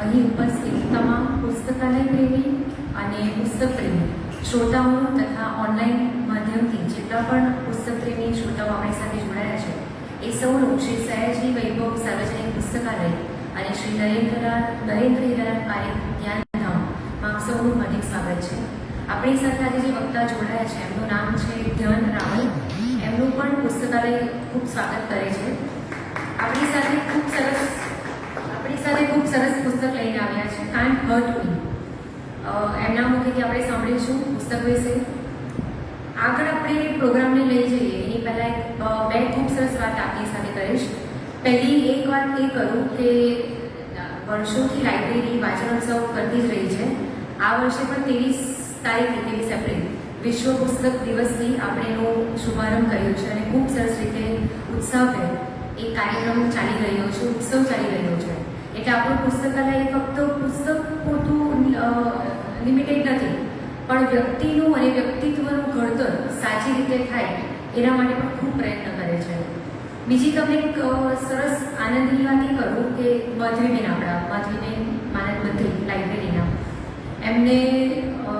અહીં ઉપસ્થિત તમામ પુસ્તકાલય પ્રેમી અને પુસ્તક પ્રેમી શ્રોતાઓ તથા ઓનલાઈન માધ્યમથી જેટલા પણ પુસ્તક પ્રેમી શ્રોતાઓ આપણી સાથે જોડાયા છે એ સૌનું શ્રી સયાજી વૈભવ સાર્વજનિક પુસ્તકાલય અને શ્રી નરેન્દ્ર હિરાલાલ પારેખ જ્ઞાનધામમાં આપ સૌનું હાર્દિક સ્વાગત છે. આપણી સાથે આજે જે વક્તા જોડાયા છે એમનું નામ છે ધ્યાન રાવલ. એમનું પણ પુસ્તકાલય ખૂબ સ્વાગત કરે છે. આપણી સાથે ખૂબ સરસ પુસ્તક લઈને આવ્યા છે કાન્ટ હર્ટ મી. એમના મુખેથી આપણે સાંભળીશું પુસ્તક વિશે. આગળ આપણે પ્રોગ્રામને લઈ જઈએ એની પહેલાં બે ખૂબ સરસ વાત આપની સાથે કરીશ. પહેલી એક વાત એ કરું કે વર્ષોથી લાઇબ્રેરી વાંચનોત્સવ કરતી જ રહી છે. આ વર્ષે પણ 23 એપ્રિલ વિશ્વ પુસ્તક દિવસથી આપણે એનો શુભારંભ કર્યો છે અને ખૂબ સરસ રીતે ઉત્સાહભેર એ કાર્યક્રમ ચાલી રહ્યો છે, ઉત્સવ ચાલી રહ્યો છે. એટલે આપણું પુસ્તકાલય ફક્ત પુસ્તક પૂરતું લિમિટેડ નથી, પણ વ્યક્તિનું અને વ્યક્તિત્વનું ઘડતર સાચી રીતે થાય એના માટે પણ ખૂબ પ્રયત્ન કરે છે. બીજી તમને એક સરસ આનંદની વાત એ કરું કે માધવીબેન માનદ મંત્રી લાઇબ્રેરીના, એમને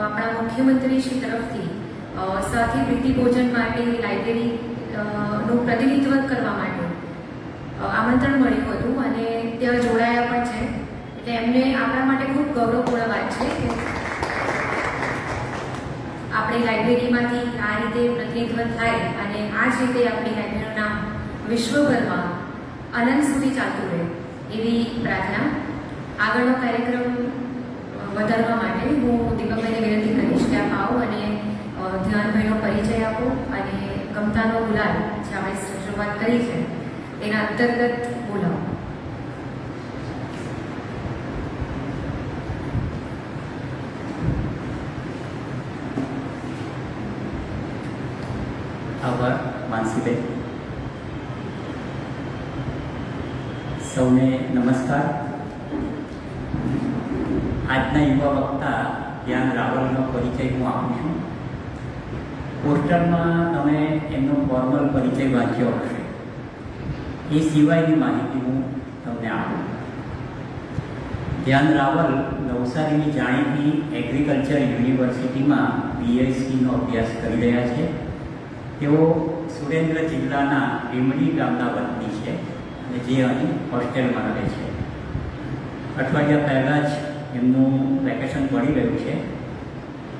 આપણા મુખ્યમંત્રી શ્રી તરફથી સાથી પ્રીતિભોજન માટે લાઇબ્રેરીનું પ્રતિનિધિત્વ કરવા માટે આમંત્રણ મળ્યું હતું અને ત્યાં જોડાયા પણ છે. એટલે એમને આપણા માટે ખૂબ ગૌરવપૂર્ણ વાત છે કે આપણી લાઇબ્રેરીમાંથી આ રીતે પ્રતિનિધિત્વ થાય અને આ જ રીતે આપણી લાઇબ્રેરીનું નામ વિશ્વભરમાં અનંત સુધી ચાલતું રહે એવી પ્રાર્થના. આગળનો કાર્યક્રમ વધારવા માટે હું દીપકભાઈને વિનંતી કરીશ કે આપ આવો અને ધ્યાનભાઈનો પરિચય આપો અને ગમતાનો ગુલાલ જે આપણે શરૂઆત કરી છે એના અંતર્ગત બોલાવો. આભાર માનસીબેન. સૌને નમસ્કાર. આજના યુવા વક્તા ધ્યાન રાવલનો પરિચય હું આપું છું. પોસ્ટરમાં તમે એમનો ફોર્મલ પરિચય વાંચ્યો હશે, એ સિવાયની માહિતી હું તમને આપું. ધ્યાન રાવલ નવસારીની જાણીતી એગ્રીકલ્ચર યુનિવર્સિટીમાં BSc નો અભ્યાસ કરી રહ્યા છે. તેઓ સુરેન્દ્ર જિલ્લાના લીમડી ગામના વતની છે અને જે અહીં હોસ્ટેલમાં રહે છે. અઠવાડિયા પહેલાં જ એમનું વેકેશન પડી રહ્યું છે.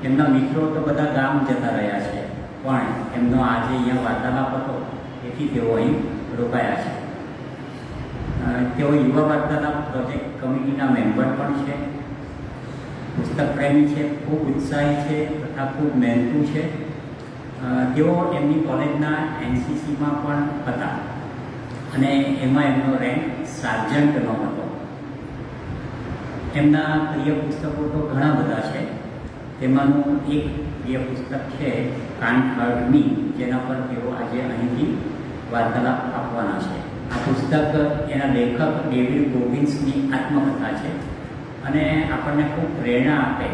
એમના મિત્રો તો બધા ગામ જતા રહ્યા છે, પણ એમનો આજે અહીંયા વાર્તાલાપ હતો એથી તેઓ અહીં રોકાયા છે. તેઓ યુવા વાર્તાલાપ પ્રોજેક્ટ કમિટીના મેમ્બર પણ છે, પુસ્તક પ્રેમી છે, ખૂબ ઉત્સાહી છે તથા ખૂબ મહેનતુ છે. તેઓ એમની કોલેજના NCCમાં પણ હતા અને એમાં એમનો રેન્ક સાર્જન્ટનો હતો. એમના પ્રિય પુસ્તકો તો ઘણા બધા છે. તેમાંનું એક પ્રિય પુસ્તક છે કાન્ટ હર્ટ મી, જેના પર તેઓ આજે અહીંથી વાર્તાલાપ આપવાના છે. આ પુસ્તક એના લેખક ડેવિડ ગોગિન્સની આત્મકથા છે અને આપણને ખૂબ પ્રેરણા આપે,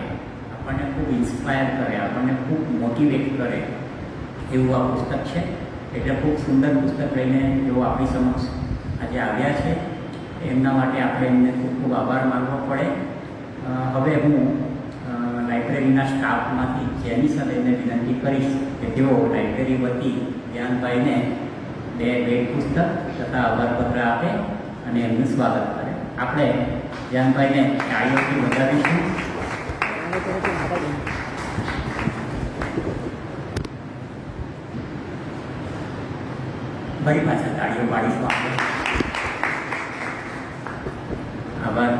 આપણને ખૂબ ઇન્સ્પાયર કરે, આપણને ખૂબ મોટિવેટ કરે એવું આ પુસ્તક છે. એટલે ખૂબ સુંદર પુસ્તક લઈને તેઓ આપણી સમક્ષ આજે આવ્યા છે. એમના માટે આપણે એમને ખૂબ ખૂબ આભાર માનવો પડે. હવે હું લાઇબ્રેરીના સ્ટાફમાંથી જેની સલાઈને વિનંતી કરીશ કે તેઓ લાઇબ્રેરી વતી ધ્યાનભાઈને બે ભેટ પુસ્તક તથા આભારપત્ર આપે અને એમનું સ્વાગત કરે. આપણે ધ્યાનભાઈને તાળીઓથી વધાવીશું. ફરી પાછા તાળીઓ પાડીશું આપણે. આભાર.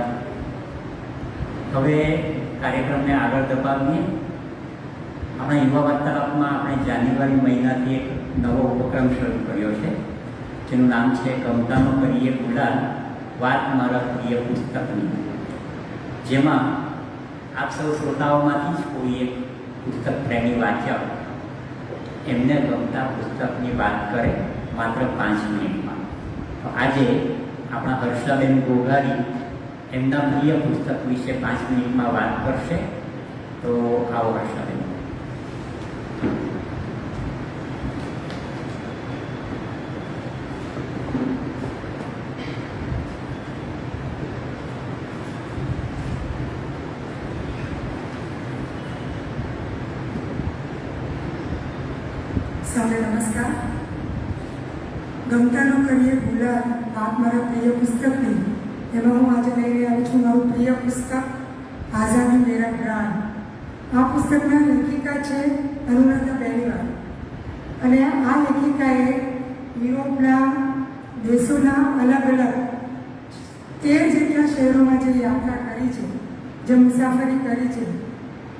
હવે કાર્યક્રમને આગળ ધપાવીએ. આપણા યુવા વાર્તાલાપમાં આપણે જાન્યુઆરી મહિનાથી એક નવો ઉપક્રમ શરૂ કર્યો છે, જેનું નામ છે ગમતાનો કરીએ ગુલાલ, વાત મારા પ્રિય પુસ્તકની. જેમાં આપ સૌ શ્રોતાઓમાંથી જ કોઈ એક પુસ્તક પ્રેમી વાંચક એમને ગમતા પુસ્તકની વાત કરે માત્ર 5 મિનિટમાં. તો આજે આપણા હર્ષાબેન ગોગારી એમના પ્રિય પુસ્તક વિશે 5 મિનિટમાં વાત કરશે. તો આવો હર્ષાબેન. સૌને નમસ્કાર. ગમતા ન કરીએ ભૂલા વાત મારા પ્રિય પુસ્તકની. એમાં હું આજે લઈને આવી છું મારું પ્રિય પુસ્તક આઝાદી મેરા પ્રાણ. આ પુસ્તકના લેખિકા છે અનુરાધા બેનીવાલ. અને આ લેખિકાએ યુરોપના દેશોના અલગ અલગ 13 જેટલા શહેરોમાં જે યાત્રા કરી છે, જે મુસાફરી કરી છે,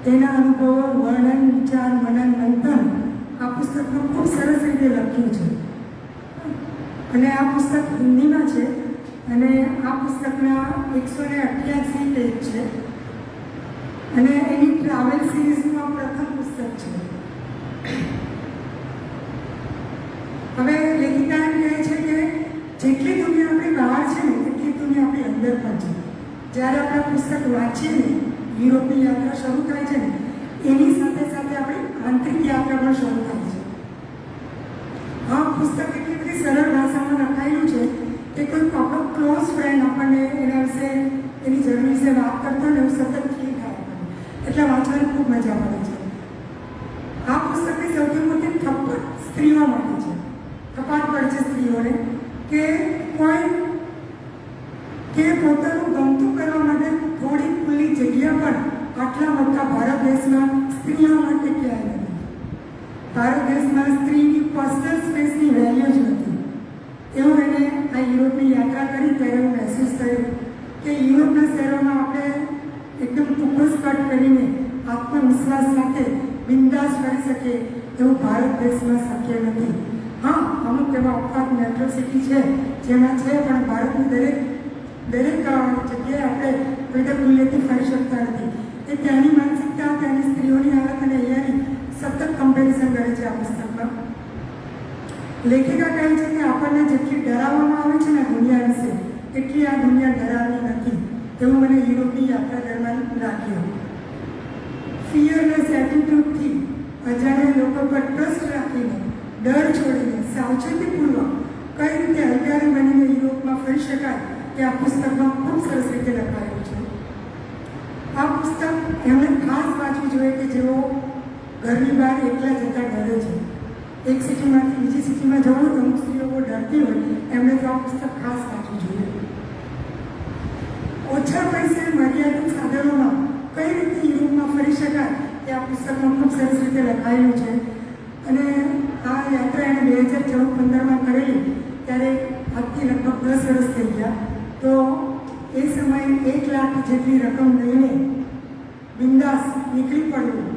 તેના અનુભવો, વર્ણન, વિચાર, મનન, મંથન આ પુસ્તકમાં ખૂબ સરસ રીતે લખ્યું છે. અને આ પુસ્તક હિન્દીમાં છે અને આ પુસ્તકના 188 પેજ છે અને એની ટ્રાવેલ સિરીઝમાં પ્રથમ પુસ્તક છે. હવે લેખિકા એમ કહે છે કે જેટલી દુનિયા આપણી બહાર છે ને એટલી દુનિયા આપણી અંદર પણ છે. જ્યારે આપણે પુસ્તક વાંચીએ ને, યુરોપની યાત્રા શરૂ થાય છે ને, એની સાથે સાથે આપણી આંતરિક યાત્રા પણ શરૂ થાય છે. આ પુસ્તક એટલી બધી સરળ ભાષામાં લખાયેલું છે કે કોઈ આપણો ક્લોઝ ફ્રેન્ડ આપણને એના વિશે, એની જરૂર વિશે વાત કરતો ને એવું સતત ફીલ થાય આપણને. એટલે વાંચવાની ખૂબ મજા પડે છે. આ પુસ્તકની સૌથી મોટી થપ્પડ સ્ત્રીઓ માટે છે. કપાટ પડે છે સ્ત્રીઓને કે કોઈ કે પોતાનું ગમતું કરવા માટે થોડી ખુલ્લી જગ્યા પણ આટલા મોટા ભારત દેશમાં સ્ત્રીઓ માટે ક્યાંય નથી. ભારત દેશમાં સ્ત્રીની પર્સનલ સ્પેસની વેલ્યુ જ નથી. એવું એને આ યુરોપની યાત્રા કરી ત્યારે હું મહેસૂસ થયું કે યુરોપના શહેરોમાં આપણે એકદમ ટૂંકો સ્કર્ટ કરીને આત્મવિશ્વાસ સાથે બિંદાસ ફરી શકીએ એવું ભારત દેશમાં શક્ય નથી. હા, અમુક એવા અપવાદ મેટ્રો સિટી છે જેમાં છે, પણ ભારતની દરેક જગ્યાએ આપણે કોઈ ખુલ્લેથી ફરી શકતા નથી. એ ત્યાંની માનસિકતા, ત્યાંની સ્ત્રીઓની હાલત અને અહીંયાની સતત કમ્પેરિઝન કરે છે આ પુસ્તકમાં. લેખિકા કહે છે કે આપણને જેટલી ડરાવવામાં આવે છે ને દુનિયા વિશે, એટલી આ દુનિયા ડરાવની નથી. એવું મને યુરોપની યાત્રા દરમિયાન લાગ્યું. ફિયરલેસ એટીટ્યુડથી અજાણ્યા લોકો પર ટ્રસ્ટ રાખીને, ડર છોડીને, સાવચેતીપૂર્વક કઈ રીતે હથિયારી બનીને યુરોપમાં ફરી શકાય એ આ પુસ્તકમાં ખૂબ સરસ રીતે લખાયેલું છે. આ પુસ્તક એમણે ખાસ વાંચવું જોઈએ કે જેઓ ઘરની બહાર એકલા જતા ડરે છે. એક સિટીમાંથી બીજી સિટીમાં જવું તો અમુક સ્ત્રીઓ બહુ ડરતી હોય, એમણે તો આ પુસ્તક ખાસ વાંચવું જોઈએ. ઓછા પૈસે મર્યાદિત સાધનોમાં કઈ રીતે યુરોપમાં ફરી શકાય એ આ પુસ્તકમાં ખૂબ સરસ રીતે લખાયેલું છે. અને આ યાત્રા એણે 2014-15માં કરેલી ત્યારે આજથી લગભગ 10 વર્ષ થઈ ગયા. તો એ સમયે 1 લાખ જેટલી રકમ લઈને બિંદાસ નીકળી પડવું.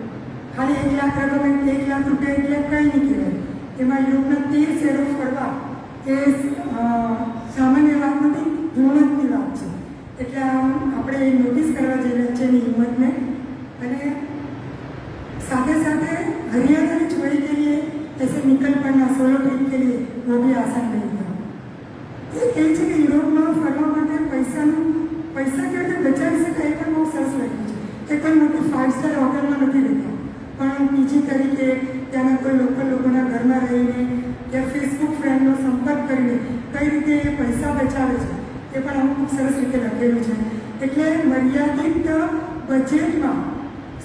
ખાલી 1 લાખ રકમ, 1 લાખ રૂપિયા એટલે કંઈ નહીં કહેવાય. એમાં યુરોપના 13 શહેરો ફરવા એ સામાન્ય વાત નથી, હિંમતની વાત છે. એટલે આપણે નોટિસ કરવા જઈ રહ્યા છીએ એની હિંમતને. અને साथ साथ हरियाणा ने छोड़ी के लिए ऐसे निकल पड़ना, सोलो ट्रिप के लिए वो भी आसान नहीं था. ये कहते हैं कि यूरोप में फरवा माटे पैसा केवल बचावी शकाय पण बહુ સરસ લાગ્યું છે. એ કોઈ મોટી 5 સ્ટાર હોટલમાં નથી રહેતા, પણ પીજી તરીકે ત્યાંના કોઈ લોકલ લોકોના ઘરમાં રહીને યા ફેસબુક ફ્રેન્ડનો સંપર્ક કરીને કઈ રીતે એ પૈસા બચાવે છે એ પણ અમુક ખૂબ સરસ રીતે લખેલું છે. એટલે મર્યાદિત બજેટમાં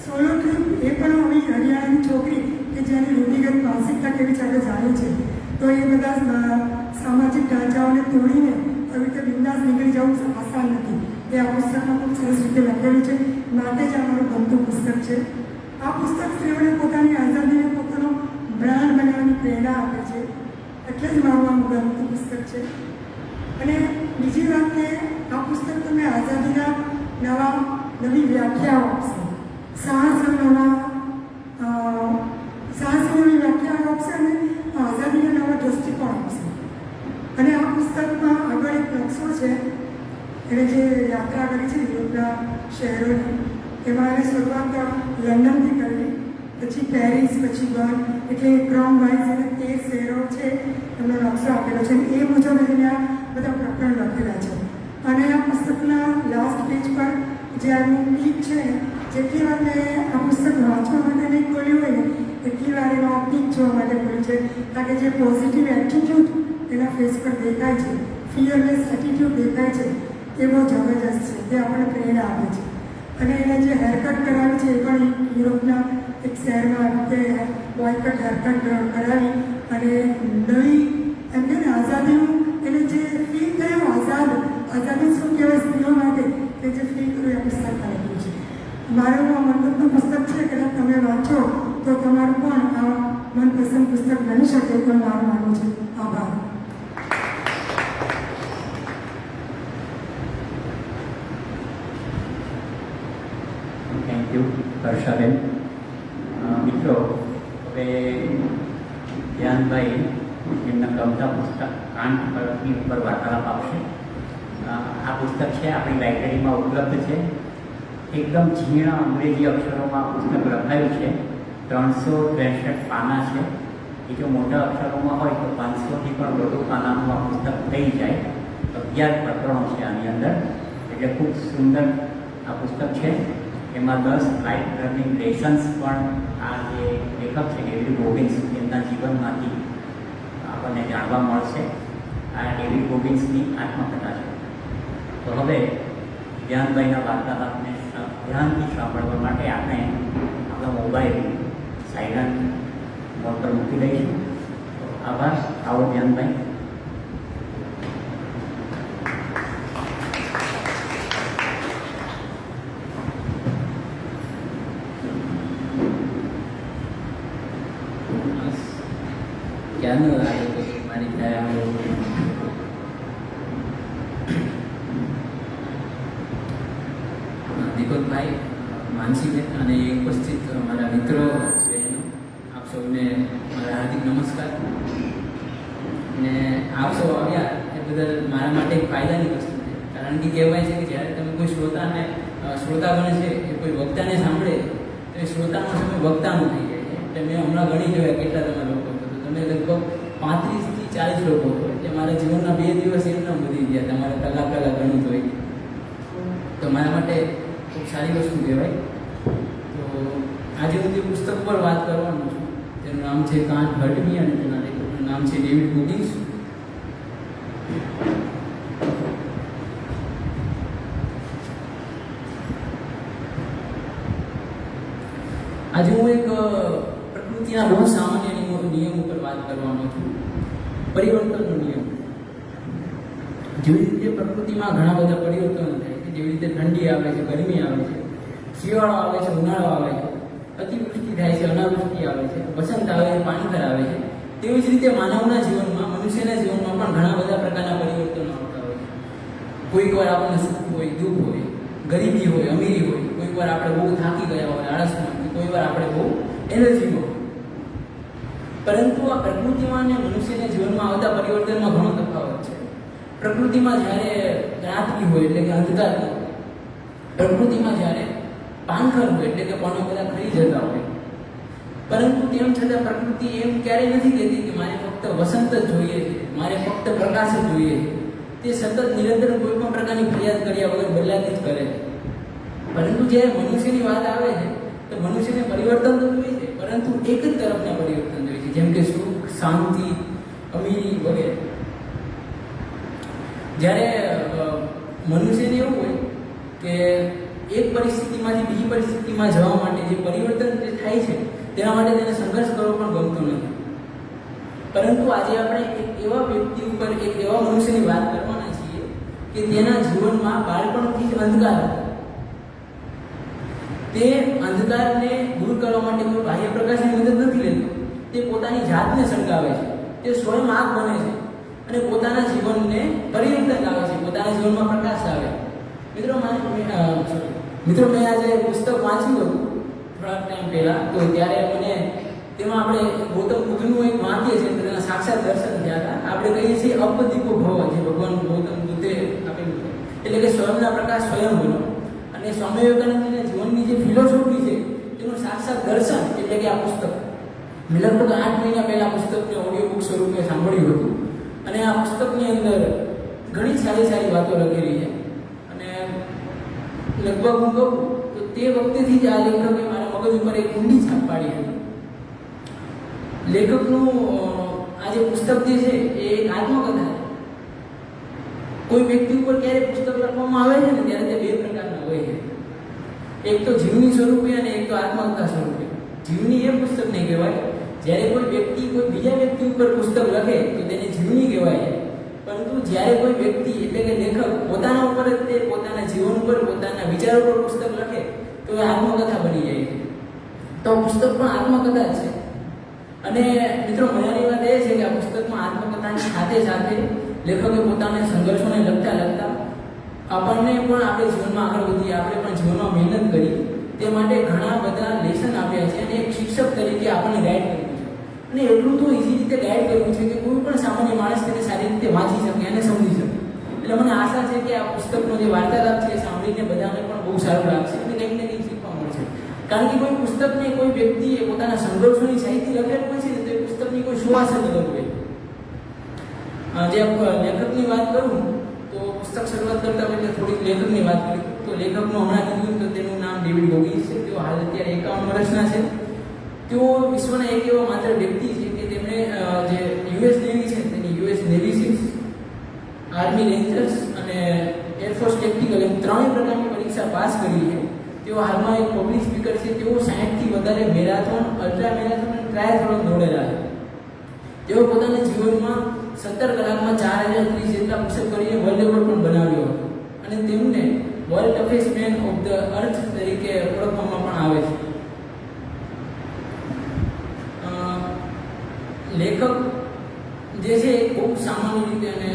સોલો ટ્રીપ એ પણ આવી હરિયાણાની છોકરી કે જેની રૂઢિગત માનસિકતા કેવી ચાલે જાણે છે, તો એ બધા સામાજિક ઢાંચાઓને તોડીને આવી રીતે બિંદાસ નીકળી જવું આસાન નથી. એ આ પુસ્તકમાં ખૂબ સરસ રીતે લખેલું છે. માટે જ અમારું ગમતું પુસ્તક છે. આ પુસ્તક સ્ત્રીઓને પોતાની આઝાદીને પોતાનો બ્રાન્ડ બનાવવાની પ્રેરણા આપે છે. એટલે જ મારું આમ ગમતું પુસ્તક છે. અને બીજી વાત કે આ પુસ્તક તમને આઝાદીના નવી વ્યાખ્યાઓ આપશે, સાહસની વ્યાખ્યા આપશે અને આઝાદીના નવા દ્રષ્ટિકોણ આપશે. અને આ પુસ્તકમાં આગળ એક નકશો છે, એણે જે યાત્રા કરી છે યુરોપના શહેરોની, એમાં એને શરૂઆત લંડનથી કરી, પછી પેરિસ, પછી બર્ન, એટલે ક્રોમ વાઇઝ અને 13 શહેરો છે એમનો નકશો આપેલો છે. એ મુજબ એને આ બધા પ્રકરણ લખેલા છે. અને આ પુસ્તકના લાસ્ટ પેજ પર જે આનું પીક છે, જેટલી વાર મેં આ પુસ્તક વાંચવા માટે નહીં ખોલ્યું હોય ને એટલી વાર એનો આ પીક જોવા માટે ખોલ્યું છે. કારણ કે જે પોઝિટિવ એટીટ્યૂડ એના ફેસ પર દેખાય છે, ફિયરલેસ એટીટ્યૂડ દેખાય છે, એ બહુ જબરજસ્ત છે. તે આપણને પ્રેરણા આપે છે. અને એને જે હેરકટ કરાવી છે એ પણ યુરોપના એક શહેરમાં તે બોયકટ હેરકટ કરાવી અને નવી એમને ને આઝાદીનું એને જે ફીલ થયું આઝાદી શું કહેવાય સ્ત્રીઓ માટે કે જે ફીલ કર્યું એ પુસ્તક લખ્યું છે. મારું મનપસંદ પુસ્તક છે, કદાચ તમે વાંચો તો તમારું પણ આ મનપસંદ પુસ્તક બની શકે એવું મારું માનવું છે. આભાર. Thank you Harshaben. મિત્રો, હવે ધ્યાનભાઈ એમના ગમતા પુસ્તક કાંટ પરથી ઉપર વાર્તાલાપ આપશે. આ પુસ્તક છે આપણી લાઇબ્રેરીમાં ઉપલબ્ધ છે. એકદમ ઝીણા અંગ્રેજી અક્ષરોમાં આ પુસ્તક લખાયું છે. 363 પાના છે. એ જો મોટા અક્ષરોમાં હોય તો 500થી પણ વધુ પાનાનું આ પુસ્તક થઈ જાય. 11 પ્રકરણો છે આની અંદર, એટલે ખૂબ સુંદર આ પુસ્તક છે. એમાં 10 લાઈફ લર્નિંગ લેસન્સ પણ આ જે લેખક છે ડેવિડ બોબિન્સ એમના જીવનમાંથી આપણને જાણવા મળશે. આ ડેવિડ બોબિન્સની આત્મકથા છે. તો હવે ધ્યાનભાઈના વાર્તાલાપને ધ્યાનથી સાંભળવા માટે આપણે આપણા મોબાઈલ સાયલન્ટ મોડ પર મૂકી દઈશું. તો આભાર. આવો ધ્યાનભાઈ. ક્યાંનો આવ્યો હતો મારી ત્યારે દીપકભાઈ, માનસીબેન અને ઉપસ્થિત મારા મિત્રો બહેનો, આપ સૌને મારા હાર્દિક નમસ્કાર. ને આપ સૌ આવ્યા એ બદલ મારા માટે એક ફાયદાની વસ્તુ છે. કારણ કે કહેવાય છે કે જ્યારે તમે કોઈ શ્રોતાગણ છે એ કોઈ વક્તાને સાંભળે તો એ શ્રોતાનો સમય વક્તાનું થઈ જાય છે. એટલે મેં હમણાં ગણી જોયા કેટલા તમે લોકો છો, તો તમે લગભગ 35થી 40 લોકો છો. એટલે મારા જીવનના 2 દિવસ એમના વધી ગયા. તમારે કલાક ગણું હોય તો મારા માટે ખૂબ સારી વસ્તુ કહેવાય. તો આજે હું જે પુસ્તક પર વાત કરવાનો છું તેનું નામ છે કાન્ટ હર્ટ મી અને તેના લેખકનું નામ છે ડેવિડ બોબિન્સ. આજે હું એક પ્રકૃતિના બહુ સામાન્ય નિયમ ઉપર વાત કરવાનો છું, પરિવર્તનનો નિયમ. જેવી રીતે પ્રકૃતિમાં ઘણા બધા પરિવર્તનો થાય છે, જેવી રીતે ઠંડી આવે છે, ગરમી આવે છે, શિયાળો આવે છે, ઉનાળો આવે છે, અતિવૃષ્ટિ થાય છે, અનાવૃષ્ટિ આવે છે, વસંત આવે છે, પાણીફર આવે છે, તેવી જ રીતે માનવના જીવનમાં, મનુષ્યના જીવનમાં પણ ઘણા બધા પ્રકારના પરિવર્તનો આવતા હોય છે. કોઈક વાર આપણને સુખ હોય, દુઃખ હોય, ગરીબી હોય, અમીરી હોય, કોઈક વાર આપણે બહુ થાકી ગયા હોય આળસમાં, કોઈ વાર આપણે બહુ એનર્જીમાં હોય. પરંતુ આ પ્રકૃતિમાં અને મનુષ્યના જીવનમાં આવતા પરિવર્તનમાં ઘણો તફાવત છે. પ્રકૃતિમાં જ્યારે રાત્રિ હોય એટલે કે અંધકાર હોય, પ્રકૃતિમાં જ્યારે પાનખર હોય એટલે કે પણો બધા ખરી જતા હોય. પરંતુ તેમ છતાં પ્રકૃતિ એમ ક્યારેય નથી કહેતી કે મારે ફક્ત વસંત જ જોઈએ છે, મારે ફક્ત પ્રકાશ જ જોઈએ છે. તે સતત નિરંતર કોઈ પણ પ્રકારની ફરિયાદ કર્યા વગર બદલાતી જ કરે છે. પરંતુ જ્યારે મનુષ્યની વાત આવે છે તો મનુષ્યને પરિવર્તન તો જોઈએ છે, પરંતુ એક જ તરફના પરિવર્તન જોઈએ છે, જેમ કે સુખ, શાંતિ, અમીરી વગેરે. જ્યારે મનુષ્યને એવું હોય કે એક પરિસ્થિતિમાંથી બીજી પરિસ્થિતિમાં જવા માટે જે પરિવર્તન જે થાય છે તેના માટે તેને સંઘર્ષ કરવો પણ ગમતો નથી. પરંતુ આજે આપણે એક એવા વ્યક્તિ ઉપર, એક એવા મનુષ્યની વાત કરવાના છીએ કે તેના જીવનમાં બાળપણથી જ અંધકાર હતો. તે અંધકારને દૂર કરવા માટે કોઈ બાહ્ય પ્રકાશની મદદ નથી લેતો. તે પોતાની જાતને સળગાવે છે, તે સ્વયં આગ બને છે અને પોતાના જીવનને પરિવર્તન લાવે છે, પોતાના જીવનમાં પ્રકાશ લાવે. મિત્રો મેં આજે પુસ્તક વાંચ્યું હતું થોડાક ટાઈમ પહેલા, તો ત્યારે મને તેમાં આપણે ગૌતમ બુદ્ધનું એક વાક્ય છે, તેના સાક્ષાત દર્શન થયા હતા. આપણે કહીએ છીએ અપદીપો ભવ, જે ભગવાન ગૌતમ બુદ્ધે આપેલું છે, એટલે કે સ્વયંના પ્રકાશ સ્વયં બનો. અને સ્વામી વિવેકાનંદના જીવનની જે ફિલોસોફી છે તેનું સાક્ષાત દર્શન એટલે કે આ પુસ્તક. મેં લગભગ 8 મહિના પહેલા પુસ્તકને ઓડિયો બુક સ્વરૂપે સાંભળ્યું હતું અને આ પુસ્તકની અંદર ઘણી સારી વાતો લખેલી છે. અને લગભગ હું કહું તો તે વખતેથી જ આ લેખકે મારા મગજ ઉપર એક ઊંડી છાપ પાડી હતી. લેખકનું આ જે પુસ્તક જે છે એ એક આત્મકથા છે. કોઈ વ્યક્તિ ઉપર ક્યારે પુસ્તક લખવામાં આવે છે ને ત્યારે તે 2 પ્રકારના હોય છે, એક તો જીવની સ્વરૂપે અને એક તો આત્મકથા સ્વરૂપે. જીવની એ પુસ્તક નહીં કહેવાય જ્યારે કોઈ વ્યક્તિ કોઈ બીજા વ્યક્તિ ઉપર પુસ્તક લખે તો તેને જીવની કહેવાય છે, પરંતુ જ્યારે કોઈ વ્યક્તિ એટલે કે લેખક પોતાના ઉપર જ તે પોતાના જીવન ઉપર પોતાના વિચારો પર પુસ્તક લખે તો એ આત્મકથા બની જાય છે. તો પુસ્તક પણ આત્મકથા જ છે. અને મિત્રો, મજાની વાત એ છે કે આ પુસ્તકમાં આત્મકથાની સાથે સાથે લેખકે પોતાના સંઘર્ષોને લખતા આપણને પણ આપણે જીવનમાં આગળ વધીએ, આપણે પણ જીવનમાં મહેનત કરી તે માટે ઘણા બધા લેસન આપ્યા છે. અને એક શિક્ષક તરીકે આપણને ગાઈડ કર્યું છે. અને એટલું તો ઇઝી રીતે ગાઈડ કર્યું છે કે કોઈ પણ સામાન્ય માણસ તેને સારી રીતે વાંચી શકે અને સમજી શકે. એટલે મને આશા છે કે આ પુસ્તકનો જે વાર્તાલાપ છે એ સાંભળીને બધાને પણ બહુ સારું લાગશે અને કંઈક ને કંઈક શીખવા મળશે. કારણ કે કોઈ પુસ્તકને કોઈ વ્યક્તિએ પોતાના સંઘર્ષોની સાહિત્ય લખેલું હોય છે ને તો એ પુસ્તકની કોઈ સુવાસ જ અલગ હોય. જે લેખકની વાત કરું તો પુસ્તક શરૂઆત કરતા પહેલા થોડીક લેખકની વાત કરી તો લેખકનું હમણાં કીધું તો તેનું નામ ડેવિડ ગોગિન્સ છે. તેઓ હાલ અત્યારે 51 વર્ષના છે. તેઓ વિશ્વના એક એવા માત્ર વ્યક્તિ છે કે તેમણે જે યુએસ નેવી છે તેની US navy six, army Rangers અને એરફોર્સ ટેક્ટિકલ એમ 3 પ્રકારની પરીક્ષા પાસ કરી છે. તેઓ હાલમાં એક પબ્લિક સ્પીકર છે. તેઓ 60થી વધારે મેરાથોન, અલ્ટ્રા મેરાથોન અને ટ્રાયથલોન દોડેલા છે. તેઓ પોતાના જીવનમાં 17 કલાકમાં 4030 જેટલા પુશઅપ કરીને વર્લ્ડ રેકોર્ડ પણ બનાવ્યો હતો અને તેમને world toughest man of the earth તરીકે ઓળખવામાં પણ આવે છે. લેખક જે છે એ ખૂબ સામાન્ય રીતે અને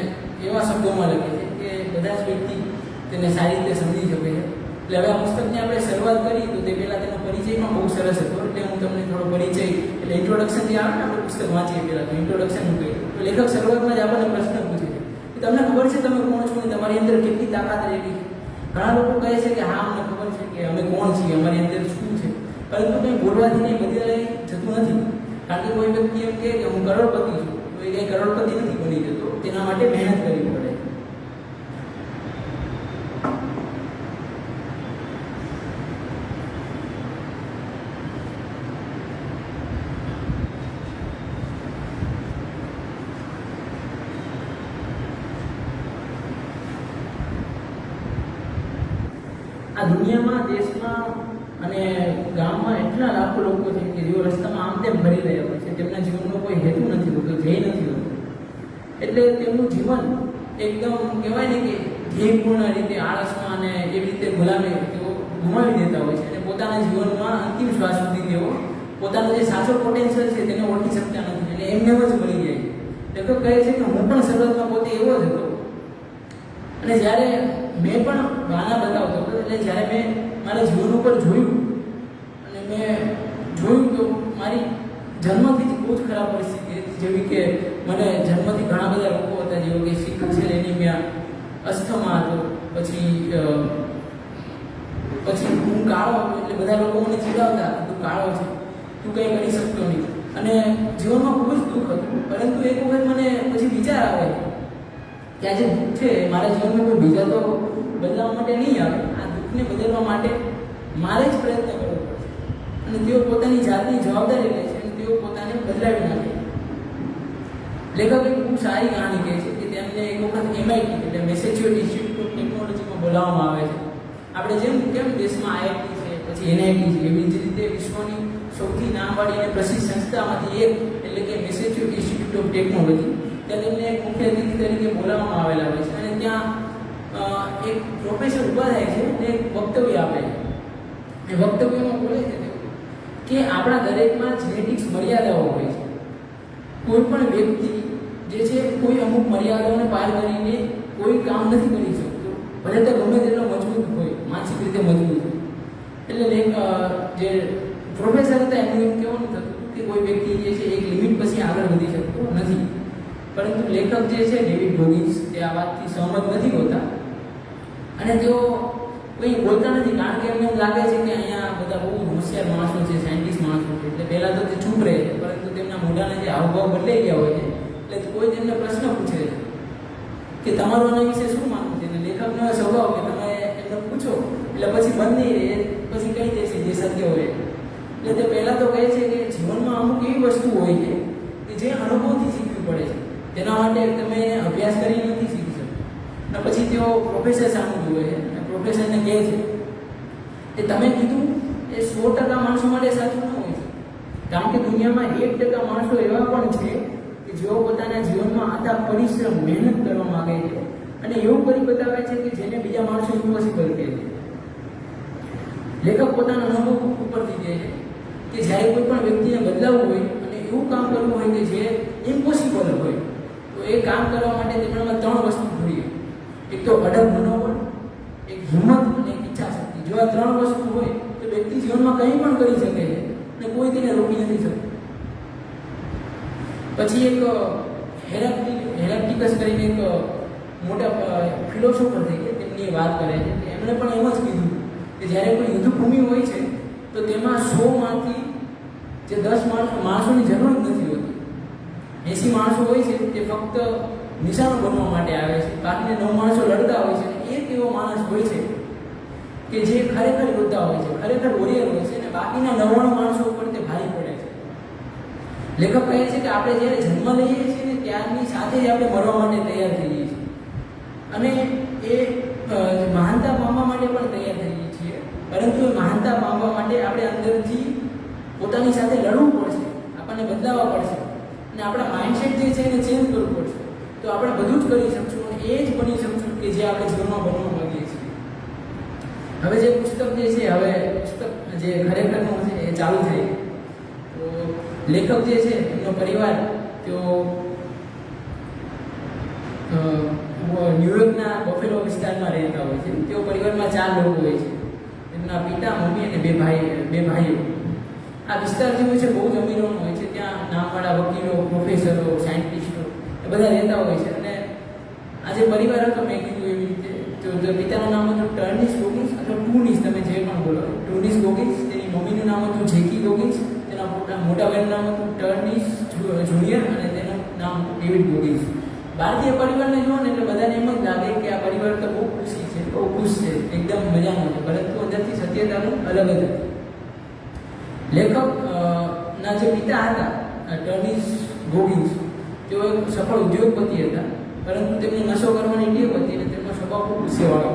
એવા શબ્દોમાં લખે છે કે બધા જ વ્યક્તિ તેને સારી રીતે સમજી શકે છે. એટલે હવે આ પુસ્તકની આપણે શરૂઆત કરી તો તે પહેલાં તેનો પરિચય પણ બહુ સરસ હતો. એટલે હું તમને થોડો પરિચય એટલે ઇન્ટ્રોડક્શનથી આવે ને આપણે પુસ્તક વાંચીએ પહેલાં તો ઇન્ટ્રોડક્શન હું કહીએ તો લેખક શરૂઆતમાં જ આપણને પ્રશ્ન પૂછે છે કે તમને ખબર છે તમે કોણ છો ને તમારી અંદર કેટલી તાકાત રહેલી છે. ઘણા લોકો કહે છે કે હા અમને ખબર છે કે અમે કોણ છીએ, અમારી અંદર શું છે, પરંતુ કંઈ બોલવાથી કંઈ બદલાઈ જતું નથી. કારણ કે કોઈ વ્યક્તિ એમ કહે કે હું કરોડપતિ છું તો એ કંઈ કરોડપતિ નથી બની જતો, તેના માટે મહેનત કરવી પડે. આ દુનિયામાં, દેશમાં અને ગામમાં એટલા લાખો લોકો છે કે જેઓ રસ્તામાં આમ તેમ ફરી રહ્યા હોય છે. તેમના જીવનનો કોઈ હેતુ નથી હોતો, ધ્યેય નથી હોતો. એટલે તેમનું જીવન એકદમ કહેવાય ને કે ધ્યેયપૂર્ણ રીતે આળસમાં અને એવી રીતે ગુલામી તેઓ ગુમાવી દેતા હોય છે અને પોતાના જીવનમાં અંતિમ શ્વાસ સુધી તેઓ પોતાનો જે સાચો પોટેન્શિયલ છે તેને ઓળખી શકતા નથી. એટલે એમને જ મળી જાય. લેખક કહે છે કે હું પણ શરૂઆતમાં પોતે એવો જ હતો અને જ્યારે મેં પણ ગાના બતાવતો હતો એટલે જ્યારે મેં મારા જીવન ઉપર જોયું અને મેં જોયું તો મારી જન્મથી જ બહુ જ ખરાબ પરિસ્થિતિ હતી. જેવી કે મને જન્મથી ઘણા બધા રોગો હતા, જેવું કે સિકલ સેલ એનિમિયા, અસ્થમા હતો, પછી હું કાળો હતો એટલે બધા લોકો મને ચીડાવતા તું કાળો છે, તું કંઈ કરી શકતો નહીં અને જીવનમાં ખૂબ જ દુઃખ હતું. પરંતુ એક વખત મને પછી વિચાર આવે કે આ જે દુઃખ છે મારા જીવનમાં કોઈ બીજા તો બદલાવા માટે નહીં આવે, આ દુઃખને બદલવા માટે મારે જ પ્રયત્ન કરવો પડશે. અને તેઓ પોતાની જાતની જવાબદારી લે છે અને તેઓ પોતાને બદલાવી નાખે. લેખક એક ખૂબ સારી કહાની કહે છે કે તેમને એક વખત MIT એટલે મેસેચ્યુસેટ્સ ઇન્સ્ટિટ્યૂટ ઓફ ટેકનોલોજીમાં બોલાવવામાં આવે છે. આપણે જેમ કેમ દેશમાં IIT છે, પછી NIT છે, એવી જ રીતે વિશ્વની સૌથી નામવાળી અને પ્રસિદ્ધ સંસ્થામાંથી એક એટલે કે મેસેચ્યુસેટ્સ ઇન્સ્ટિટ્યૂટ ઓફ ટેકનોલોજી, ત્યાં તેમને એક મુખ્ય અતિથિ તરીકે બોલાવવામાં આવેલા હોય છે. અને ત્યાં એક પ્રોફેસર ઊભા થાય છે અને એક વક્તવ્ય આપે છે. એ વક્તવ્યમાં બોલે છે કે આપણા દરેકમાં જેનેટિક્સ મર્યાદાઓ હોય છે. કોઈ પણ વ્યક્તિ જે છે કોઈ અમુક મર્યાદાઓને પાર કરીને કોઈ કામ નથી કરી શકતો, ભલે તો ગમે તેટલો મજબૂત હોય, માનસિક રીતે મજબૂત હોય. એટલે જે પ્રોફેસર હતા એમનું એમ કહેવાનું થતું કે કોઈ વ્યક્તિ જે છે એક લિમિટ પછી આગળ વધી શકતો નથી. પરંતુ લેખક જે છે ડેવિડ ગોગિન્સ તે આ વાતથી સહમત નથી હોતા અને તેઓ કંઈ બોલતા નથી. કારણ કે એમને એમ લાગે છે કે અહીંયા બધા બહુ હોશિયાર માણસો છે, સાયન્ટિસ્ટ માણસો છે, એટલે પહેલાં તો તે ચૂપ રહે છે. પરંતુ તેમના મોઢાના જે હાવભાવ બદલાઈ ગયા હોય છે એટલે કોઈ તેમને પ્રશ્ન પૂછે છે કે તમારું આના વિશે શું માનવું છે. અને લેખકનો સ્વભાવ કે તમે એમને પૂછો એટલે પછી બંધ નહીં રહે, પછી કહી દેશે જે સત્ય હોય. એટલે તે પહેલાં તો કહે છે કે જીવનમાં અમુક એવી વસ્તુ હોય છે કે જે અનુભવથી શીખવી પડે છે, તેના માટે તમે અભ્યાસ કરી નથી શીખી શકતા. અને પછી તેઓ પ્રોફેસર સામે જુએ છે અને પ્રોફેસરને કહે છે કે તમે કીધું એ 100% માણસો માટે સાચું ન હોય છે, કારણ કે દુનિયામાં 1% માણસો એવા પણ છે કે જેઓ પોતાના જીવનમાં આટલા પરિશ્રમ મહેનત કરવા માંગે છે અને એવું કરી બતાવે છે કે જેને બીજા માણસો ઇમ્પોસિબલ કહે છે. લેખક પોતાના અનુભવ ઉપરથી કહે છે કે જ્યારે કોઈ પણ વ્યક્તિને બદલાવવું હોય અને એવું કામ કરવું હોય કે જે ઇમ્પોસિબલ હોય તો એ કામ કરવા માટે તેમનામાં 3 વસ્તુ જોઈએ. એક તો અડગ મનોબળ, એક હિંમત અને એક ઈચ્છાશક્તિ. જો આ 3 વસ્તુ હોય તો વ્યક્તિ જીવનમાં કંઈ પણ કરી શકે છે અને કોઈ તેને રોકી નથી શકતું. પછી એક હેરાક્લિટસ કરીને એક મોટા ફિલોસોફર થઈ ગયા, તેમની વાત કરે છે. એમણે પણ એમ જ કીધું કે જ્યારે કોઈ યુદ્ધભૂમિ હોય છે તો તેમાં 100માંથી જે 10 માણસોની જરૂર જ નથી હોતી. 80 માણસો હોય છે તે ફક્ત નિશાનો બનવા માટે આવે છે, બાકીના 9 માણસો લડતા હોય છે. એક એવો માણસ હોય છે કે જે ખરેખર યોદ્ધા હોય છે, ખરેખર વોરિયર હોય છે અને બાકીના 99 માણસો ઉપર તે ભારી પડે છે. લેખક કહે છે કે આપણે જ્યારે જન્મ લઈએ છીએ ને ત્યારની સાથે જ આપણે મરવા માટે તૈયાર થઈએ છીએ અને એ મહાનતા પામવા માટે પણ તૈયાર થઈએ છીએ, પરંતુ એ મહાનતા પામવા માટે આપણે અંદરથી પોતાની સાથે લડવું પડશે, આપણને બદલાવવા પડશે અને આપણા માઇન્ડસેટ જે છે એને ચેન્જ કરવું પડશે. તો આપણે બધું જ કરી શકશું અને એ જ બની શકશું કે જે આપણે જીવનમાં બનવા માંગીએ છીએ. હવે જે પુસ્તક જે છે, હવે પુસ્તક જે ખરેખરનું છે એ ચાલુ થઈ. તો લેખક જે છે એમનો પરિવાર તેઓ ન્યુયોર્કના બફેલો વિસ્તારમાં રહેતા હોય છે. તેઓ પરિવારમાં 4 લોકો હોય છે. એમના પિતા, મમ્મી અને બે ભાઈઓ. આ વિસ્તાર જે હોય છે બહુ જ અમીરોનો હોય છે. ત્યાં નામવાળા વકીલો, પ્રોફેસરો, સાયન્ટિસ્ટો એ બધા રહેતા હોય છે. અને આ જે પરિવાર હતો મેં કીધું એવી રીતે, જો પિતાનું નામ હતું ટર્નિસ ગોગિન્સ અથવા ટુનિસ, તમે જે પણ બોલો, ટુનિસ ગોગિન્સ. તેની મમ્મીનું નામ હતું જેકી ગોગિન્સ. તેના મોટા ભાઈનું નામ હતું ટર્નિસ જુનિયર અને તેનું નામ ડેવિડ ગોગિન્સ. ભારતીય પરિવારને જુઓ ને એટલે બધાને એમ જ લાગે કે આ પરિવાર તો બહુ ખુશી છે, બહુ ખુશ છે, એકદમ મજાનો છે, પરંતુ અંદરથી સત્યતાનું અલગ જ હતું. લેખક ના જે પિતા હતા ટર્નિસ ગોગિન્સ, તેઓ એક સફળ ઉદ્યોગપતિ હતા, પરંતુ તેમને નશો કરવાની ટેવ હતી અને તેમનો સ્વભાવ ખૂબ ગુસ્સેવાળો.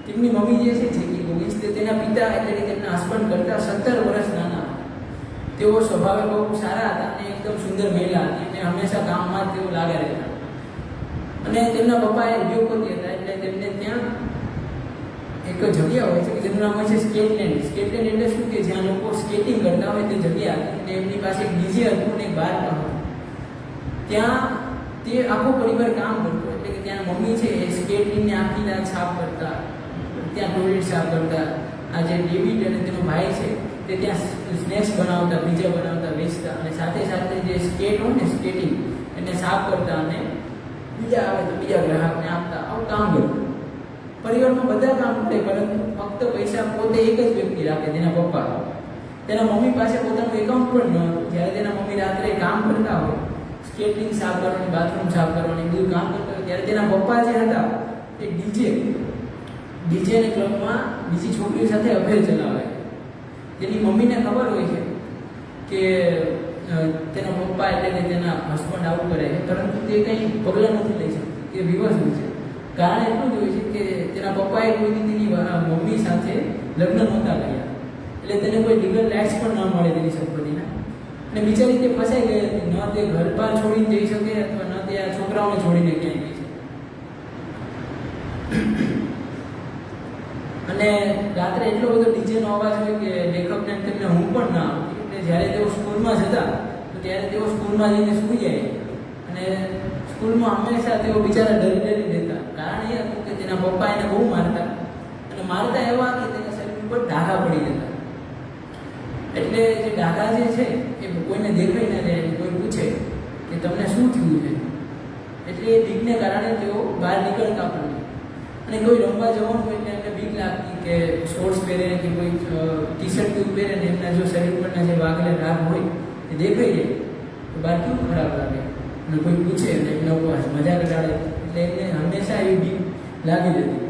તેમની મમ્મી જે છે જેકી ગોગિન્સ, તે તેના પિતા એટલે કે તેમના હસબન્ડ કરતાં 17 વર્ષ નાના હતા. તેઓ સ્વભાવે બહુ સારા હતા અને એકદમ સુંદર મહિલા હતી અને હંમેશા કામમાં જ તેઓ લાગ્યા રહેતા. અને તેમના પપ્પા એ ઉદ્યોગપતિ હતા એટલે તેમને ત્યાં એક જગ્યા હોય છે કે જેનું નામ હોય છે સ્કેટલેન્ડ. સ્કેટલેન્ડ એટલે શું કે જ્યાં લોકો સ્કેટિંગ કરતા હોય તે જગ્યા હતી અને એમની પાસે એક ડીજે હતું અને એક બાર પણ હતું. ત્યાં તે આખો પરિવાર કામ કરતો, એટલે કે ત્યાં મમ્મી છે એ સ્કેટિંગને આખી રાત સાફ કરતા, ત્યાં ટોયલેટ સાફ કરતા. આ જે ડેવિડ અને તેનો ભાઈ છે તે ત્યાં સ્નેક્સ બનાવતા, પીઝા બનાવતા, વેચતા અને સાથે સાથે જે સ્કેટ હોય ને સ્કેટિંગ એને સાફ કરતા અને બીજા આવે તો બીજા ગ્રાહકને આપતા. આવું કામ કરતું. પરિવારમાં બધા કામ કરે, પરંતુ ફક્ત પૈસા પોતે એક જ વ્યક્તિ રાખે, તેના પપ્પા. તેના મમ્મી પાસે પોતાનું એકાઉન્ટ પણ ન હતું. જ્યારે તેના મમ્મી રાત્રે કામ કરતા હોય, સ્કેટિંગ સાફ કરવાની, બાથરૂમ સાફ કરવાની, બધું કામ કરતા હોય, ત્યારે તેના પપ્પા જે હતા એ ડીજે અને ક્લબમાં બીજી છોકરીઓ સાથે અફેર ચલાવે. તેની મમ્મીને ખબર હોય છે કે તેના પપ્પા એટલે કે તેના હસબન્ડ આવું કરે છે, પરંતુ તે કંઈ પગલાં નથી લઈ શકતી, તે વિવશ હોય છે. કારણ એટલું જ હોય છે કે તેના પપ્પાએ કોઈ તેની મમ્મી સાથે લગ્ન નહોતા કર્યા, એટલે તેને કોઈ લીગલ રાઇટ્સ પણ ન મળે તેની સંપત્તિના. અને બિચારી તે ફસાઈ ગઈ હતી. ન તે ઘર બહાર છોડીને જઈ શકે અથવા ન તે આ છોકરાઓને છોડીને ક્યાંય જઈ શકે. અને રાત્રે એટલો બધો ડીજેનો અવાજ હોય કે લેખકને તેમને ઊંઘ પણ ના આવતી. એટલે જ્યારે તેઓ સ્કૂલમાં જતા તો ત્યારે તેઓ સ્કૂલમાં જઈને સૂઈ જાય અને સ્કૂલમાં હંમેશા તેઓ બિચારા ડરી દેતા. કારણ એ હતું કે તેના પપ્પા એને બહુ મારતા અને મારતા એવા કે તેના શરીર ઉપર ડાઘા પડી જતા. એટલે જે ડાઘા જે છે એ કોઈને દેખાઈ ના જાય, કોઈ પૂછે કે તમને શું થયું છે, એટલે એ બીકને કારણે તેઓ બહાર નીકળતા પણ નહીં. અને કોઈ રમવા જવાનું હોય એટલે એમને બીક લાગતી કે શોર્ટ્સ પહેરે કે કોઈ ટી શર્ટ કેવું પહેરે ને એમના જો શરીર પરના જે વાગેલા ડાઘ હોય એ દેખાઈ જાય તો બહાર કેવું ખરાબ લાગે. અને કોઈ પૂછે એટલે એમના ઉપર મજાક ઉડાડે, એટલે એમને હંમેશા એવી બીક લાગી જતી.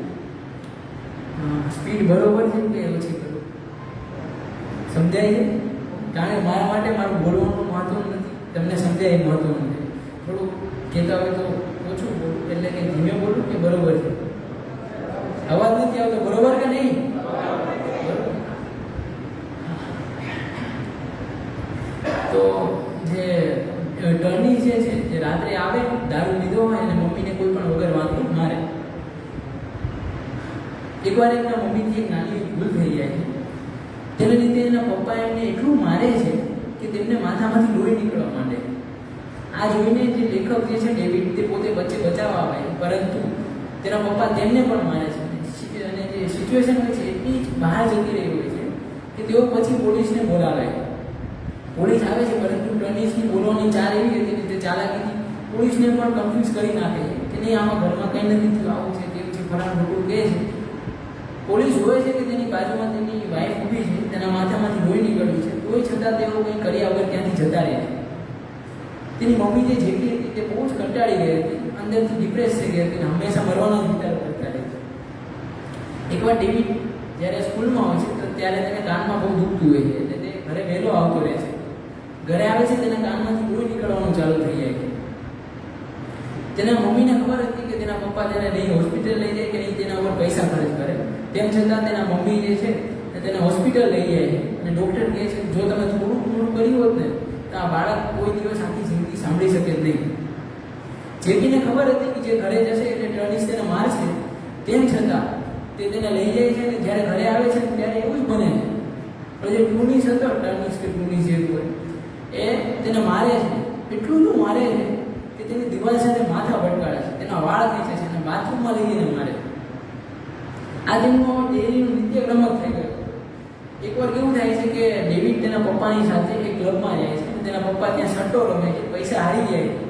સ્પીડ બરોબર છે કે ઓછી કરો, સમજાય છે? કારણ કે મારા માટે મારું બોલવાનું મહત્વ નથી, તમને સમજાય એ મહત્વ નથી. થોડું કહેતા હોય તો ઓછું બોલું, એટલે કે ધીમે બોલું કે બરોબર છે? અવાજ નથી આવતો, બરોબર કે નહીં? રાત્રે આવે, દારૂ લીધો હોય અને મમ્મીને કોઈ પણ વગર વાંકે મારે. એકવાર એમના મમ્મીથી એક નાની ભૂલ થઈ જાય છે, તેને લીધે એના પપ્પા એમને એટલું મારે છે કે તેમને માથામાંથી લોહી નીકળવા માંડે. આ જોઈને જે લેખક જે છે ડેવિડ, તે પોતે વચ્ચે બચાવવા આવે, પરંતુ તેના પપ્પા તેમને પણ મારે છે અને જે સિચ્યુએશન હોય છે એટલી જ બહાર જતી રહી હોય છે કે તેઓ પછી પોલીસને બોલાવે. પોલીસ આવે છે, પરંતુ ટર્નિસની બોલવાની ચાલ એવી હતી કે તે ચાલાકીથી પોલીસને પણ કન્ફ્યુઝ કરી નાખે છે કે નહીં, આમાં ઘરમાં કંઈ નથી થયું, આવું છે તેવું છે, ફલાણું ખોટું કહે છે. પોલીસ જોવે છે કે તેની બાજુમાં તેની વાઈફ ઊભી છે, તેના માથામાંથી લોહી નીકળ્યું છે, તોય છતાં તેઓ કંઈ કર્યા વગર ત્યાંથી જતા રહે છે. તેની મમ્મી જે જેટલી હતી તે બહુ જ કંટાળી ગઈ હતી, અંદરથી ડિપ્રેસ થઈ ગઈ હતી અને હંમેશા મરવાનો જ વિચાર કરતા રહેતી. એકવાર ડેવિડ જ્યારે સ્કૂલમાં હોય છે તો ત્યારે તેને કાનમાં બહુ દુખતું હોય છે, એટલે તે ઘરે વહેલો આવતો રહે છે. ઘરે આવે છે, તેના કાનમાંથી લોહી નીકળવાનું ચાલુ થઈ જાય છે. તેના મમ્મીને ખબર હતી કે તેના પપ્પા તેને નહીં હોસ્પિટલ લઈ જાય કે નહીં તેના ઉપર પૈસા ખર્ચ કરે, તેમ છતાં તેના મમ્મી જે છે તેને હોસ્પિટલ લઈ જાય છે અને ડૉક્ટર કહે છે જો તમે થોડું થોડું કર્યું હોત ને તો આ બાળક કોઈ દિવસ આખી જિંદગી સાંભળી શકે જ નહીં. જેકીને ખબર હતી કે જે ઘરે જશે એટલે ટર્નિસ તેને મારશે, તેમ છતાં તે તેને લઈ જાય છે અને જ્યારે ઘરે આવે છે ત્યારે એવું જ બને છે. પણ જે ટૂનિસ હતો, ટર્નિસ કે ટૂનિસ જે હોય એ તેને મારે છે, એટલું બધું મારે છે કે તેની દિવાલ સાથે માથા ભટકાડે છે, તેના વાળ ખેંચે છે અને બાથરૂમમાં લઈ જઈને મારે. આ તેમનો ડેરીનું નિત્ય રમત થઈ ગયો. એકવાર કેવું થાય છે કે ડેવિડ તેના પપ્પાની સાથે એક ક્લબમાં જાય છે, તેના પપ્પા ત્યાં સટ્ટો રમે છે, પૈસા હારી જાય છે.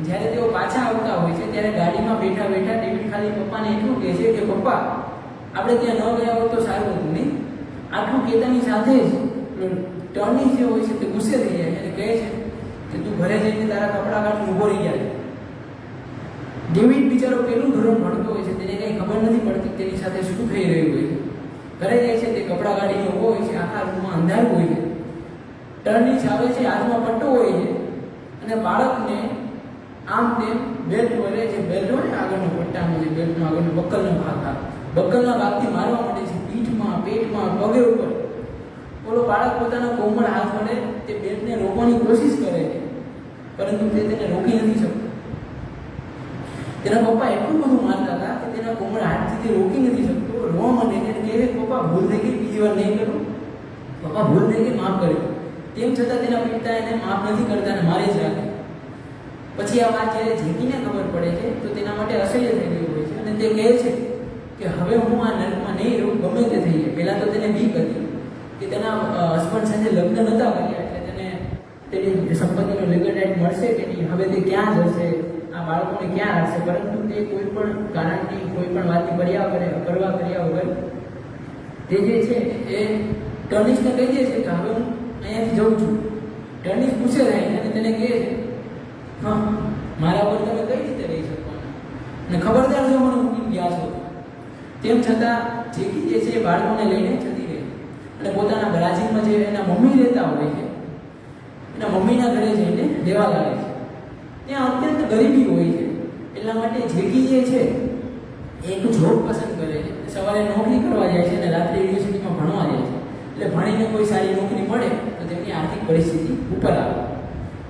જ્યારે તેઓ પાછા આવતા હોય છે ત્યારે ગાડીમાં બેઠા બેઠા ડેવિડ ખાલી પપ્પાને એટલું કહે છે કે પપ્પા આપણે ત્યાં ન ગયા હોત તો સારું હતું નહીં. આટલું કહેતાની સાથે જ ટર્નિસ જે હોય છે તે ગુસ્સે થઈ જાય છે અને કહે છે કે તું ઘરે જઈને તારા કપડાં કાઢીને ઊભો રહી જાય. ડેવિડ બિચારો પેલું ધોરણ ભણતો હોય છે, તેને કંઈ ખબર નથી પડતી તેની સાથે શું થઈ રહ્યું હોય છે. ઘરે જાય છે, તે કપડાં કાઢીને ઊભો હોય છે, આખા રૂમમાં અંધારું હોય છે. ટર્નિસ આવે છે, હાથમાં પટ્ટો હોય છે અને બાળકને આમ તેમ બેલ્ટ વડે, જે બેલ્ટ હોય ને આગળનો પટ્ટાનો, જે બેલ્ટનો આગળનો બક્કલનો ભાગ આવે, બક્કલના ભાગથી મારવા માંડે છે, પીઠમાં, પેટમાં, પગે ઉપર. ઓલો બાળક પોતાના કોમળ હાથ વડે તે બેલ્ટને રોકવાની કોશિશ કરે છે, પરંતુ તે તેને રોકી નથી શકતો. તેના પપ્પા એટલું બધું મારતા હતા કે તેના કોમળ હાથથી તે રોકી નથી શકતો. રોવા માંડે છે, કહે પપ્પા ભૂલ થઈ ગઈ, બીજી વાર નહીં કરું, પપ્પા ભૂલ થઈ ગઈ, માફ કર્યો. તેમ છતાં તેના પિતા એને માફ નથી કરતા અને મારે જ રાખે. પછી આ વાત જ્યારે જેકીને ખબર પડે છે તો તેના માટે અસહ્ય થઈ ગયું હોય છે અને તે કહે છે કે હવે હું આ નર્કમાં નહીં રહું, ગમે તે થઈ જાય. પહેલાં તો તેને બીક હતી કે તેના હસબન્ડ સાથે લગ્ન નહોતા કર્યા એટલે તેને તેની સંપત્તિનો લીગલ રાઇટ મળશે કે નહીં, હવે તે ક્યાં જશે, આ બાળકોને ક્યાં રાખશે. પરંતુ તે કોઈ પણ કારણથી, કોઈ પણ વાતની પરવા કર્યા વગર તે જે છે એ ટર્નિસને કહી દે છે કે હવે હું અહીંયાથી જઉં છું. ટર્નિસ પૂછે થાય અને તેને કહે છે હા મારા પર તમે કઈ રીતે રહી શકવાના અને ખબરદાર જો મને મૂકીને ગયા છો. તેમ છતાં જેકી જે છે એ બાળકોને લઈને જતી રહી અને પોતાના બ્રાઝિલમાં જે એના મમ્મી રહેતા હોય છે એના મમ્મીના ઘરે જઈને રહેવા લાગે છે. ત્યાં અત્યંત ગરીબી હોય છે, એટલા માટે જેકી જે છે એક જોબ પસંદ કરે છે. સવારે નોકરી કરવા જાય છે અને રાત્રે યુનિવર્સિટીમાં ભણવા જાય છે. એટલે ભણીને કોઈ સારી નોકરી મળે તો તેમની આર્થિક પરિસ્થિતિ ઉપર આવે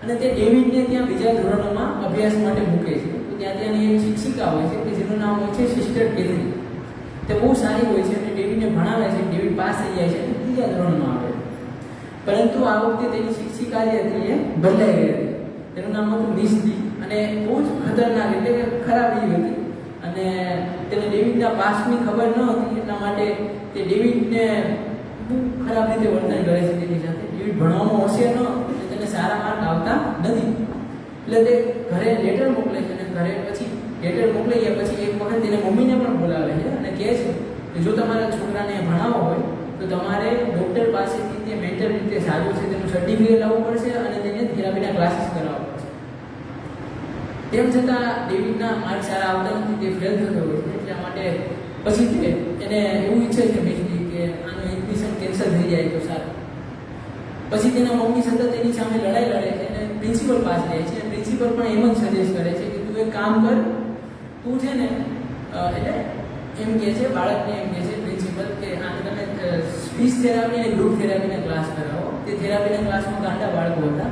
અને તે ડેવિડને ત્યાં બીજા ધોરણોમાં અભ્યાસ માટે મૂકે છે. તો ત્યાં ત્યાંની એક શિક્ષિકા હોય છે કે જેનું નામ હોય છે સિસ્ટર કેથરી. તે બહુ સારી હોય છે અને ડેવિડને ભણાવે છે. ડેવિડ પાસ થઈ જાય છે અને બીજા ધોરણમાં આવે. પરંતુ આ વખતે તેની શિક્ષિકા જે હતી એ બદલાઈ ગઈ હતી. તેનું નામ હતું નિસ્તી અને બહુ જ ખતરનાક એટલે કે ખરાબ એવી હતી અને તેને ડેવિડના પાસની ખબર ન હતી. એટલા માટે તે ડેવિડને બહુ ખરાબ રીતે વર્તન કરે છે તેની સાથે. ડેવિડ ભણવામાં હોશિયાર ન એટલે તેને સારા માર્ક આવતા નથી. એટલે તે ઘરે લેટર મોકલે છે અને ઘરે પછી લેટર મોકલી ગયા પછી એક વખત તેને મમ્મીને પણ બોલાવે છે અને કહે છે કે જો તમારા છોકરાને ભણાવવો હોય તો તમારે ડૉક્ટર પાસેથી તે મેન્ટલ રીતે સારું છે તેનું સર્ટિફિકેટ લાવવું પડશે અને તેને થેરાપીના ક્લાસીસ કરાવવા પડશે. તેમ છતાં ડેવિડના માર્ક સારા આવતા નથી, તે ફેલ થતો હોય છે. એટલા માટે પછી તે એને એવું ઈચ્છે છે મેજલી કે આનું એડમિશન કેન્સલ થઈ જાય તો સારું. પછી તેના મમ્મી સતત તેની સામે લડાઈ લડે છે અને પ્રિન્સિપલ પાસે જાય છે. પ્રિન્સિપલ પણ એમ જ સજેસ્ટ કરે છે કે તું એક કામ કર, તું છે ને એટલે એમ કહે છે બાળકને, એમ કહે છે પ્રિન્સિપલ કે આને તમે સ્પીચ થેરાપી અને ગ્રુપ થેરાપીના ક્લાસ કરાવો. તે થેરાપીના ક્લાસમાં ગાંડા બાળકો હતા.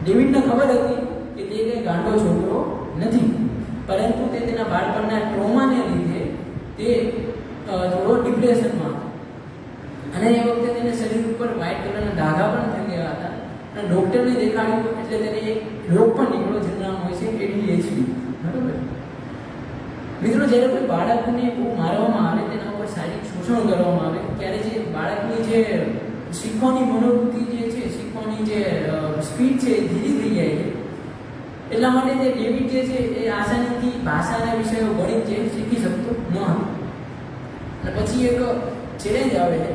ડેવિડને ખબર હતી કે તે કંઈ ગાંડો છોકરો નથી, પરંતુ તે તેના બાળપણના ટ્રોમાને લીધે તે થોડો ડિપ્રેશનમાં હતો અને એ વખતે તેને શરીર ઉપર વ્હાઇટ કલરના ડાઘા પણ થઈ ગયા હતા અને ડૉક્ટરને દેખાડ્યું એટલે તેને એક રોગ પણ નીકળ્યો જેનું નામ હોય છે ADHD. બરાબર મિત્રો, જ્યારે કોઈ બાળકને બહુ મારવામાં આવે, તેના ઉપર શારીરિક શોષણ કરવામાં આવે ત્યારે જે બાળકની જે શીખવાની મનોવૃત્તિ જે છે, શીખવાની જે સ્પીડ છે એ ધીરી થઈ જાય છે. એટલા માટે તે ડેવિડ જે છે એ આસાનીથી ભાષાના વિષયો ગણિત જે શીખી શકતો ન હતો. અને પછી એક ચેલેન્જ આવે છે.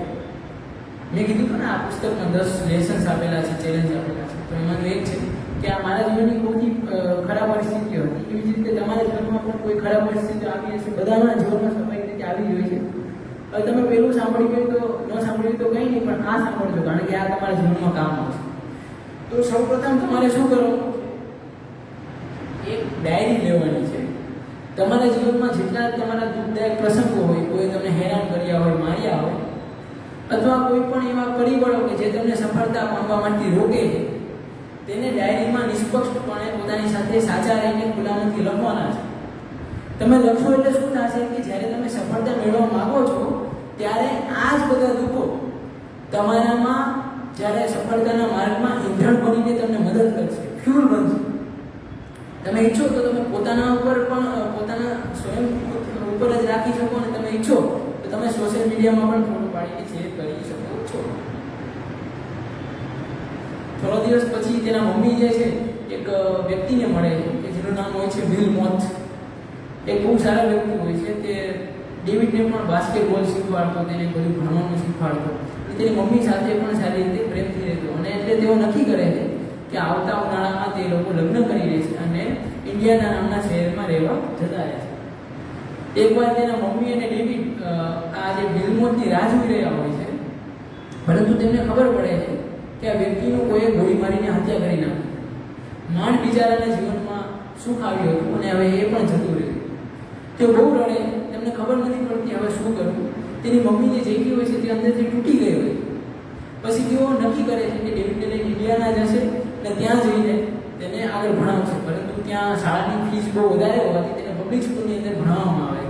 મેં કીધું કે આ પુસ્તકમાં 10 લેસન્સ આપેલા છે, ચેલેન્જ આપેલા છે. તો એમાંનું એક છે કે આ મારા જીવનની સૌથી ખરાબ પરિસ્થિતિઓ હતી. એવી જ રીતે તમારા જીવનમાં પણ કોઈ ખરાબ પરિસ્થિતિ આવી હશે. બધાના જીવનમાં સ્વાભાવિક રીતે આવી જ હોય છે. હવે તમે પહેલું સાંભળ્યું હોય તો ન સાંભળ્યું તો કંઈ નહીં, પણ આ સાંભળજો, કારણ કે આ તમારા જીવનમાં કામ આવશે. તો સૌપ્રથમ તમારે શું કરવાનું? એક ડાયરી લેવાની છે. તમારા જીવનમાં જેટલા તમારા દુઃખદાયક પ્રસંગો હોય, કોઈ તમને હેરાન કર્યા હોય, માર્યા હોય, અથવા કોઈ પણ એવા પરિબળો કે જે તમને સફળતા પામવા માટે રોકે છે, તેને ડાયરીમાં નિષ્પક્ષપણે પોતાની સાથે સાચા રહીને ખુલ્લામાંથી લખવાના છે. તમે લખશો એટલે શું થશે કે જ્યારે તમે સફળતા મેળવવા માંગો છો ત્યારે આ જ બધા દુઃખો તમારામાં જ્યારે સફળતાના માર્ગમાં ઈંધણ બનીને તમને મદદ કરશે, ફ્યુલ બનશે. તમે ઈચ્છો તો તમે પોતાના ઉપર પણ પોતાના સ્વયં ઉપર જ રાખી શકો અને તમે ઈચ્છો તો તમે સોશિયલ મીડિયામાં પણ ફોટો પાડીને શેર કરી શકો છો. થોડો દિવસ પછી તેના મમ્મી જે છે એક વ્યક્તિને મળે છે કે જેનું નામ હોય છે બિલ મોથ. એક બહુ સારા વ્યક્તિ હોય છે. તે ડેવિડને પણ બાસ્કેટબોલ શીખવાડતો, તેને બધું ભણવાનું શીખવાડતો અને તેની મમ્મી સાથે પણ સારી રીતે પ્રેમથી રહેતો. અને એટલે તેઓ નક્કી કરે છે કે આવતા ઉનાળામાં તે લોકો લગ્ન કરી રહે છે અને ઇન્ડિયાના નામના શહેરમાં રહેવા જતા રહે છે. એકવાર તેના મમ્મી અને ડેવિડ આ જે બિલમોથની રાહ જોઈ રહ્યા હોય છે, પરંતુ તેમને ખબર પડે છે કે આ વ્યક્તિનું કોઈએ ગોળી મારીને હત્યા કરી નાખી. માંડ બિચારાના જીવનમાં સુખ આવ્યું હતું અને હવે એ પણ જતું રહ્યું. તેઓ બહુ રડે, તેમને ખબર નથી પડતી હવે શું કરવું. તેની મમ્મી જે જઈ હોય છે તે અંદરથી તૂટી ગઈ હોય. પછી તેઓ નક્કી કરે છે કે ડેવિડને લઈને ઇન્ડિયાના જશે અને ત્યાં જઈને તેને આગળ ભણાવશે. પરંતુ ત્યાં શાળાની ફીસ બહુ વધારે હોવાથી તેને પબ્લિક સ્કૂલની અંદર ભણાવવામાં આવે.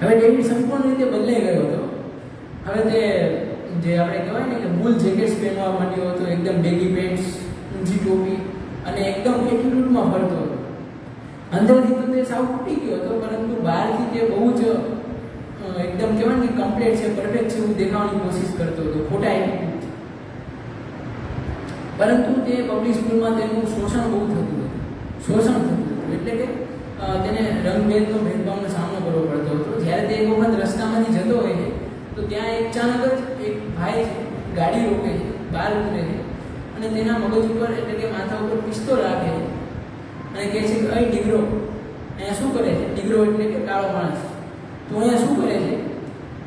હવે ડેવિડ સંપૂર્ણ રીતે બદલાઈ ગયો હતો. હવે તે જે આપણે કહેવાય ને કે બુલ જેકેટ્સ પહેરવા માંડ્યો હતો, એકદમ બેગી પેન્ટ્સ, ઊંચી ટોપી અને એકદમ એટીટ્યુડમાં ફરતો હતો. અંદરથી તો તે સાવ તૂટી ગયો હતો, પરંતુ બહારથી તે બહુ જ એકદમ કહેવાય ને કમ્પ્લીટ છે, પરફેક્ટ છે એવું દેખાવાની કોશિશ કરતો હતો, ખોટા એટીટ્યુડ. પરંતુ તે પબ્લિક સ્કૂલમાં તેનું શોષણ બહુ થતું હતું, એટલે કે તેને રંગભેદનો ભેદભાવનો સામનો કરવો પડતો હતો. જ્યારે તે એક વખત રસ્તામાંથી જતો હોય છે તો ત્યાં અચાનક જ એક ભાઈ ગાડી રોકે છે, બહાર ઉતરે છે અને તેના મગજ ઉપર એટલે કે માથા ઉપર પિસ્તોલ રાખે છે અને કહે છે કે અહીં ડિગ્રો. અહીંયા શું કરે છે? ડિગ્રો એટલે કે કાળો માણસ. તું અહીંયા શું કરે છે?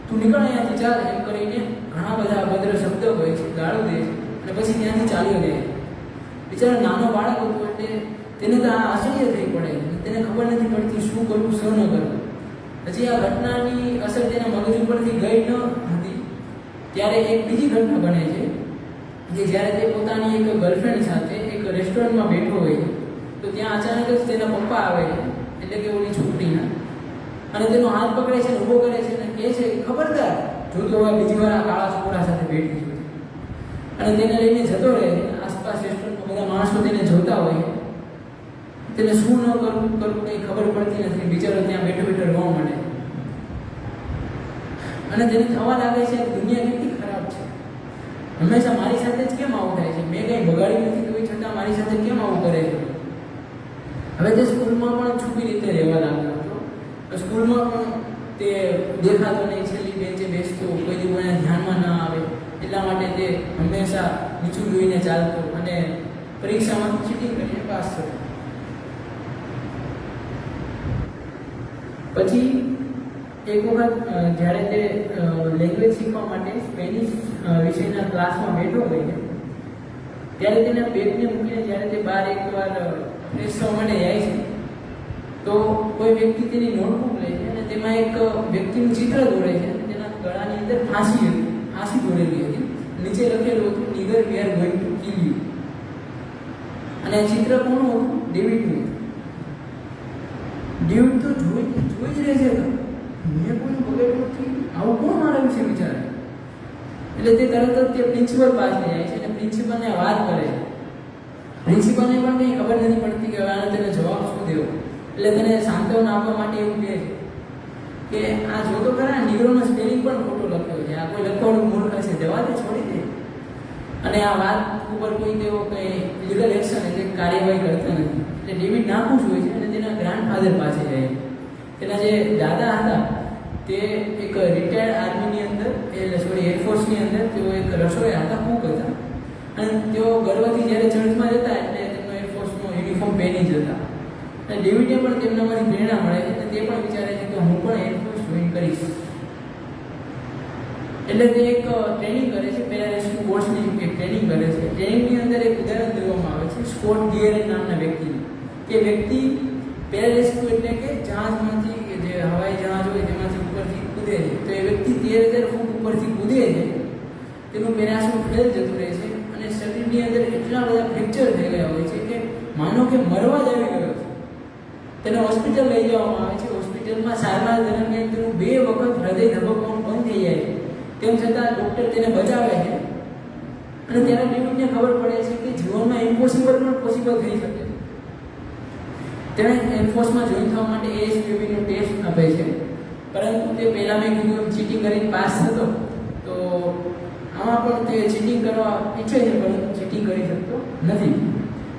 તું નીકળ અહીંયાથી, ચાલ, એમ કરીને ઘણા બધા અભદ્ર શબ્દો હોય છે, ગાળો દે છે અને પછી ત્યાંથી ચાલ્યો જાય. બિચારો નાનો બાળક હતો એટલે તેને તો આ આશ્ચર્ય થઈ પડે, તેને ખબર નથી પડતી શું કરવું શું ન કરવું. પછી આ ઘટનાની અસર તેના મગજ ઉપરથી ગઈ ન હતી ત્યારે એક બીજી ઘટના બને છે કે જ્યારે તે પોતાની એક ગર્લફ્રેન્ડ સાથે એક રેસ્ટોરન્ટમાં બેઠો હોય છે તો ત્યાં અચાનક જ તેના પપ્પા આવે છે, એટલે કે ઓલી છોકરીના, અને તેનો હાથ પકડે છે, ઊભો કરે છે અને કહે છે ખબરદાર જો તો હવે બીજી વાર આ કાળા છોકરા સાથે બેઠી છે. અને તેને લઈને જતો રહે છે. આસપાસ રેસ્ટોરન્ટમાં બધા માણસો તેને જોતા હોય, તેને શું ન કરવું કંઈ ખબર પડતી નથી. બિચારો ત્યાં બેઠો રોવા માંડે અને તેને થવા લાગે છે કે દુનિયા કેટલી ખરાબ છે. હંમેશા મારી સાથે જ કેમ આવું થાય છે? મેં કંઈ બગાડી નથી તો છતાં મારી સાથે કેમ આવું કરે છે? હવે તે સ્કૂલમાં પણ છુપી રીતે રહેવા લાગ્યો હતો. સ્કૂલમાં પણ તે દેખાતો નહીં, છેલ્લી બેન્ચે બેસતો, કોઈ દિવસ એને ધ્યાનમાં ન આવે એટલા માટે તે હંમેશા નીચું જોઈને ચાલતો અને પરીક્ષામાં ચીટિંગ કરીને પાસ થતો. પછી એક વખત જ્યારે તે લેંગ્વેજ શીખવા માટે સ્પેનિશ વિષયના ક્લાસમાં બેઠો હોય છે ત્યારે તેના બેગને મૂકીને જ્યારે તે બહાર એકવાર ફ્રેશ થવા માટે જાય છે તો કોઈ વ્યક્તિ તેની નોટબુક લે છે અને તેમાં એક વ્યક્તિનું ચિત્ર દોરે છે અને તેના ગળાની અંદર ફાંસી દોરેલી હતી. નીચે લખેલું હતું નીધર we are going to kill you. અને આ ચિત્ર કોનું હતું? ડેવિડનું. ડેવિડ તો જોઈ જ રહે છે તો મેં કોઈનું બગાડ્યું નથી, આવું કોણ મારા વિશે વિચારે? એટલે તે તરત જ તે પ્રિન્સિપલ પાસે જાય છે અને પ્રિન્સિપલને વાત કરે છે. પ્રિન્સિપલને પણ કંઈ ખબર નથી પડતી કે હવે આને તેને જવાબ શું દેવો. એટલે તેને સાંત્વના આપવા માટે એવું કહે છે કે આ જો તો ખરા, નીગ્રોનો સ્પેલિંગ પણ ખોટો લખ્યો છે, આ કોઈ લખવાનું મૂર્ખ હશે, જવા દે, છોડી દે. અને આ વાત ઉપર કોઈ તેઓ કંઈ લીગલ એક્શન એટલે કાર્યવાહી કરતા નથી. એટલે ડેવિડ નાખુશ હોય છે અને તેના ગ્રાન્ડફાધર પાસે જાય. તેના જે દાદા હતા તે એક રિટાયર્ડ આર્મીની અંદર એરફોર્સની અંદર તેઓ એક રસોઈયા હતા, કુક હતા. અને તેઓ ગર્વથી જ્યારે ચર્ચમાં જતા એટલે તેમનો એરફોર્સનો યુનિફોર્મ પહેરી જતા. અને ડેવિડને પણ તેમનામાંથી પ્રેરણા મળે છે અને તે પણ વિચારે છે કે હું પણ એરફોર્સ જોઈન કરીશ. એટલે તે એક ટ્રેનિંગ કરે છે, પેરારેસ્ક્યુ ફોર્સની એક ટ્રેનિંગ કરે છે. ટ્રેનિંગની અંદર એક ઉદાહરણ દેવામાં આવે છે સ્કોટ ગિયર નામના વ્યક્તિનું. તે વ્યક્તિ પેરારેસ્ક્યુ એટલે કે જહાજમાંથી કે જે હવાઈ જહાજ હોય તેમાંથી ઉપરથી કૂદે છે. તો એ વ્યક્તિ 13,000 ફૂટ ઉપરથી કૂદે છે, તેનું પેરાશૂટ ફેલ જતું રહે છે અને શરીરની અંદર એટલા બધા ફ્રેક્ચર થઈ ગયા હોય છે કે માનો કે મરવા જ આવી ગયો છે. તેને હોસ્પિટલ લઈ જવામાં આવે છે. હોસ્પિટલમાં સારવાર દરમિયાન તેનું 2 વખત હૃદય ધબકવાનું બંધ થઈ જાય છે. તેમ છતાં ડૉક્ટર તેને બચાવે છે અને ત્યારે ડેવિડને ખબર પડે છે કે જીવનમાં ઇમ્પોસિબલ પણ પોસિબલ થઈ શકે છે. તેણે એરફોર્સમાં જોઈન થવા માટે ASVBનો ટેસ્ટ આપે છે, પરંતુ તે પહેલાં મેં કીધું એમ ચીટિંગ કરીને પાસ થતો. તો આમાં પણ તે ચીટિંગ કરવા ઈચ્છે છે પરંતુ ચીટિંગ કરી શકતો નથી.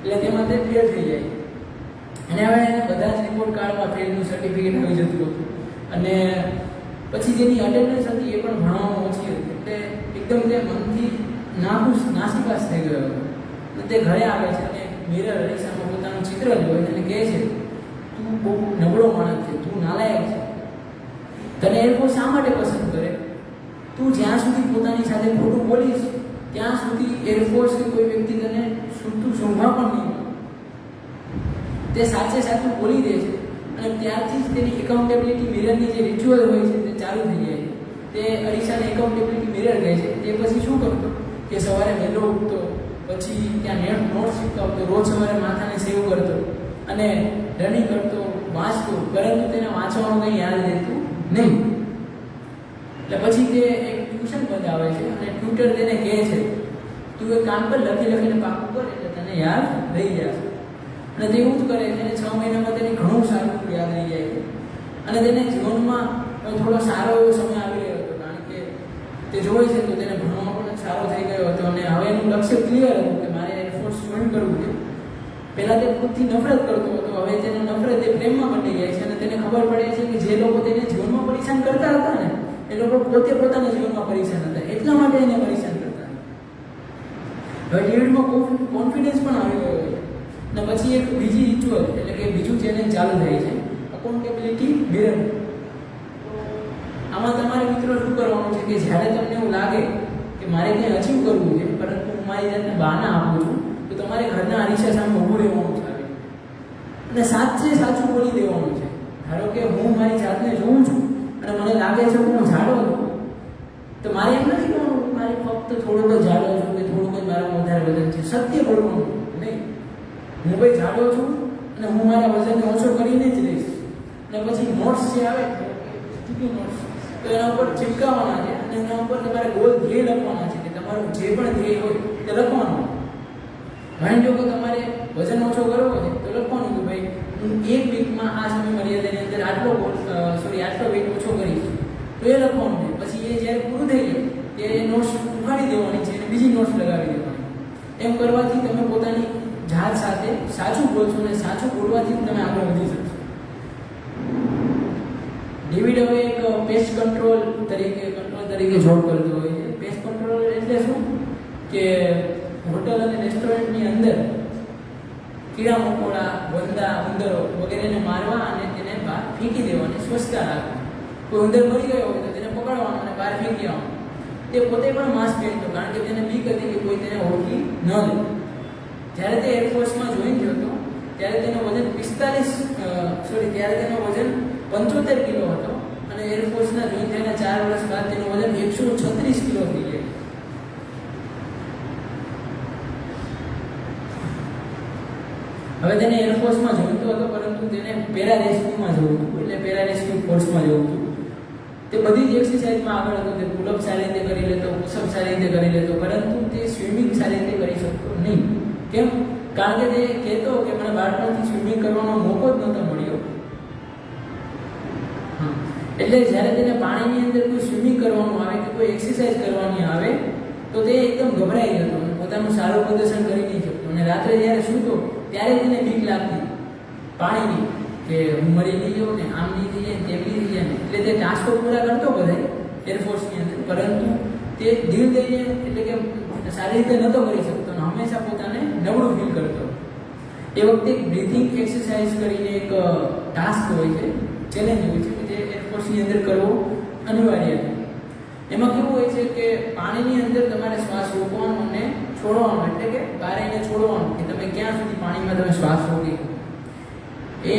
એટલે તેમાં તે ફેલ થઈ જાય અને હવે એને બધા જ રિપોર્ટ કાર્ડમાં ફેલનું સર્ટિફિકેટ આવી જતું હતું. અને પછી જેની અટેન્ડન્સ હતી એ પણ ભણવામાં ઓછી હતી. એટલે એકદમ તે મનથી નાસીપાસ થઈ ગયો હતો. અને તે ઘરે આવે છે અને મિરર અરીસામાં પોતાનું ચિત્ર જોઈ અને કહે છે, તું બહુ નબળો માણસ છે, તું નાલાયક છે, તને એરફોર્સ શા માટે પસંદ કરે? તું જ્યાં સુધી પોતાની સાથે ખોટું બોલીશ ત્યાં સુધી એરફોર્સ કે કોઈ વ્યક્તિ તને તું શોભા પણ નહીં. તે સાચું બોલી દે છે અને ત્યારથી જ તેની એકાઉન્ટેબિલિટી મિરરની જે રિચ્યુઅલ હોય છે તે ચાલુ થઈ જાય છે. તે અરીસાને એકાઉન્ટેબિલિટી મિરર કહે છે. તે પછી શું કરતો કે સવારે વહેલો ઉઠતો, પછી ત્યાં નોટ્સ શીખતો, રોજ સવારે માથાને સેવ કરતો અને રનિંગ કરતો, વાંચતો, પરંતુ તેને વાંચવાનું કંઈ યાદ રહેતું નહીં. એટલે પછી તે એક ટ્યુશન બંધાવે છે અને ટ્યુટર તેને કહે છે, તું એક કામ પર લખીને પાકું કર એટલે તને યાદ રહી જશે. અને તે એવું જ કરે છે અને 6 મહિનામાં તેને ઘણું સારું યાદ રહી જાય છે. અને તેને જીવનમાં થોડો સારો એવો સમય આવી રહ્યો હતો, કારણ કે તે જોવે છે તો તેને ભણવામાં પણ સારો થઈ ગયો હતો અને હવે એનું લક્ષ્ય ક્લિયર હતું કે મારે એરફોર્સ જોઈન કરવું છે. પહેલાં તે ખુદથી નફરત કરતો હતો, હવે તેને નફરત એ પ્રેમમાં બની જાય છે અને તેને ખબર પડે છે કે જે લોકો તેને જીવનમાં પરેશાન કરતા હતા ને એ લોકો પોતે પોતાના જીવનમાં પરેશાન હતા, એટલા માટે એને પરેશાન કરતા. હવે ડેવિડમાં કોન્ફિડન્સ પણ આવી ગયો છે. અને પછી એક બીજી રિચ્યુઅલ એટલે કે બીજું ચેલેન્જ ચાલુ થાય છે, અકાઉન્ટેબિલિટી મિરર. આમાં તમારે મિત્રો શું કરવાનું છે કે જ્યારે તમને એવું લાગે કે મારે કંઈ અચીવ કરવું છે પરંતુ હું મારી જાતને બહાના આપું છું, તો તમારે ઘરના અરીસા સામે ઊભું રહેવાનું છે અને સાચું બોલી દેવાનું છે. ધારો કે હું મારી જાતને જોઉં છું અને મને લાગે છે કે હું જાડો છું, તો મારે એમ નથી કહેવાનું મારે ફક્ત થોડુંક જ જાડો છું કે થોડુંક જ મારા વધારે વજન છે. સત્ય બોલવાનું નહીં, હું ભાઈ જાડો છું અને હું મારા વજનને ઓછો કરીને જ રહીશ. અને પછી નોટ્સ જે આવે સ્ટીકી નોટ્સ તો એના ઉપર ચિપકાવવાના છે અને એના ઉપર તમારે ગોલ ધ્યેય લખવાના છે કે તમારું જે પણ ધ્યેય હોય તે લખવાનું. માની લો કે તમારે વજન ઓછો કરવો છે તો લખવાનું કે ભાઈ હું 1 વીકમાં આ સમય મર્યાદાની અંદર આટલો વેઇટ ઓછો કરીશ, તો એ લખવાનું છે. પછી એ જ્યારે પૂરું થઈ જાય ત્યારે એ નોટ્સ ઉખાડી દેવાની છે અને બીજી નોટ્સ લગાવી દેવાની. એમ કરવાથી તમે પોતાની જાત સાથે સાચું બોલશો અને સાચું બોલવાથી તમે આગળ વધી શકશો. ડેવિડ હવે એક પેસ્ટ કંટ્રોલ તરીકે જોબ કરતો હોય છે. પેસ્ટ કંટ્રોલ એટલે શું કે હોટલ અને રેસ્ટોરન્ટની અંદર કીડા મકોડા, વંદા, ઉંદરો વગેરેને મારવા અને તેને બહાર ફેંકી દેવાની સ્વચ્છતા રાખવી. કોઈ ઉંદર મરી ગયો હોય તો તેને પકડવાનો અને બહાર ફેંકી આવવાનો. તે પોતે પણ માસ્ક પહેરતો કારણ કે તેને બીક હતી કે કોઈ તેને ઓળખી ન લે. જ્યારે તે એરફોર્સમાં જોઈન થયો હતો ત્યારે તેનું વજન 75 કિલો હતો અને એરફોર્સના જોઈન થયાના 4 વર્ષ બાદ તેનું વજન 136 કિલો થઈ ગયું. હવે તેને એરફોર્સમાં જોઈતો હતો, પરંતુ તેને પેરા રેસ્ક્યુમાં જવું હતું, એટલે પેરા રેસ્ક્યુ ફોર્સમાં જવું હતું. તે બધી જ એક્સરસાઇઝમાં આગળ હતો. તે પુલઅપ સારી રીતે કરી લેતો, પુશઅપ સારી રીતે કરી લેતો, પરંતુ તે સ્વિમિંગ સારી રીતે કરી શકતો નહીં. કેમ? કારણ કે તે કહેતો કે મને બાળપણથી સ્વિમિંગ કરવાનો મોકો જ નહોતો મળ્યો. એટલે જ્યારે તેને પાણીની અંદર કોઈ સ્વિમિંગ કરવાનું આવે કે કોઈ એક્સરસાઇઝ કરવાની આવે તો તે એકદમ ગભરાઈ જતો અને પોતાનું સારું પ્રદર્શન કરી નહીં શકતો. અને રાત્રે જ્યારે સૂતો ત્યારે તેને બીક લાગતી પાણીની, કે હું મરી નહીં જાઉં ને, આમ નહીં થઈ જાય, તેમ નહીં થઈ જાય. એટલે તે ટાસ્કો પૂરા કરતો બધા એરફોર્સની અંદર, પરંતુ તે દિલ દઈને એટલે કે સારી રીતે નહોતો કરી શકતો અને હંમેશા પોતાને નબળું ફીલ કરતો. એ વખતે એક બ્રીથિંગ એક્સરસાઇઝ કરીને એક ટાસ્ક હોય છે, ચેલેન્જ હોય છે, કે જે એરફોર્સની અંદર કરવો અનિવાર્ય છે. એમાં કેવું હોય છે કે પાણીની અંદર તમારે શ્વાસ રોકવાનો અને છોડવાનો, એટલે કે બારીને છોડવાનું, કે તમે ક્યાં સુધી પાણીમાં તમે શ્વાસ રોકી. એ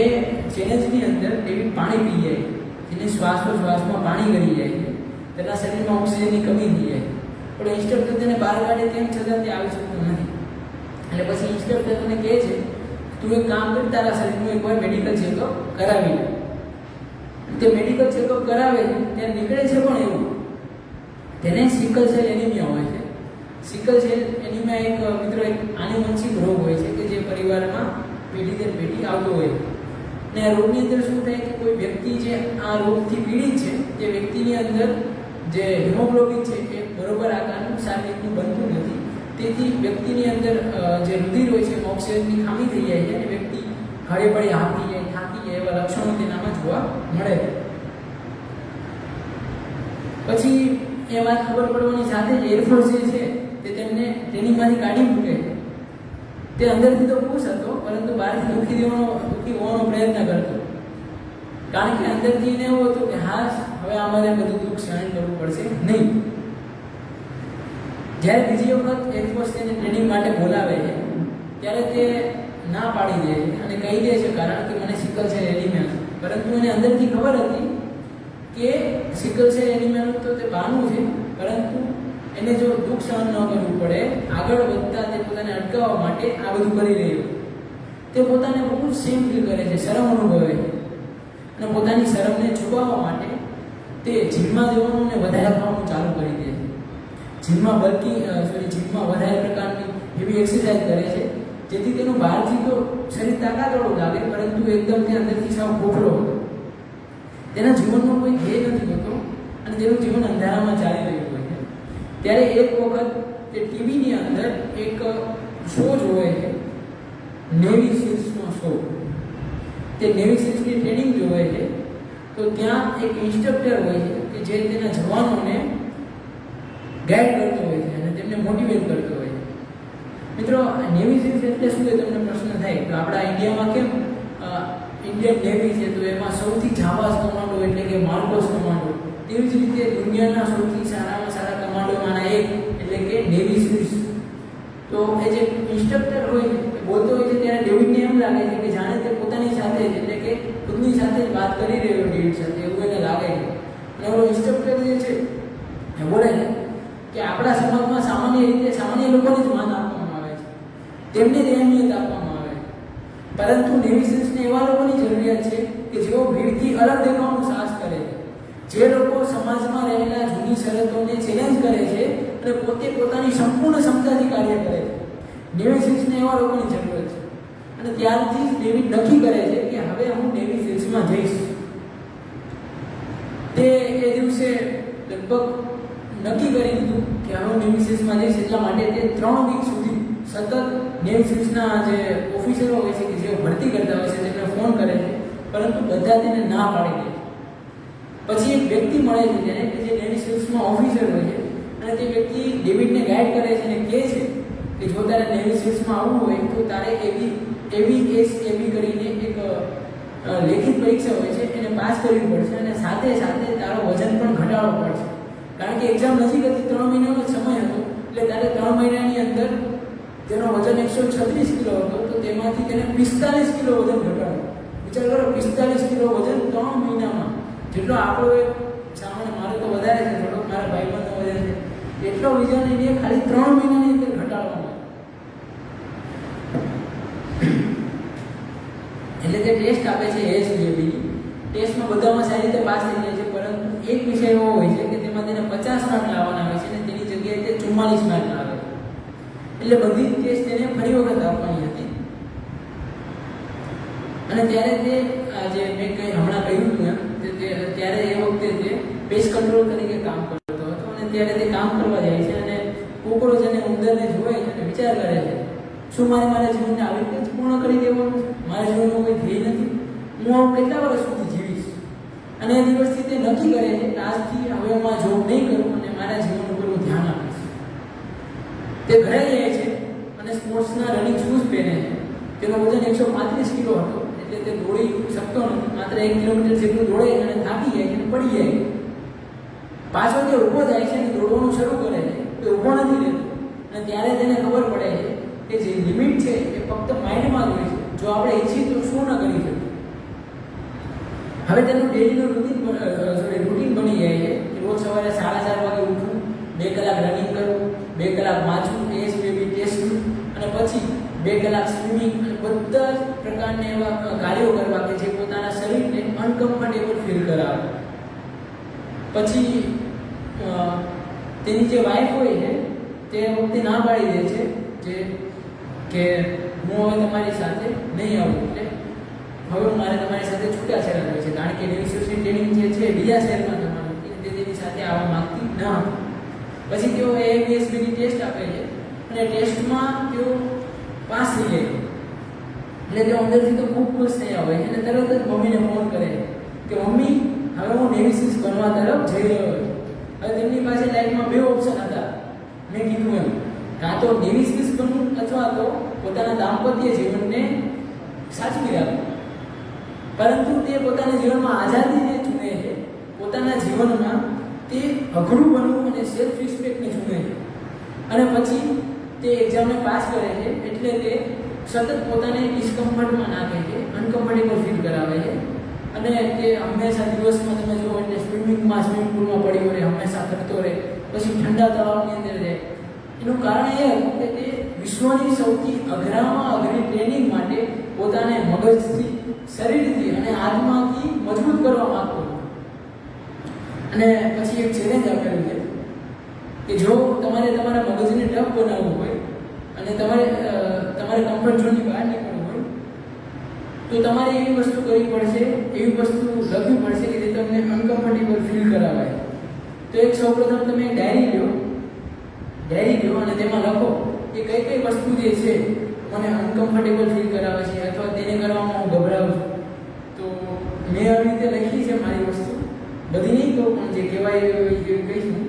ચેલેન્જની અંદર ડેવિડ પાણી પી જાય, જેને શ્વાસમાં પાણી ગળી જાય છે, તેના શરીરમાં ઓક્સિજનની કમી થઈ જાય. પણ ઇન્સ્ટ્રક્ટર તેને બહાર કાઢે તેમ છતાં તે આવી શકતો નથી. એટલે પછી ઇન્સ્ટ્રક્ટર તને કહે છે, તું એક કામ કર, તારા શરીરનું એકવાર મેડિકલ ચેકઅપ કરાવી લે. તે મેડિકલ ચેકઅપ કરાવે છે ત્યારે નીકળે છે પણ એવું, તેને સિકલ સેલ એનિમિયા હોય છે. સિકલ સેલ એનિમિયા એક મિત્રો એક આનુવંશિક રોગ હોય છે કે જે પરિવારમાં પેઢી દર પેઢી આવતો હોય. ને આ રોગની અંદર શું થાય કે કોઈ વ્યક્તિ જે આ રોગથી પીડિત છે તે વ્યક્તિની અંદર જે હિમોગ્લોબિન છે એ બરોબર આકારનું સારી રીતનું બનતું નથી. તેથી વ્યક્તિની અંદર જે રુધિર હોય છે એમાં ઓક્સિજનની ખામી થઈ જાય છે અને વ્યક્તિ હળે પડે હાંફી જાય, થાકી જાય, એવા લક્ષણો તેનામાં જોવા મળે. પછી એ વાત ખબર પડવાની સાથે જ એરફોર્સ જે છે તે તેમને ટ્રેનિંગમાંથી કાઢી મૂકે. તે અંદરથી તો ખુશ હતો, પરંતુ બહારથી દુઃખી હોવાનો પ્રયત્ન કરતો. કારણ કે અંદરથી એને એવું હતું કે હા, હવે અમારે બધું દુઃખ સહન કરવું પડશે નહીં. જ્યારે બીજી વખત એરફોર્સ તેને ટ્રેનિંગ માટે બોલાવે છે ત્યારે તે ના પાડી દે છે અને કહી દે છે કારણ કે મને સિકલ સેલ એનિમિયા છે. પરંતુ એને અંદરથી ખબર હતી કે સિકલ સેલ એનિમિયાનું તો તે બહાનું છે, પરંતુ એને જો દુઃખ સહન ન કરવું પડે, આગળ વધતા તે પોતાને અટકાવવા માટે આ બધું કરી રહ્યો. તે પોતાને બહુ સેમ ફીલ કરે છે, શરમ અનુભવે છે અને પોતાની શરમને છુપાવવા માટે તે જીમમાં જવાનું અને વધારે ખાવાનું ચાલુ કરી દે છે. જીમમાં વધારે પ્રકારની એવી એક્સરસાઇઝ કરે છે જેથી તેનું બહારથી તો શરીર તાકાતવાળું લાગે, પરંતુ એકદમ તે અંદરથી સાવ ખોખલો હતો. તેના જીવનનો કોઈ ધ્યેય નથી હોતો અને તેનું જીવન અંધારામાં ચાલી રહ્યું હોય છે. ત્યારે એક વખત તે ટીવીની અંદર એક શો જોવે છે, નેવી સીલ્સનો શો. તે નેવી સીલ્સની ટ્રેનિંગ જોવે છે તો ત્યાં એક ઇન્સ્ટ્રક્ટર હોય છે કે જે તેના જવાનોને ગાઈડ કરતો હોય છે અને તેમને મોટિવેટ કરતો હોય છે. મિત્રો, નેવી સીલ્સ એટલે શું એ તમને પ્રશ્ન થાય તો આપણા ઇન્ડિયામાં કેમ ઇન્ડિયન નેવી છે તો એમાં સૌથી જાબાઝ કમાન્ડો એટલે કે માર્કોસ કમાન્ડો, તેવી જ રીતે દુનિયાના સૌથી સારામાં સારા કમાન્ડોમાંના એક એટલે કે નેવી સીલ્સ. તો એ જે ઇન્સ્ટ્રક્ટર હોય બોલતો હોય છે ત્યારે ડેવિડને એમ લાગે છે કે જાણે તે પોતાની સાથે જ એટલે કે ખુદની સાથે જ વાત કરી રહ્યો ડેવિડ સાથે, એવું એને લાગે છે. અને ઓલો ઇન્સ્ટ્રક્ટર જે છે એ બોલે છે કે આપણા સમાજમાં સામાન્ય લોકોને જ માન આપવામાં આવે છે, તેમને જ અહેમિયત આપવામાં આવે છે, પરંતુ નેવી સીલ્સને એવા લોકોની જરૂરિયાત છે કે જેઓ ભીડથી અલગ દેખાવાનું સાહસ કરે છે, જે લોકો સમાજમાં રહેલા જૂની શરતોને ચેલેન્જ કરે છે અને પોતે પોતાની સંપૂર્ણ ક્ષમતાથી કાર્ય કરે છે. નેવી સીલ્સને એવા લોકોની જરૂર છે અને ત્યારથી જ ડેવિડ નક્કી કરે છે કે હવે હું નેવી સીલ્સમાં જઈશ. તે એ દિવસે લગભગ નક્કી કરી દીધું કે હવે હું નેવી સીલ્સમાં જઈશ. એટલા માટે તે 3 વીક સુધી સતત નેવી સીલ્સના જે ઓફિસરો હોય છે કે જેઓ ભરતી કરતા હોય છે તેમને ફોન કરે છે, પરંતુ બધા તેને ના પાડી દે. પછી એક વ્યક્તિ મળે છે જેને કે જે નેવી સીલ્સમાં ઓફિસર હોય છે અને તે વ્યક્તિ ડેવિડને ગાઈડ કરે છે અને કહે છે કે જો તારે નેવી સીલ્સમાં આવવું હોય તો તારે એવી કરીને એક લેખિત પરીક્ષા હોય છે એને પાસ કરવી પડશે અને સાથે સાથે તારો વજન પણ ઘટાડવો પડશે. કારણ કે એક્ઝામ નજીક હતી, 3 મહિનાનો સમય હતો, એટલે તારે 3 મહિનાની અંદર તેનો વજન 136 કિલો હતો તો તેમાંથી તેને 45 કિલો વજન ઘટાડવું. વિચાર કરો, 45 કિલો વજન 3 મહિનામાં. જેટલો આપણો એક સામાન્ય, મારો તો વધારે છે થોડો, મારા ભાઈબંધનો વજન છે, એટલો વજન એને ખાલી 3 મહિનાની અંદર ઘટાડવાનો. ટેસ્ટ આપે છે એસબીએબી ટેસ્ટમાં બધામાં સારી રીતે પાસ થઈ જાય છે, પરંતુ એક વિષય એવો હોય છે કે તેમાં તેને 50 માર્ક લાવવાના હોય છે અને તેની જગ્યાએ તે 44 માર્ક લાવે છે. એટલે બધી જ ટેસ્ટ તેને ફરી વખત આપવાની હતી. અને ત્યારે તે જે મેં હમણાં કહ્યું હતું એમ ત્યારે એ વખતે તે પેસ્ટ કંટ્રોલ તરીકે કામ કરતો હતો અને ત્યારે તે કામ કરવા જાય છે અને કોકરોચ અને ઉંદરને જોઈ અને વિચાર કરે છે, શું મારા જીવનને આવી રીતે જ પૂર્ણ કરી દેવાનું છે? મારા જીવનનો કોઈ ધ્યેય નથી, હું આવું કેટલા વર્ષ સુધી જીવીશ? અને એ દિવસથી તે નક્કી કરે છે કે આજથી હવે હું આ જોબ નહીં કરું અને મારા જીવન ઉપર હું ધ્યાન આપીશ. તે ઘરે જાય છે અને સ્પોર્ટ્સના રનિંગ શૂઝ પહેરે છે. તેનો વજન 135 કિલો હતો, એટલે તે દોડી શકતો નથી. માત્ર 1 કિલોમીટર જેટલું દોડે અને થાકી જાય અને પડી જાય. પાછો તે ઊભો થાય છે અને દોડવાનું શરૂ કરે છે. તે ઊભો નથી રહેતો અને ત્યારે તેને ખબર પડે છે કે જે લિમિટ છે એ ફક્ત માઇન્ડમાં જ હોય છે. જો આપણે ઈચ્છીએ તો શું ન કરી શકીએ. હવે તેનું ડેલીનું રૂટીન બની જાય છે. રોજ સવારે 4:30 વાગે ઉઠવું, 2 કલાક રનિંગ કરવું, 2 કલાક વાંચવું એસબીબી ટેસ્ટનું, અને પછી 2 કલાક સ્વિમિંગ અને બધા જ પ્રકારના એવા કાર્યો કરવા કે જે પોતાના શરીરને અનકમ્ફર્ટેબલ ફીલ કરાવે. પછી તેની જે વાઈફ હોય છે તે વખતે ના પાડી દે છે કે હું હવે તમારી સાથે નહીં આવું, એટલે હવે મારે તમારી સાથે છૂટાછેડા હોય છે, કારણ કે યુનિવર્સિટી ટ્રેનિંગ જે છે બીજા શહેરમાં જવાનું તે તેની સાથે આવવા માંગતી ન હતી. પછી તેઓ એએમએસબીની ટેસ્ટ આપે છે અને ટેસ્ટમાં તેઓ પાસ થઈ જાય. એટલે તેઓ અંદરથી તો ખૂબ ખુશ થયા હોય છે અને તરત જ મમ્મીને ફોન કરે કે મમ્મી, હવે હું નેવી સિક્સ બનવા તરફ જઈ રહ્યો છું. હવે તેમની પાસે લાઈફમાં 2 ઓપ્શન હતા. મેં કીધું એમ, કાં તો નેવી સિક્સ બનવું અથવા તો પોતાના દાંપત્ય જીવનને સાચવી રાખવું. પરંતુ તે પોતાના જીવનમાં આઝાદીને ચૂને છે. પોતાના જીવનમાં તે અઘરું બનવું અને સેલ્ફ રિસ્પેક્ટને ચૂને છે. અને પછી તે એક્ઝામને પાસ કરે છે, એટલે તે સતત પોતાને ડિસ્કમ્ફર્ટમાં નાખે છે, અનકમ્ફર્ટેબલ ફીલ કરાવે છે. અને તે હંમેશા દિવસમાં તમે જુઓ એટલે સ્વિમિંગ પુલમાં પડ્યો રહે, હંમેશા કરતો રહે, પછી ઠંડા તળાવની અંદર રહે. એનું કારણ એ હતું કે તે વિશ્વની સૌથી અઘરામાં અઘરી ટ્રેનિંગ માટે પોતાને મગજથી, શરીરથી અને આત્માથી મજબૂત કરવા માંગતો હતો. અને પછી એક ચેલેન્જ આપેલું છે કે જો તમારે તમારા મગજને ટફ બનાવવું હોય અને તમારે કમ્ફર્ટ ઝોનની બહાર નીકળવું હોય તો તમારે એવી વસ્તુ કરવી પડશે, એવી વસ્તુ લખવી પડશે કે જે તમને અનકમ્ફર્ટેબલ ફીલ કરાવે. તો એક સૌપ્રથમ તમે ડાયરી લો અને તેમાં લખો કે કઈ કઈ વસ્તુ જે છે મને અનકમ્ફર્ટેબલ ફીલ કરાવે છે અથવા તેને કરવામાં હું ગભરાઉં છું. તો મેં આવી રીતે લખી છે મારી વસ્તુ, બધી નહીં કહું પણ જે કહેવાય એવી કહીશું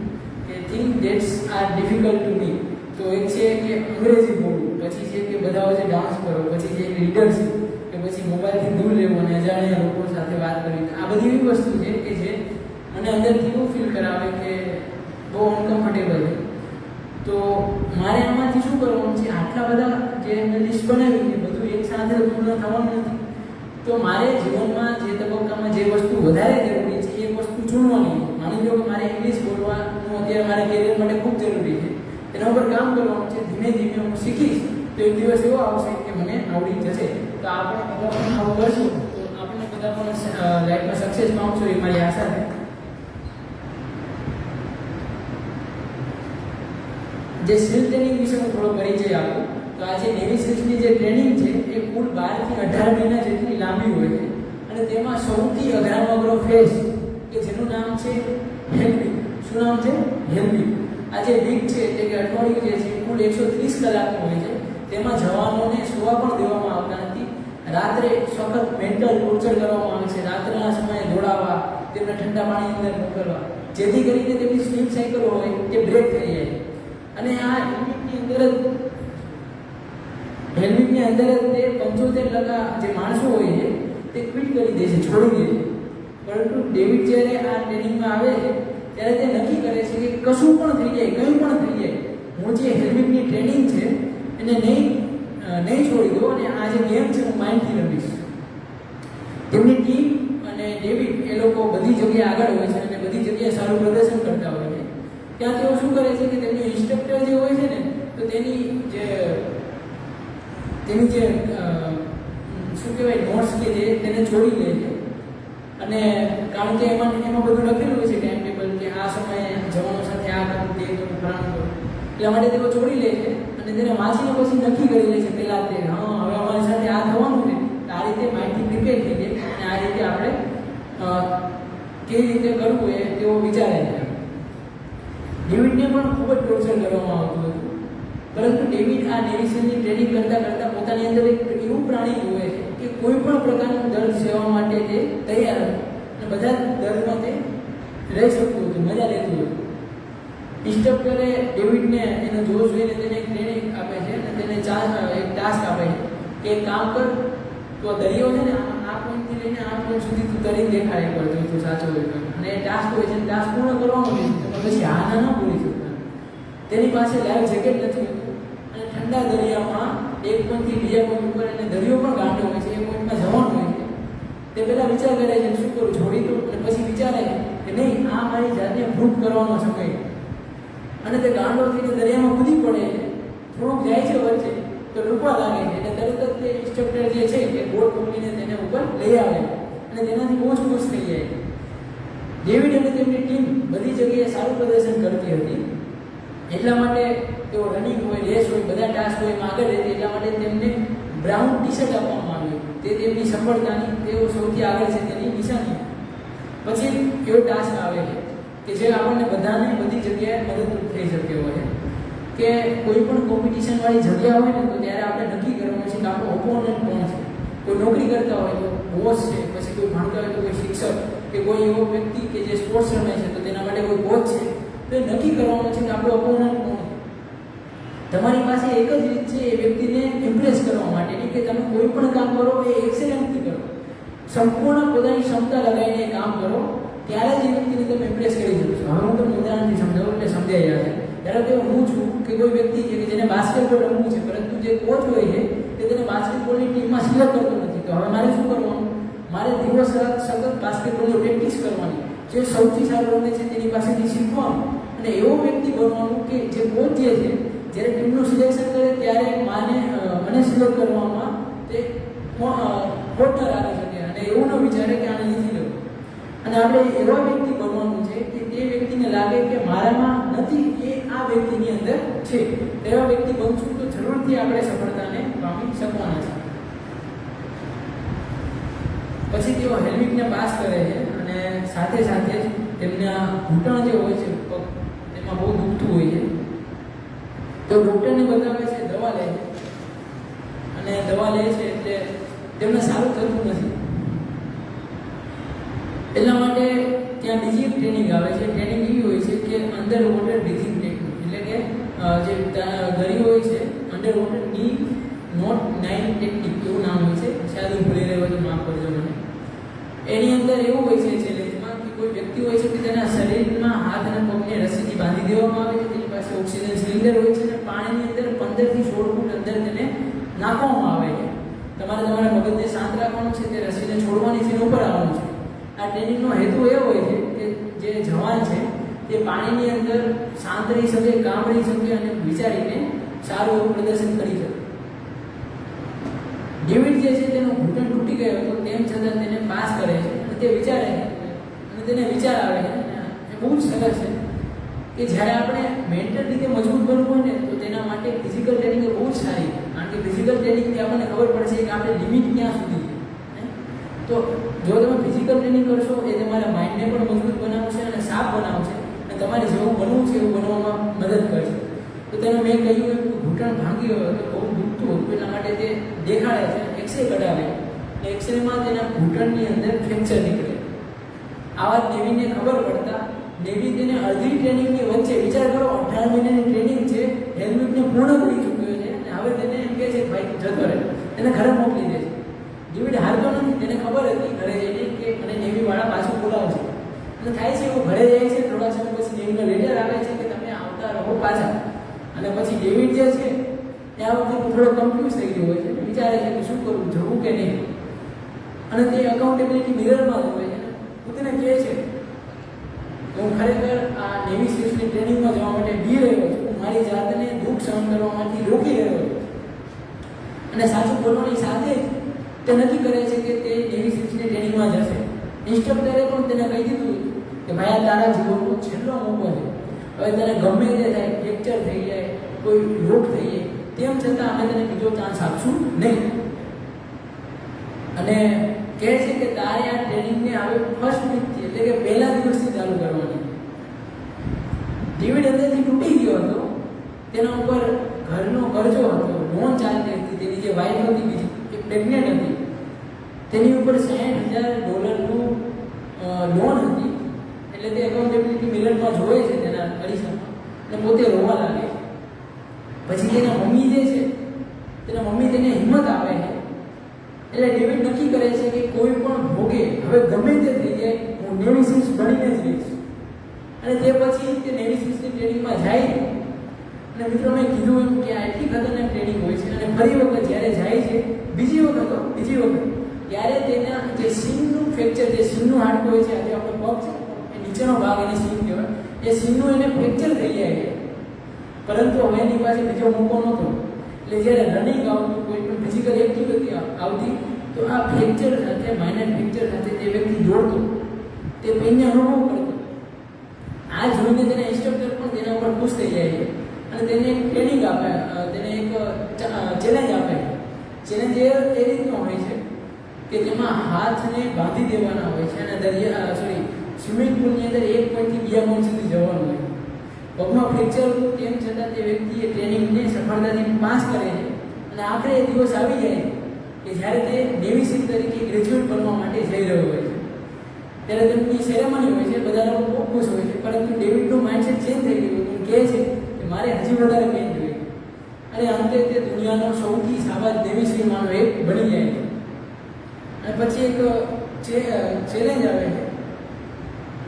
કે thing that's are difficult to me. તો એક છે કે અંગ્રેજી બોલવું, પછી છે કે બધા વચ્ચે ડાન્સ કરો, પછી છે લીડરશીપ, કે પછી મોબાઈલથી દૂર રહેવું અને અજાણ્યા લોકો સાથે વાત કરવી. આ બધી એવી વસ્તુ છે કે જે મને અંદરથી એવું ફીલ કરાવે કે બહુ અનકમ્ફર્ટેબલ છે. તો મારે આમાંથી શું કરવાનું છે? આટલા બધા જે મેં લિસ્ટ બનાવી છે બધું એક સાથે પૂર્ણ થવાનું નથી. તો મારે જીવનમાં જે તબક્કામાં જે વસ્તુ વધારે જરૂરી છે એ વસ્તુ ચૂનવાની. માની લો કે મારે ઇંગ્લિશ બોલવાનું અત્યારે મારા કેરિયર માટે ખૂબ જરૂરી છે, એના ઉપર કામ કરવાનું છે. ધીમે ધીમે હું શીખીશ તો એક દિવસ એવો આવશે કે મને આવડી જશે. તો આપણે બધા પણ આવું કરશું તો આપણે બધા પણ લાઈફમાં સક્સેસ પામશું એ મારી આશા છે. જે સ્કિલ ટ્રેનિંગ વિશે હું થોડો પરિચય આપું તો આજે નેવી સિક્સની જે ટ્રેનિંગ છે એ કુલ 12 થી 18 મહિના જેટલી લાંબી હોય છે અને તેમાં સૌથી અઘરામાં અઘરો ફેઝ કે જેનું નામ છે હેલ્પિંગ. શું નામ છે? હેલ્પિંગ. આ જે વીક છે એટલે કે અઠવાડિયું જે છે કુલ 130 કલાકનું હોય છે. તેમાં જવાનોને સુવા પણ દેવામાં આવતા નથી. રાત્રે સખત મેન્ટલ ટોર્ચર કરવામાં આવે છે. રાત્રના સમયે દોડાવવા, તેમને ઠંડા પાણીની અંદર મોકલવા, જેથી કરીને તેમની સ્લીપ સાયકલ હોય તે બ્રેક થઈ જાય. અને આ હેલ્મિટની અંદર જ તે 75% જે માણસો હોય છે તે ક્વિટ કરી દે છે, છોડી દે છે. પરંતુ ડેવિડ જ્યારે આ ટ્રેનિંગમાં આવે છે ત્યારે તે નક્કી કરે છે કે કશું પણ થઈ જાય, કંઈ પણ થઈ જાય, હું જે હેલ્મિટની ટ્રેનિંગ છે એને નહીં છોડી દઉં અને આ જે ગેમ છે હું માઇન્ડથી રમીશ. તેમની ટીમ અને ડેવિડ એ લોકો બધી જગ્યાએ આગળ હોય છે અને બધી જગ્યાએ સારું પ્રદર્શન કરતા હોય છે. ત્યાં તેઓ શું કરે છે કે તેમની ઇન્સ્ટ્રક્ટર જે હોય છે ને તો તેની જે શું કહેવાય નોટ્સ કે જે તેને છોડી લે છે. અને કારણ કે એમાં બધું લખેલું હોય છે ટાઈમ ટેબલ કે આ સમયે જવાનો સાથે આ કરવું, તે કરવું, ફલાણું કરવું, એટલા માટે તેઓ છોડી લે છે અને તેને વાંચીને પછી નક્કી કરી લે છે પહેલા તે હવે અમારી સાથે આ થવાનું છે. આ રીતે માહિતી પ્રિપેર થઈ જાય અને આ રીતે આપણે કેવી રીતે કરવું એ તેઓ વિચારે છે. ડેવિડને પણ ખૂબ જ ટોર્ચર કરવામાં આવતું હતું, પરંતુ ડેવિડ આ નેવિશનની ટ્રેનિંગ કરતા પોતાની અંદર એક એવું પ્રાણી જુએ છે કે કોઈ પણ પ્રકારનું દર્દ સહેવા માટે તે તૈયાર હતું અને બધા દર્દમાં તે રહી શકતું હતું, મજા લેતું હતું. ઇન્સ્ટ્રક્ટરે ડેવિડને એનો જોશ જોઈને તેને એક ટ્રેનિંગ આપે છે અને તેને એક ટાસ્ક આપે છે કે એક કામ કર, તો દરિયો છે ને આ પોઈન્ટથી લઈને આ પોઈન્ટ સુધી તું તરીને દેખાડે પર જો તું સાચો હોય તો. અને એ ટાસ્ક હોય છે, ટાસ્ક પૂર્ણ કરવાનો છે, તમે પછી હાના ન બોલી શકતા. તેની પાસે લાઈફ જેકેટ નથી હોતું અને ઠંડા દરિયામાં એક પોઈન્ટથી બીજા પોઈન્ટ ઉપર અને દરિયો પણ ગાંડો હોય છે, એ પોઈન્ટમાં જવાનું હોય છે. તે પહેલાં વિચાર કરે છે શું કરું, છોડી દઉં, અને પછી વિચારે કે નહીં, આ મારી જાતને પ્રૂફ કરવાનો સમય. અને તે ગાંડો થઈને દરિયામાં કૂદી પડે છે, થોડુંક જાય છે વચ્ચે તો ડૂબવા લાગે છે અને તરત જ તે ઇન્સ્ટ્રક્ટર જે છે એ બોટ પકડીને તેને ઉપર લઈ આવે અને તેનાથી બહુ જ ખુશ થઈ જાય. ડેવિડ અને તેમની ટીમ બધી જગ્યાએ સારું પ્રદર્શન કરતી હતી, એટલા માટે તેઓ રનિંગ હોય, રેસ હોય, બધા ટાસ્ક હોય એમાં આગળ રહેતી, એટલા માટે તેમને બ્રાઉન ટી શર્ટ આપવામાં આવ્યું. તે તેમની સફળતાની, તેઓ સૌથી આગળ છે તેની નિશાની. પછી એવો ટાસ્ક આવે છે કે જે આપણને બધાને બધી જગ્યાએ મદદરૂપ થઈ શકે હોય કે કોઈ પણ કોમ્પિટિશન વાળી જગ્યા હોય ને તો ત્યારે આપણે નક્કી કરવાનું છે કે આપણો ઓપોનન્ટ કોણ છે. કોઈ નોકરી કરતા હોય તો બોસ છે, પછી કોઈ ભણતા હોય તો કોઈ શિક્ષક, કે કોઈ એવો વ્યક્તિ કે જે સ્પોર્ટ્સ રમે છે તો તેના માટે કોઈ કોચ છે. તો એ નક્કી કરવાનું છે કે આપણો ઓપોનન્ટ કોણ. તમારી પાસે એક જ રીત છે એ વ્યક્તિને ઇમ્પ્રેસ કરવા માટેની કે તમે કોઈ પણ કામ કરો એ એક્સેલન્ટલી કરો, સંપૂર્ણ પોતાની ક્ષમતા લગાવીને કામ કરો, ત્યારે જ એ વ્યક્તિને તમે ઇમ્પ્રેસ કરી શકશો. હવે હું તમને ઉદાહરણથી સમજાવું એટલે સમજાઈ જશે. ધારો કે હું છું કે કોઈ વ્યક્તિ છે કે જેને બાસ્કેટબોલ રમવું છે, પરંતુ જે કોચ હોય છે તે તેને બાસ્કેટબોલની ટીમમાં સિલેક્ટ કરતો નથી. તો હવે મારે શું કરવાનું? મારે દિવસ રાત સતત બાસ્કેટબોલની પ્રેક્ટિસ કરવાની, જે સૌથી સારું રમે છે તેની પાસેથી શીખવાનું અને એવો વ્યક્તિ બનવાનું કે જે કોચ જે છે જ્યારે ટીમનું સિલેક્શન કરે ત્યારે મને સિલેક્ટ કરવામાં તે ખોટના લાગી શકે અને એવું ન વિચારે કે આને નથી લેવું. અને આપણે એવા વ્યક્તિ બનવાનું છે કે તે વ્યક્તિને લાગે કે મારામાં નથી, એ આ વ્યક્તિની અંદર છે. એવા વ્યક્તિ બનશું તો જરૂરથી આપણે સફળતાને પામી શકવાના છે. પછી તેઓ હેલ્મેટને પાસ કરે છે અને સાથે સાથે તેમના ઘૂંટણ જે હોય છે પગ, તેમાં બહુ દુખતું હોય છે. તો ડૉક્ટરને બતાવે છે, દવા લે છે અને દવા લે છે એટલે તેમને સારું થતું નથી. એટલા માટે ત્યાં બીજી એક ટ્રેનિંગ આવે છે. ટ્રેનિંગ એવી હોય છે કે અંડર વોટર બ્રીથિંગ ટેકનિક, એટલે કે જે દરિયો હોય છે under water deep not 9 technique એવું નામ હોય છે, શાયદ હું ભૂલી રહ્યો તો માફ કરજો મને. એની અંદર એવું હોય છે ચેલેન્જમાં કે કોઈ વ્યક્તિ હોય છે કે તેના શરીરમાં હાથ અને પગને રસ્સીથી બાંધી દેવામાં આવે છે, તેની પાસે ઓક્સિજન સિલિન્ડર હોય છે અને પાણીની અંદર 15 થી 16 ફૂટ અંદર તેને નાખવામાં આવે છે. તમારે તમારા મગજને શાંત રાખવાનું છે, તે રસીને છોડવાની છે, ઉપર આવવાનું છે. આ ટ્રેનિંગનો હેતુ એ હોય છે કે જે જવાન છે તે પાણીની અંદર શાંત રહી શકે, કામ રહી શકે અને વિચારીને સારું એવું પ્રદર્શન કરી શકે. ડેવિડ જે છે તેનો ઘૂંટણ તૂટી ગયો હતો, તેમ છતાં તેને પાસ કરે છે અને તે વિચારે છે અને તેને વિચાર આવે છે. એ બહુ જ સરસ છે કે જ્યારે આપણે મેન્ટલ રીતે મજબૂત બનવું હોય ને તો તેના માટે ફિઝિકલ ટ્રેનિંગ બહુ જ સારી છે. કારણ કે ફિઝિકલ ટ્રેનિંગથી આપણને ખબર પડશે કે આપણે લિમિટ ક્યાં સુધી છે. તો જો તમે ફિઝિકલ ટ્રેનિંગ કરશો એ તમારા માઇન્ડને પણ મજબૂત બનાવશે અને સાફ બનાવશે અને તમારે જેવું બનવું છે એવું બનવામાં મદદ કરશે. તો તેને મેં કહ્યું કે ઘૂંટણ ભાંગી ગયો તો બહુ દુખતું હતું, એટલા માટે તે દેખાડે છે, એક્સરે કઢાવે. એક્સરેમાં તેના ઘૂંટણની અંદર ફ્રેક્ચર નીકળે. આ વાત નેવીને ખબર પડતા નેવી તેને અડધી ટ્રેનિંગની વચ્ચે, વિચાર કરો 18 મહિનાની ટ્રેનિંગ છે, હેલ્મેટને પૂર્ણ કરી ચૂક્યો છે અને હવે તેને એમ કહે છે ભાઈ જતો રહે, એને ઘરે મોકલી દે છે. ડેવિડ હારતો નથી, તેને ખબર હતી ઘરે જઈને કે મને નેવીવાળા પાછું બોલાવશે. અને થાય છે એવું, ઘરે જાય છે, થોડા સમય પછી નેવીનો લેટર આવે છે કે તમે આવતા રહો પાછા. અને પછી ડેવિડ જે છે ત્યાં વખતે થોડો કન્ફ્યુઝ થઈ ગયો હોય છે, વિચારે છે કે શું કરવું, જવું કે નહીં. અને તે અકાઉન્ટેબિલિટી મિરરમાં જોવે છે. હું તેને કહે છે હું ખરેખર આ નેવી સ્પેસની ટ્રેનિંગમાં જવા માટે બી રહ્યો છું, હું મારી જાતને દુઃખ સહન કરવામાંથી રોકી રહ્યો છું અને સાચું બોલવાની સાથે જ તે નક્કી કરે છે કે તે નેવી સિલ્સની ટ્રેનિંગમાં જશે. ઇન્સ્ટ્રક્ટરે પણ તેને કહી દીધું કે ભાઈ આ તારા જીવનનો છેલ્લો મોકો છે. હવે તને ગમે તે થાય, ફ્રેક્ચર થઈ જાય, કોઈ રોગ થઈ જાય, તેમ છતાં અમે તને બીજો ચાન્સ આપશું નહીં. અને કહે છે કે તારે આ ટ્રેનિંગને હવે ફર્સ્ટ વીકથી એટલે કે પહેલા દિવસથી ચાલુ કરવાની. ડેવિડ અંદરથી તૂટી ગયો હતો. તેના ઉપર ઘરનો કરજો હતો, લોન ચાલતી હતી. તેની જે વાઈફ હતી બીજી એ પ્રેગ્નેન્ટ હતી, તેની ઉપર $60,000 લોન હતી. એટલે તે એકાઉન્ટેબિલિટી મિરરમાં જોવે છે તેના અરીસામાં અને પોતે રોવા લાગે. પછી તેના મમ્મી જે છે તેના મમ્મી તેને હિંમત આપે છે. એટલે ડેવિડ નક્કી કરે છે કે કોઈ પણ ભોગે હવે ગમે તે થઈ જાય હું નેવી સિલ્સ બનીને જ રહીશ. અને તે પછી તે નેવી સિલ્સની ટ્રેનિંગમાં જાય. અને મિત્રો મેં કીધું એમ કે આ એટલી ખતરનાક ટ્રેનિંગ હોય છે. અને ફરી વખત જ્યારે જાય છે બીજી વખત ત્યારે તેના જે સીનનું ફ્રેક્ચર, જે સીનનું હાડકું હોય છે, આજે આપણો પગ છે એ નીચેનો ભાગ એને સીન કહેવાય, એ સીનનું એને ફ્રેક્ચર થઈ જાય છે. પરંતુ હવે એની પાસે બીજો મોકો નહોતો. એટલે જ્યારે રનિંગ આવતું, કોઈ પણ ફિઝિકલ એક્ટિવિટી આવતી, તો આ ફ્રેક્ચર સાથે, માઇનર ફ્રેક્ચર સાથે તે વ્યક્તિ દોડતો, તે પેનને અનુભવ કરતો. આ જોઈને તેના ઇન્સ્ટ્રક્ટર પણ તેના ઉપર ખુશ થઈ જાય છે અને તેને એક ટ્રેનિંગ આપે, તેને એક ચેલેન્જ આપે. ચેલેન્જ એ રીતનો હોય છે કે તેમાં હાથને બાંધી દેવાના હોય છે અને સ્વિમિંગ પુલની અંદર એક પોઈન્ટથી બીજા પોઈન્ટ સુધી જવાનું હોય. પગમાં ફ્રેક્ચર હતું તેમ છતાં તે વ્યક્તિ એ ટ્રેનિંગને સફળતાથી પાસ કરે છે. અને આખરે એ દિવસ આવી જાય કે જ્યારે તે નેવી સીલ તરીકે ગ્રેજ્યુએટ બનવા માટે જઈ રહ્યો હોય છે. ત્યારે તેમની સેરેમની હોય છે, બધા લોકો બહુ ખુશ હોય છે. પરંતુ ડેવિડનું માઇન્ડસેટ ચેન્જ થઈ ગયું. કહે છે કે મારે હજી વધારે પેન જોઈએ. અને અંતે તે દુનિયાનો સૌથી સાબાદ નેવી સીલમાંનો એક બની જાય છે. અને પછી એક ચેલેન્જ આવે છે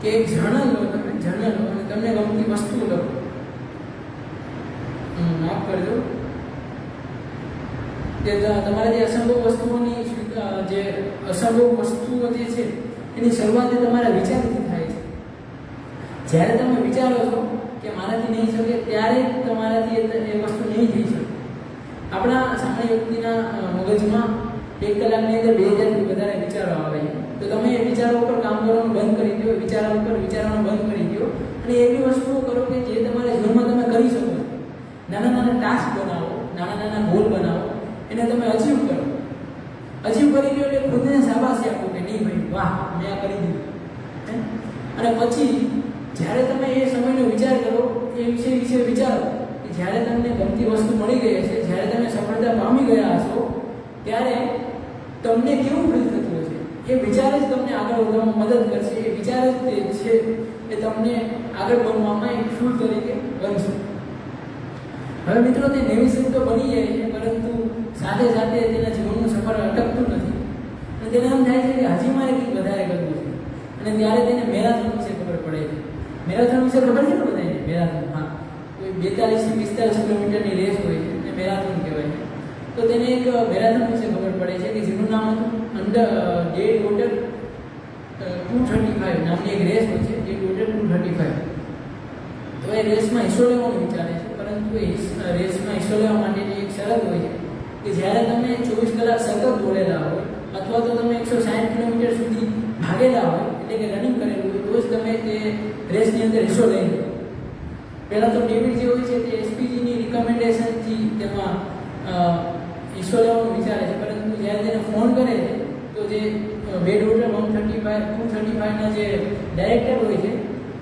કે એક જર્નલ લો, તમે જર્નલ લો અને તમને ગમતી વસ્તુ લખો. માફ કરજો કે તમારે જે અસંભવ વસ્તુઓની જે અસંભવ વસ્તુઓ જે છે એની શરૂઆત તમારા વિચારથી થાય છે. જ્યારે તમે વિચારો છો કે મારાથી નહીં શકે, ત્યારે તમારાથી એ વસ્તુ નહીં થઈ શકે. આપણા સામાન્ય વ્યક્તિના મગજમાં 1 કલાકની અંદર 2000થી વધારે વિચારો આવે છે. તો તમે એ વિચારો ઉપર કામ કરવાનું બંધ કરી દો, વિચારવાનું બંધ કરી દો અને એવી વસ્તુઓ કરો કે જે તમારા જીવનમાં તમે કરી શકો. નાના નાના ટાસ્ક બનાવો, નાના નાના ગોલ બનાવો, એને તમે અચીવ કરો. અચીવ કરી લો એટલે ખુદને શાબાશી આપો કે નહીં ભાઈ, વાહ મેં આ કરી દીધું. અને પછી જ્યારે તમે એ સમયનો વિચાર કરો, એ વિશે વિચારો કે જ્યારે તમને ગમતી વસ્તુ મળી ગઈ હશે, જ્યારે તમે સફળતા પામી ગયા હશો, ત્યારે તમને કેવું ફીલ થતું હશે. એ વિચાર જ તમને આગળ વધવામાં મદદ કરશે. એ વિચાર જ તે છે એ તમને આગળ બનવામાં એક ફ્યુલ તરીકે બનશે. હવે મિત્રો તે નેવી સીલ તો બની જાય છે, પરંતુ સાથે સાથે તેના જીવનનું સફર અટકતું નથી. અને તેને એમ થાય છે કે હજી મારે કંઈક વધારે કરવું છે. અને ત્યારે તેને મેરાથોન વિશે ખબર પડે છે. મેરાથોન વિશે ખબર છે ને બધાને? મેરાથોન, હા, કોઈ 42 થી 45 કિલોમીટરની રેસ હોય છે અને મેરાથોન કહેવાય છે. તો તેને એક મેરાથોન વિશે ખબર પડે છે કે જેનું નામ હતું ડેડ વોટર 235 નામની એક રેસ હોય છે, ડેડ વોટર 235. તો એ રેસમાં હિસ્સો લેવાનો વિચારે છે, પરંતુ એ રેસમાં હિસ્સો લેવા માટેની એક શરત હોય છે કે જ્યારે તમે 24 કલાક સતત દોડેલા હોય અથવા તો તમે 160 કિલોમીટર સુધી ભાગેલા હોય, એટલે કે રનિંગ કરેલું હોય, તો જ તમે તે રેસની અંદર હિસ્સો લઈ લો. પહેલાં તો ડેવિડ જે હોય છે તે એસપીજીની રિકમેન્ડેશનથી તેમાં હિસ્સો લેવાનું વિચારે છે. પરંતુ જ્યારે તેને ફોન કરે છે તો જે બેડ વોટર 235ના જે ડાયરેક્ટર હોય છે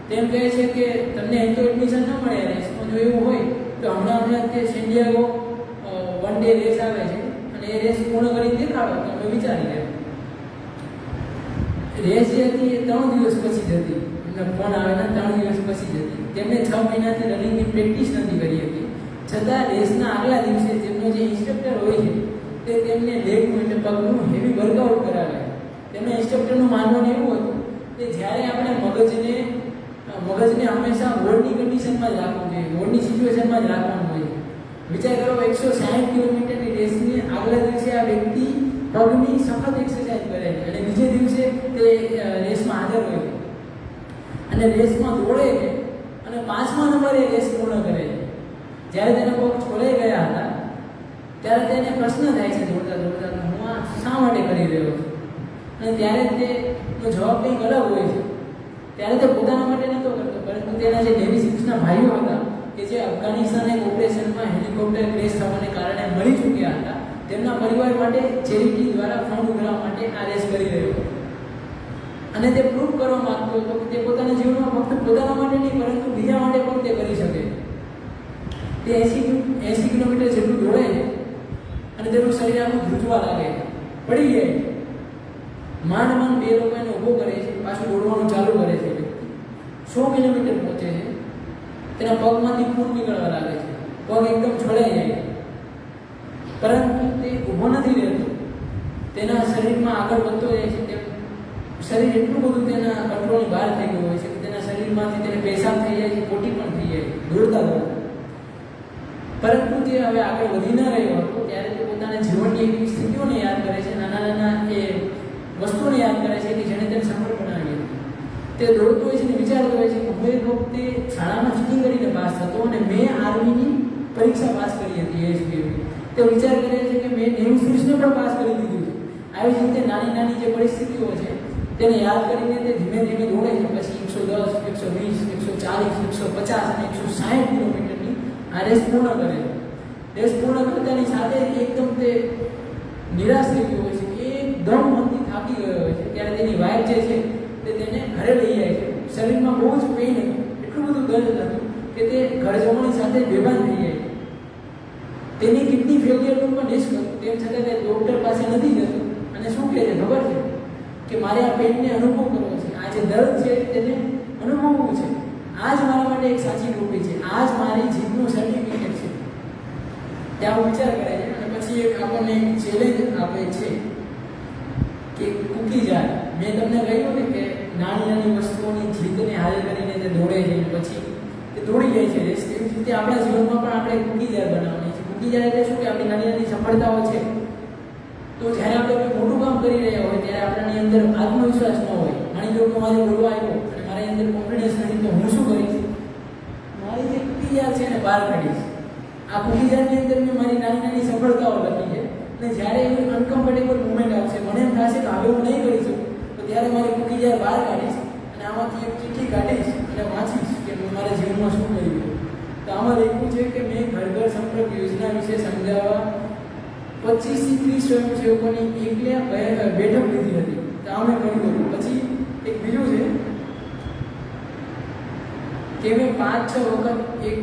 તેમ કહે છે કે તમને એમ તો એડમિશન ન મળે રેસમાં. જો એવું હોય તો હમણાં તે સેન્ડિયાગો 1 ડે રેસ આવે છે અને એ રેસ પૂર્ણ કરીને દેખાડો તો અમે વિચારી લે. રેસ જે હતી એ 3 દિવસ પછી જ હતી. એમને ફોન આવેલા 3 દિવસ પછી જ હતી. તેમને 6 મહિનાથી રનિંગની પ્રેક્ટિસ નથી કરી હતી. છતાં રેસના આગલા દિવસે તેમનો જે ઇન્સ્ટ્રક્ટર હોય છે તે તેમને લેગનું એટલે પગનું હેવી વર્કઆઉટ કરાવે. તેમના ઇન્સ્ટ્રક્ટરનું માનવાનું એવું હતું કે જ્યારે આપણે મગજને હંમેશા વોર્ડની કન્ડિશનમાં જ રાખવું જોઈએ, વોર્ડની સિચ્યુએશનમાં જ રાખવાનું હોય. વિચાર કરો, 160 કિલોમીટરની રેસની આગલા દિવસે આ વ્યક્તિ પગની સખત એક્સરસાઇઝ કરે છે અને બીજે દિવસે તે રેસમાં હાજર હોય છે અને રેસમાં દોડે છે અને 5મા નંબરે રેસ પૂર્ણ કરે છે. જ્યારે તેના પગ છોડાઈ ગયા હતા ત્યારે તેને પ્રશ્ન થાય છે દોડતા દોડતા તો હું આ શા માટે કરી રહ્યો છું? અને ત્યારે તેનો જવાબ કંઈક અલગ હોય છે. ત્યારે તે પોતાના માટે નહોતો કરતો, પરંતુ તેના જે નેવી સિક્સના ભાઈઓ હતા કે જે અફઘાનિસ્તાન એક ઓપરેશનમાં હેલિકોપ્ટર ક્રેશ થવાને કારણે મરી ચૂક્યા હતા, તેમના પરિવાર માટે ચેરિટી દ્વારા ફંડ ઉઘરાવવા માટે આ રેસ કરી રહ્યો હતો. અને તે પ્રૂવ કરવા માંગતો હતો કે તે પોતાના જીવનમાં ફક્ત પોતાના માટે નહીં પરંતુ બીજા માટે પણ તે કરી શકે. તે 80 કિલોમીટર જેટલું દોડે છે અને તેનું શરીર આખું ધ્રુજવા લાગે છે, પડી જાય છે. માંડ 2 લોકો એને ઊભો કરે છે, પાછું દોડવાનું ચાલુ કરે છે. 100 કિલોમીટર પહોંચે છે, તેના પગમાંથી ખૂન નીકળવા લાગે છે, પગ એકદમ છોડાઈ જાય છે. પરંતુ તે ઊભો નથી રહેતો, તેના શરીરમાં આગળ વધતો જાય છે. તે શરીર એટલું બધું તેના કંટ્રોલની બહાર થઈ ગયું હોય છે કે તેના શરીરમાંથી તેને પેશાબ થઈ જાય છે, પોટી પણ થઈ જાય છે, દોડતા દોડતા. પરંતુ તે હવે આગળ વધી ન રહ્યો હતો ત્યારે તે પોતાના જીવનની એવી સ્થિતિઓને યાદ કરે છે, નાના એ વસ્તુઓને યાદ કરે છે કે જેણે તેને સફળ બનાવી હતી. તે દોડતો હોય છે અને વિચારતો હોય છે કે હું એક વખતે શાળામાં ચીટિંગ કરીને પાસ થતો અને મેં આર્મીની પરીક્ષા પાસ કરી હતી એસપીની. તે વિચાર કરે છે કે મેં નેવી સર્વિસને પણ પાસ કરી દીધું છે. આવી રીતે નાની જે પરિસ્થિતિઓ છે તેને યાદ કરીને તે ધીમે ધીમે દોડે છે. પછી 110, 120, 140, 150 અને 160 કિલોમીટરની આ રેસ પૂર્ણ કરે છે. રેસ પૂર્ણ કરતાની સાથે એકદમ તે નિરાશ થઈ ગયો હોય છે, એકદમ મનથી થાકી ગયો હોય છે. ત્યારે તેની વાઈફ જે છે તે તેને ઘરે લઈ જાય છે. શરીરમાં બહુ જ પેઇન હતું, એટલું બધું દર્દ હતું કે તે ઘર જવાની સાથે બેભાન થઈ જાય છે. તેની કિડની ફેલિયરનું પણ રિસ્ક હતું, તેમ છતાં તે ડૉક્ટર પાસે નથી જતો અને શું કહે છે ખબર છે કે મારે આ પેઇનને અનુભવ કરવો છે, આ જે દર્દ છે તેને અનુભવવું છે. આ જ મારા માટે એક સાચી ટોપી છે, આ જ મારી જીતનું સર્ટિફિકેટ છે. ત્યાં વિચાર કરે છે અને પછી એક આપણને એક ચેલેન્જ આપે છે કે કૂકી जार. મેં તમને કહ્યું ને કે નાની વસ્તુઓની જીતને હાલ કરીને તે દોડે છે, પછી તે દોડી જાય છે રેસ. એવી રીતે આપણા જીવનમાં પણ આપણે કૂકી जार બનાવવાની છે. કૂકી जार એટલે શું કે આપણી નાની સફળતાઓ છે, તો જ્યારે આપણે કોઈ મોટું કામ કરી રહ્યા હોય ત્યારે આપણાની અંદર આત્મવિશ્વાસ ન હોય. માની લો કે મારે બોલવા આવ્યો અને મારી અંદર કોન્ફિડન્સ નથી, તો હું શું કરીશ? મારી જે કૂકી जार છે એને બહાર કાઢીશ. આ કૂકી જારની અંદર મેં મારી નાની સફળતાઓ લખી છે અને જ્યારે એવી અનકમ્ફર્ટેબલ મુમેન્ટ આવશે, મને એમ થશે કે હવે હું નહીં કરી શકું, તો ત્યારે મારી કૂકી जार બહાર કાઢીશ અને આમાંથી એક ચિઠ્ઠી કાઢીશ અને વાંચીશ કે મેં મારા જીવનમાં શું કર્યું. તો આમાં લખ્યું છે કે મેં ઘર ઘર સંપર્ક યોજના વિશે સમજાવવા 25 થી 30 સ્વયંસેવકોની એકલા બેઠક લીધી હતી. તો આ મેં કર્યું. પછી એક બીજું છે કે મેં 5-6 વખત એક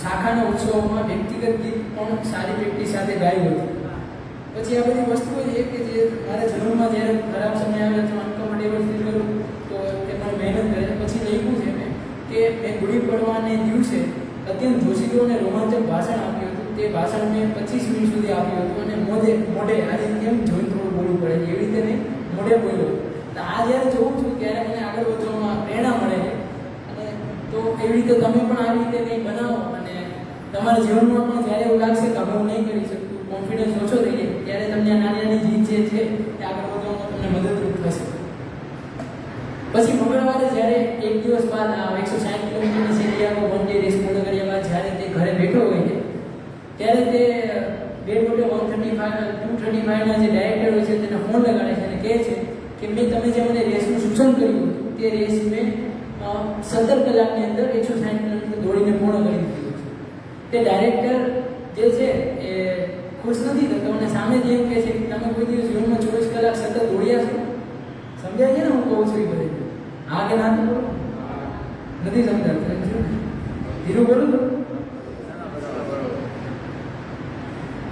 શાખાના ઉત્સવમાં વ્યક્તિગત ગીત પણ સારી પ્રેક્ટિસ સાથે ગાયું હતું. પછી આ બધી વસ્તુઓ છે કે જે મારા જીવનમાં જ્યારે ખરાબ સમય આવે તો અનકમ્ફર્ટેબલ ફીલ કરું તો તેમાં મહેનત કરે. પછી લખ્યું છે મેં કે મેં ગુડી પડવાને દિવસે અત્યંત જોશીલું અને રોમાંચક ભાષણ આપ્યું હતું. તે ભાષણ મેં 25 મિનિટ સુધી આપ્યું હતું અને મોઢે આજે કેમ જોઈને થોડું બોલવું પડે છે એવી રીતે મેં મોઢે બોલ્યો. તો આ જ્યારે જોઉં છું ત્યારે મને આગળ વધવામાં પ્રેરણા મળે છે. અને તો એવી રીતે તમે પણ આવી રીતે કંઈ બનાવો અને તમારા જીવનમાં પણ જ્યારે એવું લાગશે કે હું નહીં કરી શકતું, કોન્ફિડન્સ ઓછો થઈ જાય, ત્યારે તમને આ નાની જીત જે છે તે આગળ વધવામાં તમને મદદરૂપ થશે. પછી મંગળવારે જ્યારે એક દિવસ બાદ આ 160 કિલોમીટરની સેરિયાનો 1 ડે રેસ પૂર્ણ કર્યા બાદ જ્યારે તે ઘરે બેઠો હોય છે ત્યારે તે બેડવોટે 235ના જે ડાયરેક્ટર હોય છે તેને ફોન લગાડે છે અને કહે છે કે મેં તમે જે મને રેસનું સૂચન કર્યું હતું તે રેસ મેં 17 કલાકની અંદર 160 કિલોમીટર દોડીને પૂર્ણ કરી દીધું છે. તે ડાયરેક્ટર જે છે એ ખુશ નથી થતો અને સામે જે એમ કહે છે કે તમે કોઈ દિવસ જીવનમાં 24 કલાક સતત દોડ્યા છો? સમજાય છે ને હું કહું છું એ બધે? હા કે ના? બોલો નથી સમજાતું? ધીરું બોલું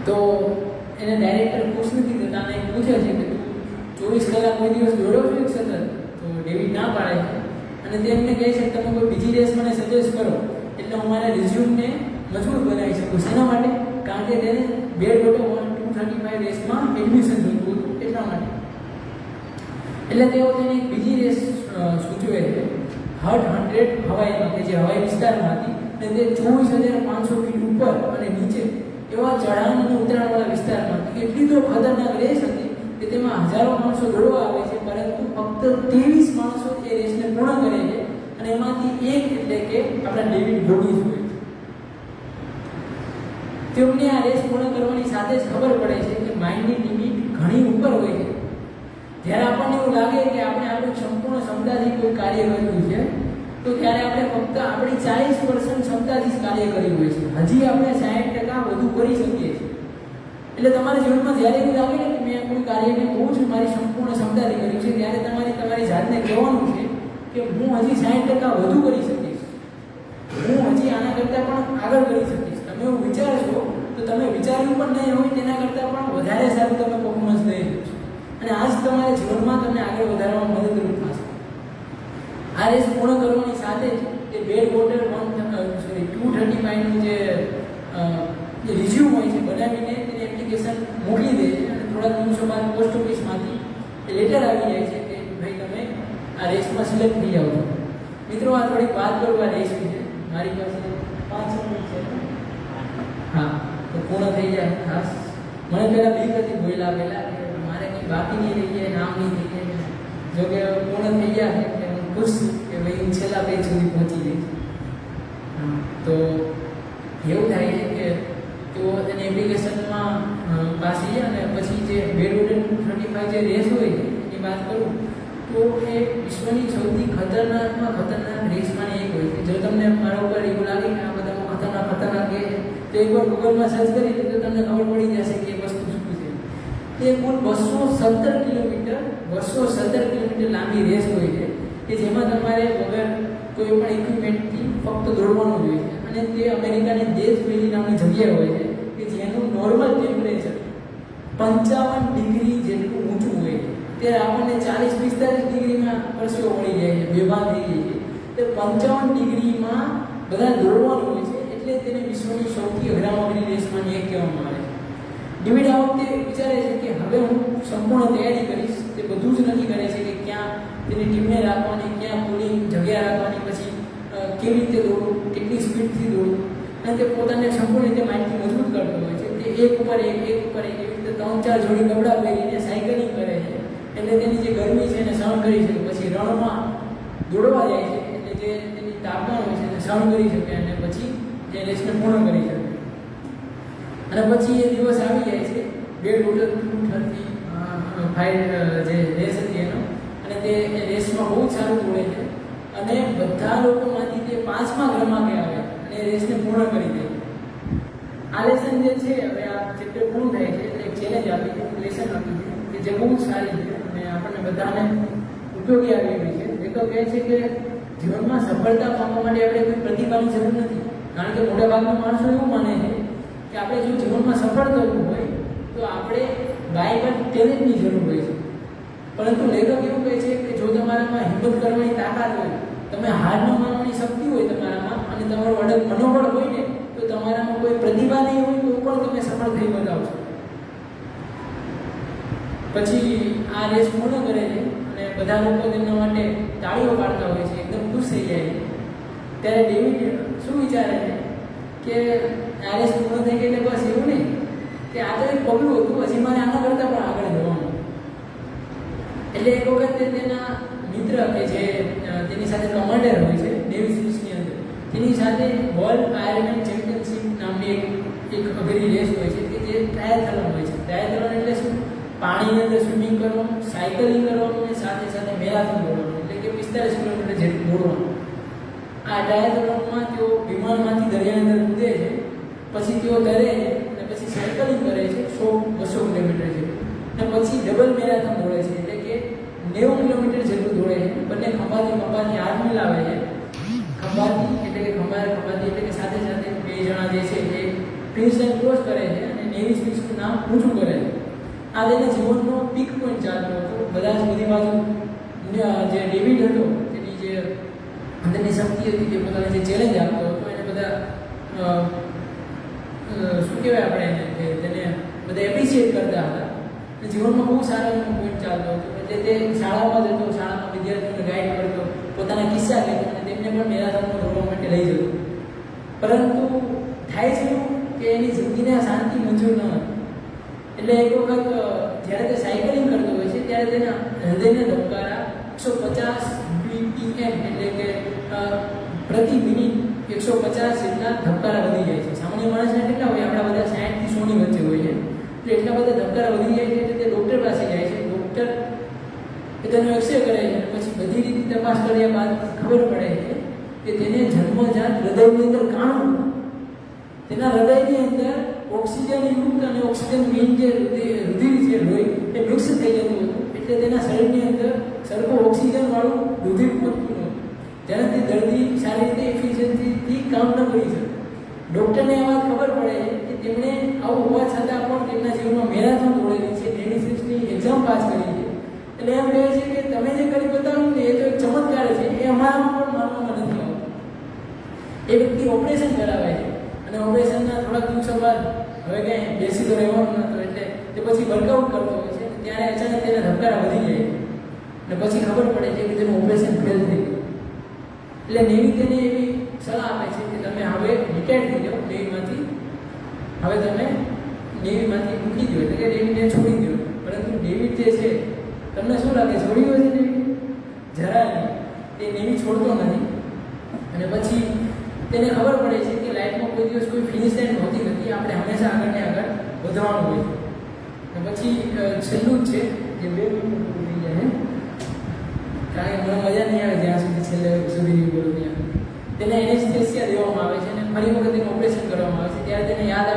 તો એને ડાયરેક્ટર ખુશ નથી થતા અને પૂછે છે કે તું 24 કલાક કોઈ દિવસ દોડ્યો છો એક સતત? તો ડેવિડ ના પાડે છે અને તે એમને કહે છે કે તમે કોઈ બીજી રેસ મને સજેસ્ટ કરો એટલે હું મારા રિઝ્યુમને મજબૂત બનાવી શકું. શેના માટે? કારણ કે તેને બેડવોટે 235 રેસમાં એડમિશન જોઈતું હતું એટલા માટે. એટલે તેઓ તેને એક બીજી રેસ સૂચવે છે, હટ 100 હવાઈમાં, કે જે હવાઈ વિસ્તારમાં હતી અને તે 24,500 ફીટ ઉપર અને નીચે એવા ચઢાણ અને ઉતરાણવાળા વિસ્તારમાં હતી. એટલી તો ખતરનાક રેસ હતી કે તેમાં હજારો માણસો દોડવા આવે છે, પરંતુ ફક્ત 23 માણસો એ રેસને પૂર્ણ કરે છે અને એમાંથી એક એટલે કે આપણા ડેવિડ ગોગિન્સ હોય. તે તેમને આ રેસ પૂર્ણ કરવાની સાથે જ ખબર પડે છે કે માઇન્ડની લિમિટ ઘણી ઉપર હોય છે. જ્યારે આપણને એવું લાગે કે આપણે આપણું સંપૂર્ણ ક્ષમતાથી કોઈ કાર્ય કર્યું છે, તો ત્યારે આપણે ફક્ત આપણી 40% ક્ષમતાથી જ કાર્ય કર્યું હોય છે. હજી આપણે 60% વધુ કરી શકીએ છીએ. એટલે તમારા જીવનમાં જ્યારે એવું લાગે ને કે મેં કોઈ કાર્યને બહુ જ મારી સંપૂર્ણ ક્ષમતાથી કર્યું છે, ત્યારે તમારી જાતને કહેવાનું છે કે હું હજી 60% વધુ કરી શકીશ, હું હજી આના કરતાં પણ આગળ કરી શકીશ. તમે એવું વિચારશો તો તમે વિચાર્યું પણ નહીં હોય તેના કરતાં પણ વધારે સારું તમે પરફોર્મન્સ દઈ શકશો, અને આ જ તમારા જીવનમાં તમને આગળ વધારવામાં મદદરૂપ થશે. આ રેસ પૂર્ણ કરવાની સાથે જ એ બેડ વોટર 235 નું જે રિઝ્યુમ હોય છે બનાવીને તેની એપ્લિકેશન મોકલી દે છે, અને થોડા દિવસો બાદ પોસ્ટ ઓફિસમાંથી લેટર આવી જાય છે કે ભાઈ તમે આ રેસમાં સિલેક્ટ થઈ જાઓ છો. મિત્રો, આ થોડીક વાત કરું આ રેસ વિશે. મારી પાસે 5 મિનિટ છે. હા, તો પૂર્ણ થઈ જાય. ખાસ મને પહેલાં બીક હતી બોલ્યા પહેલાં કે મારે કંઈ બાકી નહીં રહી જાય, નામ નહીં થઈ જાય. જો કે પૂર્ણ થઈ ગયા એટલે હું ખુશ કે ભાઈ છેલ્લા પેજ સુધી પહોંચી જઈશ. તો એવું થાય છે કે તેઓ તેની એપ્લિકેશનમાં પાસી જાય, અને પછી જે બેડમિન્ટન 35 જે રેસ હોય એની વાત કરું તો એ વિશ્વની સૌથી ખતરનાકમાં ખતરનાક રેસમાંની એક હોય છે. જો તમને મારા ઉપર એવું લાગે કે આ બધામાં ખતરનાક છે તો એકવાર ગૂગલમાં સર્ચ કરી તો તમને ખબર પડી જશે કે એ વસ્તુ શું છે. તે કુલ 217 કિલોમીટર લાંબી રેસ હોય છે કે જેમાં તમારે વગર કોઈ પણ ઇક્વિપમેન્ટથી ફક્ત દોડવાનું હોય છે, અને તે અમેરિકાની દેશવેલી નામની જગ્યા હોય છે કે જેનું નોર્મલ ટેમ્પરેચર 55 ડિગ્રી જેટલું ઊંચું હોય છે. ત્યારે આપણને 40-45 ડિગ્રીમાં પરસેવો મળી જાય છે, બેભાન થઈ જાય છે. તે 55 ડિગ્રીમાં બધા દોડવાનું હોય છે, એટલે તેને વિશ્વની સૌથી અઘરામાં રેસમાંની એક કહેવામાં આવે છે. ડેવિડ આ વખતે વિચારે છે કે હવે હું સંપૂર્ણ તૈયારી કરીશ. તે બધું જ નક્કી કરે છે કે ક્યાં તેની ટીમને રાખવાની, ક્યાં કુલિંગ જગ્યા રાખવાની, પછી કેવી રીતે દોડવું, કેટલી સ્પીડથી દોડવું, અને તે પોતાને સંપૂર્ણ રીતે માઇન્ડથી મજબૂત કરતો હોય છે. તે એક ઉપર એક એવી રીતે 3-4 જોડી કપડાં પહેરીને સાયકલિંગ કરે છે, એટલે તેની જે ગરમી છે એને સહન કરી શકે. પછી રણમાં દોડવા જાય છે, એટલે જે તેની તાપમાન હોય છે એને સહન કરી શકે, અને પછી જે રેસને પૂર્ણ કરી શકે. અને પછી એ દિવસ આવી જાય છે બેડ વોટર 235 જે રેસ હતી એનો, અને તે રેસમાં બહુ જ સારું દોડે છે, અને બધા લોકોમાંથી તે 5મા ક્રમાંકે આવે અને રેસને પૂર્ણ કરી દે. આ લેસન જે છે, હવે આ ચેપ્ટર પૂરું થાય છે એટલે એક ચેલેન્જ આપી છે, લેસન આપી છે કે જે બહુ સારી છે અને આપણને બધાને ઉપયોગી આવી રહી છે. લેખક કહે છે કે જીવનમાં સફળતા પામવા માટે આપણે કોઈ પ્રતિભાની જરૂર નથી, કારણ કે મોટાભાગના માણસો એવું માને છે કે આપણે જો જીવનમાં સફળ થવું હોય તો આપણે બાય ટેલેન્ટની જરૂર હોય છે. પરંતુ લેખક એવું કહે છે કે જો તમારામાં હિંમત કરવાની તાકાત હોય, તમે હાર ન માનવાની શક્તિ હોય તમારામાં, અને તમારું અડગ મનોબળ હોય ને, તો તમારામાં કોઈ પ્રતિભા નહીં હોય તો પણ તમે સફળ થઈ બતાવશો. પછી આ રેસ પૂર્ણ કરે છે અને બધા લોકો તેમના માટે તાળીઓ પાડતા હોય છે, એકદમ ખુશ થઈ જાય છે. ત્યારે ડેવિડ શું વિચારે છે કે આ રેસ પૂર્ણ થઈ ગઈ એટલે બસ એવું નહીં કે આ તો એક પગલું હતું, પછી મારે આના કરતાં પણ આગળ જવાનું. એટલે એક વખત તેના મિત્ર કે જે તેની સાથે કમાન્ડર હોય છે નેવી સર્વિસની અંદર, તેની સાથે વર્લ્ડ આયરમેન ચેમ્પિયનશિપ નામની એક અઘરી રેસ હોય છે કે જે ટ્રાયથલોન હોય છે. ટ્રાયથલોન એટલે શું? પાણીની અંદર સ્વિમિંગ કરવાનું, સાયકલિંગ કરવાનું, અને સાથે સાથે મેરાથોન દોડવાનું, એટલે કે 45 કિલોમીટર જેટલું દોડવાનું. આ ટ્રાયથલોનમાં તેઓ વિમાનમાંથી દરિયાની અંદર કૂદે છે, પછી તેઓ તરે છે, અને પછી સાયકલિંગ કરે છે 100-200 કિલોમીટર જેટલું, અને પછી ડબલ મેરાથોન દોડે છે, એટલે કે 90 કિલોમીટર જેટલું દોડે છે. બંને ખંભાથી હાથ મિલાવે છે. ખંભાથી એટલે કે સાથે સાથે બે જણા જે છે એ ફિનિશ લાઈન ક્રોસ કરે છે અને નેવી સર્વિસનું નામ ઊંચું કરે છે. આ તેના જીવનનો પીક પોઈન્ટ ચાલતો હતો. બધા જ બધી બાજુ જે ડેવિડ હતો તેની જે અંદરની શક્તિ હતી, જે પોતાને જે ચેલેન્જ આપતો હતો, એને બધા શું કહેવાય આપણે એને કે તેને બધા એપ્રિશિએટ કરતા હતા. જીવનમાં બહુ સારો એનો પોઈન્ટ ચાલતો હતો. એટલે તે શાળામાં જતો, શાળામાં વિદ્યાર્થીઓને ગાઈડ કરતો, પોતાના કિસ્સા કહેતો અને તેમને પણ મેરાથોનમાં દોડવા માટે લઈ જતો. પરંતુ થાય છે એવું કે એની જિંદગીને શાંતિ મંજૂર ન હતી. એટલે એક વખત જ્યારે તે સાયકલિંગ કરતો હોય છે ત્યારે તેના હૃદયના ધબકારા 150 BPM એટલે કે પ્રતિ મિનિટ 150 જેટલા ધબકારા વધી જાય છે. સામાન્ય માણસના કેટલા હોય? આપણા બધા ધબકારા વધી જાય છે એટલે તે ડૉક્ટર પાસે જાય છે. ડૉક્ટર તેનો એક્સરે કરે છે, પછી બધી રીતે તપાસ કર્યા બાદ ખબર પડે છે કે તેને જન્મજાત હૃદયની અંદર કાણું, તેના હૃદયની અંદર ઓક્સિજન યુક્ત અને ઓક્સિજન વિહીન જે રુધિર છે લોહી એ મિક્સ થઈ જતું હતું, એટલે તેના શરીરની અંદર સરખો ઓક્સિજન વાળું રુધિર પહોંચતું નહોતું, જેનાથી દર્દી સારી રીતે એફિશિયન્સીથી કામ ન કરી શકે. ડૉક્ટરને આ વાત ખબર પડે છે કે તેમણે આવું હોવા છતાં પણ તેમના જીવનમાં મેરેથોન દોડેલી છે, નેવી સિક્સની એક્ઝામ પાસ કરી છે. એટલે એમ કહે છે કે તમે જે કરી બતાવ્યું ને એ તો એક ચમત્કાર છે, એ અમારામાં પણ માનવામાં નથી આવતું. એ વ્યક્તિ ઓપરેશન કરાવે છે અને ઓપરેશનના થોડાક દિવસો બાદ હવે કંઈ બેસી તો રહેવાનું નહોતું, એટલે તે પછી વર્કઆઉટ કરતો હોય છે. ત્યારે અચાનક તેના ધબકારા વધી જાય અને પછી ખબર પડે છે કે તેનું ઓપરેશન ફેલ થઈ ગયું. એટલે નેવી તેને એવી સલાહ આપે છે કે તમે હવે રિટાયર થઈ જાઓ નેવીમાંથી, હવે તમે નેવીમાંથી મૂકી દો, એટલે કે નેવીને છોડી દો. પરંતુ ડેવિડ જે છે, તમને શું લાગે છોડી હોય છે નેવી? જરા નહીં, તે નેવી છોડતો નથી. અને પછી તેને ખબર પડે છે કે લાઈફમાં કોઈ દિવસ કોઈ ફિનિશ લાઈન હોતી નથી, આપણે હંમેશા આગળ ને આગળ વધવાનું હોય છે. અને પછી છેલ્લું જ છે જે 2 મિનિટ થઈ જાય, કારણ કે મને મજા નહીં આવે જ્યાં સુધી છેલ્લે સુધી બોલું ત્યાં. તેને એનેસ્થેસિયા દેવામાં આવે છે અને ફરી વખત તેનું ઓપરેશન કરવામાં આવે છે. ત્યારે તેને યાદ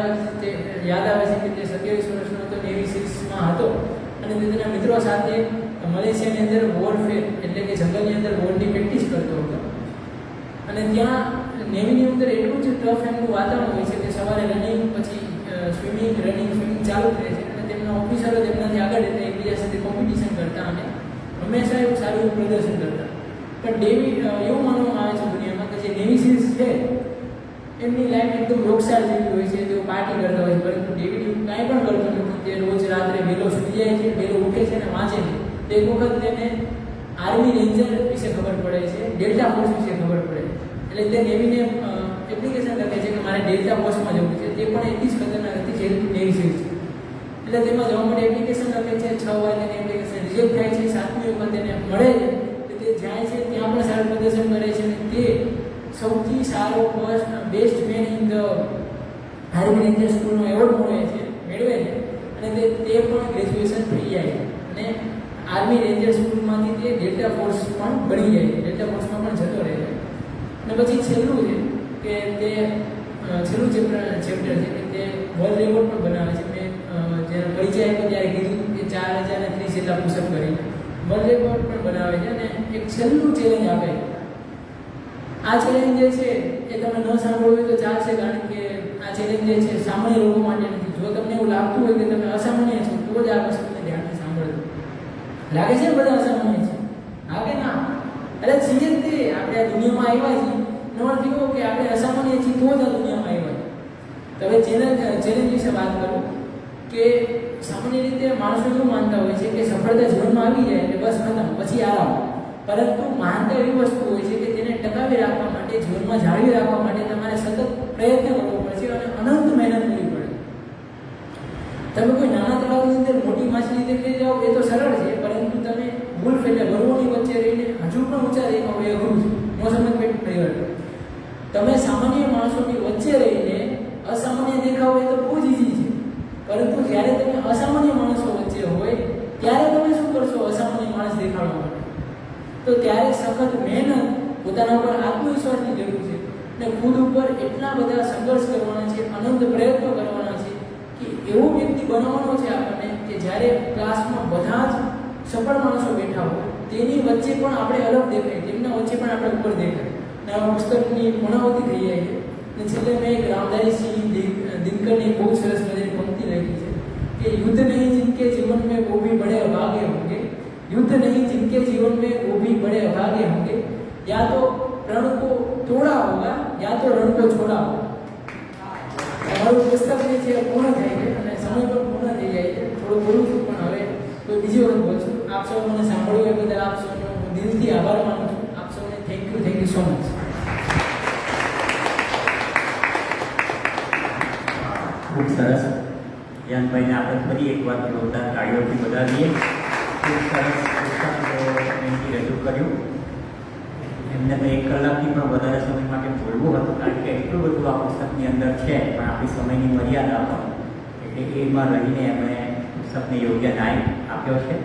આવે છે કે તે 27 વર્ષનો હતો, નેવી સિક્સમાં હતો અને તે તેના મિત્રો સાથે મલેશિયાની અંદર વોરફેર એટલે કે જંગલની અંદર વોરની પ્રેક્ટિસ કરતો હતો. અને ત્યાં નેવીની અંદર એટલું જ ટફ એમનું વાતાવરણ હોય છે કે સવારે રનિંગ, પછી સ્વિમિંગ ચાલુ રહે છે અને તેમના ઓફિસરો તેમનાથી આગળ રહેતા, એકબીજા સાથે કોમ્પિટિશન કરતા અને હંમેશા એવું સારું પ્રદર્શન કરતા. પણ ડેવિડ એવું માનવામાં આવે છે દુનિયામાં કે જે નેવી સીલ્સ છે એમની લાઈફ એકદમ લોકસાળ જેવી હોય છે, તેઓ પાર્ટી કરતા હોય છે. પરંતુ ડેવિડ એવું કાંઈ પણ કરતો નથી, તે રોજ રાત્રે વહેલો સૂઈ જાય છે, વહેલો ઉઠે છે અને વાંચે છે. તો એક વખત તેને આર્મી રેન્જર વિશે ખબર પડે છે, ડેલ્ટા ફોર્સ વિશે ખબર પડે છે. એટલે તે નેવીને એપ્લિકેશન લખે છે કે મારે ડેલ્ટા ફોર્સમાં જવું છે. તે પણ એટલી જ ખતરનાક હતી જેટલી નેવી સીલ્સ છે. એટલે તેમાં જવા માટે એપ્લિકેશન લખે છે. 6 વાર તેની એપ્લિકેશન રિજેક્ટ થાય છે. 7મી વખત તેને મળે છે, તે જાય છે, ત્યાં પણ સારું પ્રદર્શન કરે છે અને તે સૌથી સારો best man in the army ranger સ્કૂલનો એવોર્ડ મેળવે છે અને તે પણ ગ્રેજ્યુએશન થઈ જાય છે અને આર્મી રેન્જર સ્કૂલમાંથી તે ડેલ્ટા ફોર્સ પણ બની જાય છે, ડેલ્ટા ફોર્સમાં પણ જતો રહે છે. અને પછી છેલ્લું છે કે તે છેલ્લું ચેપ્ટર છે કે તે વર્લ્ડ રેકોર્ડ પણ બનાવે છે. મેં જ્યારે પરિચય આપ્યો ત્યારે કીધું કે 4030 જેટલા પુશઅપ કરીને વર્લ્ડ રેકોર્ડ પણ બનાવે છે અને એક છેલ્લું ચેલેન્જ આપે છે. આ ચેલેન્જ જે છે એ તમે ન સાંભળવું હોય તો ચાલશે, કારણ કે આ ચેલેન્જ જે છે સામાન્ય લોકો માટે નથી. જો તમને એવું લાગતું હોય કે તમે અસામાન્ય છો તો જ આ વસ્તુને ધ્યાનથી સાંભળજો. લાગે છે બધા અસામાન્ય છે? હા કે ના? એટલે છીએ જ તે. આપણે આ દુનિયામાં આવ્યા છીએ એનો અર્થ એવો કે આપણે અસામાન્ય છીએ તો જ આ દુનિયામાં આવ્યા છીએ. તો હવે ચેલેન્જ વિશે વાત કરું કે સામાન્ય રીતે માણસો એવું માનતા હોય છે કે સફળતા જીવનમાં આવી જાય એટલે બસ ખતમ, પછી આરામ. પરંતુ માનતા એવી વસ્તુ હોય છે કે તેને ટકાવી રાખવા માટે, જીવનમાં જાળવી રાખવા માટે તમારે સતત પ્રયત્ન કરવો પડશે અને અનંત મહેનત કરવી પડે. તમે કોઈ નાના તળાવની અંદર મોટી માછલી દેખાઈ જાઓ એ તો સરળ છે, પરંતુ તમે ગુલ્ફ એટલે વરુઓની વચ્ચે રહીને હજુ પણ ઊંચા દેખાવ એ અઘરું છે. મોસમ પેટ પરિવર્તન. તમે સામાન્ય માણસોની વચ્ચે રહીને અસામાન્ય દેખાવ એ તો બહુ જ ઈઝી છે, પરંતુ જ્યારે તમે અસામાન્ય માણસો વચ્ચે હોય ત્યારે તમે શું કરશો અસામાન્ય માણસ દેખાડવા માટે? તો ત્યારે સખત મહેનત, પોતાના ઉપર આત્મવિશ્વાસની જરૂર છે અને ખુદ ઉપર એટલા બધા સંઘર્ષ કરવાના છે, અનંત પ્રયત્નો કરવાના છે કે એવો વ્યક્તિ બનાવવાનો છે આપણને કે જ્યારે ક્લાસમાં બધા જ સફળ માણસો બેઠા હોય તેની વચ્ચે પણ આપણે અલગ દેખાય, તેમના વચ્ચે પણ આપણે ઉપર દેખાય. અને આ પુસ્તકની પૂર્ણાવતી થઈ જાય છે. અને છેલ્લે મેં એક રામદારી સિંહ દિનકરની બહુ સરસ મજાની પંક્તિ લખી છે કે युद्ध नहीं जिनके जीवन में वो भी बड़े अभागे होंगे, युद्ध नहीं जिनके जीवन में वो भी बड़े अभागे होंगे, या तो रण को तोड़ा होगा या तो रण को छोड़ा होगा. અમારું પુસ્તક જે છે પૂર્ણ થાય છે અને સમય પણ પૂર્ણ થઈ જાય છે. થોડું બોલું છું પણ હવે કોઈ બીજી વખત બોલશું. આપ સૌ મને સાંભળ્યું એ બદલ આપ સૌનો હું દિલથી આભાર માનું છું. આપ સૌને થેન્ક યુ સો મચ. ખૂબ સરસ. ધ્યાનભાઈને આપણે ફરી એકવાર જોરદાર તાળીઓથી વધાવીએ. ખૂબ સરસ પુસ્તક એમથી રજૂ કર્યું. એમને તો 1 કલાકથી પણ વધારે સમય માટે બોલવું હતું, કારણ કે એટલું બધું આ પુસ્તકની અંદર છે, પણ આપણી સમયની મર્યાદા પણ એટલે એમાં રહીને એમણે પુસ્તકને યોગ્ય ન્યાય આપ્યો છે.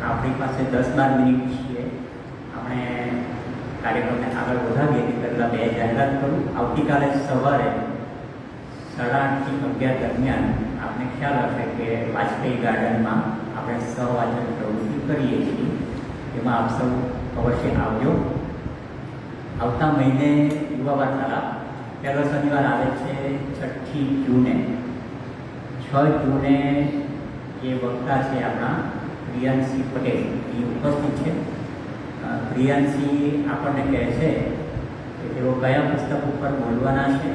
આપણી પાસે 10-12 મિનિટ છે. આપણે કાર્યક્રમને આગળ વધાવીએ તે પહેલાં 2 જાહેરાત કરું. આવતીકાલે સવારે 8:30 થી 11 દરમિયાન આપણે ખ્યાલ હશે કે વાજપેયી ગાર્ડનમાં આપણે સહવાચન પ્રવૃત્તિ કરીએ છીએ. એમાં આપ સૌ અવશ્ય આવજો. આવતા મહિને યુવા વાર્તાલાપ પહેલો શનિવાર આવે છે 6મી જૂને. 6 જૂને જે વક્તા છે આપણા પ્રિયાંશી પટેલ એ ઉપસ્થિત છે. પ્રિયાંશી આપણને કહે છે કે તેઓ કયા પુસ્તક ઉપર બોલવાના છે,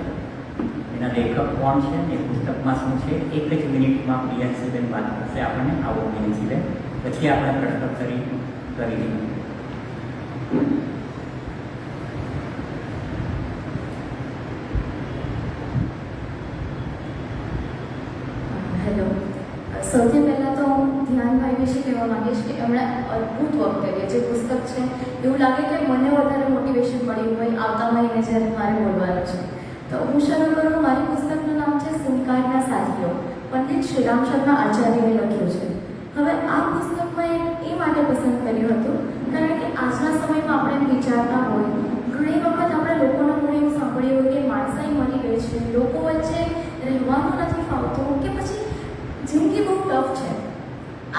એના લેખક કોણ છે, એ પુસ્તકમાં શું છે. 1 જ મિનિટમાં પ્રિયાંશીબેન વાત કરશે આપણને. આવો પ્રિયાંશીબેન, પછી આપણે પ્રશ્નોત્તરી કરીશું. હેલો, સૌથી પહેલાં તો હું ધ્યાનભાઈ વિશે કહેવા માંગીશ કે એમણે અદ્ભુત વક્તવ્ય જે પુસ્તક છે એવું લાગે કે મને વધારે મોટિવેશન મળ્યું હોય આવતા મહિને જ્યારે મારે બોલવાનું છે. તો હું શરૂ કરું. મારી પુસ્તકનું નામ છે સુનકારના સાથીઓ, પંડિત શ્રીરામ શર્મા આચાર્યએ લખ્યું છે. હવે આ પુસ્તક મેં એ માટે પસંદ કર્યું હતું કારણ કે આજના સમયમાં આપણે એમ વિચારતા હોય, ઘણી વખત આપણે લોકોના પણ એવું સાંભળ્યું હોય કે માણસાઈ મળી ગઈ છે, લોકો વચ્ચે રહેવાનું નથી ફાવતું, કે પછી જિંદગી બહુ ટફ છે.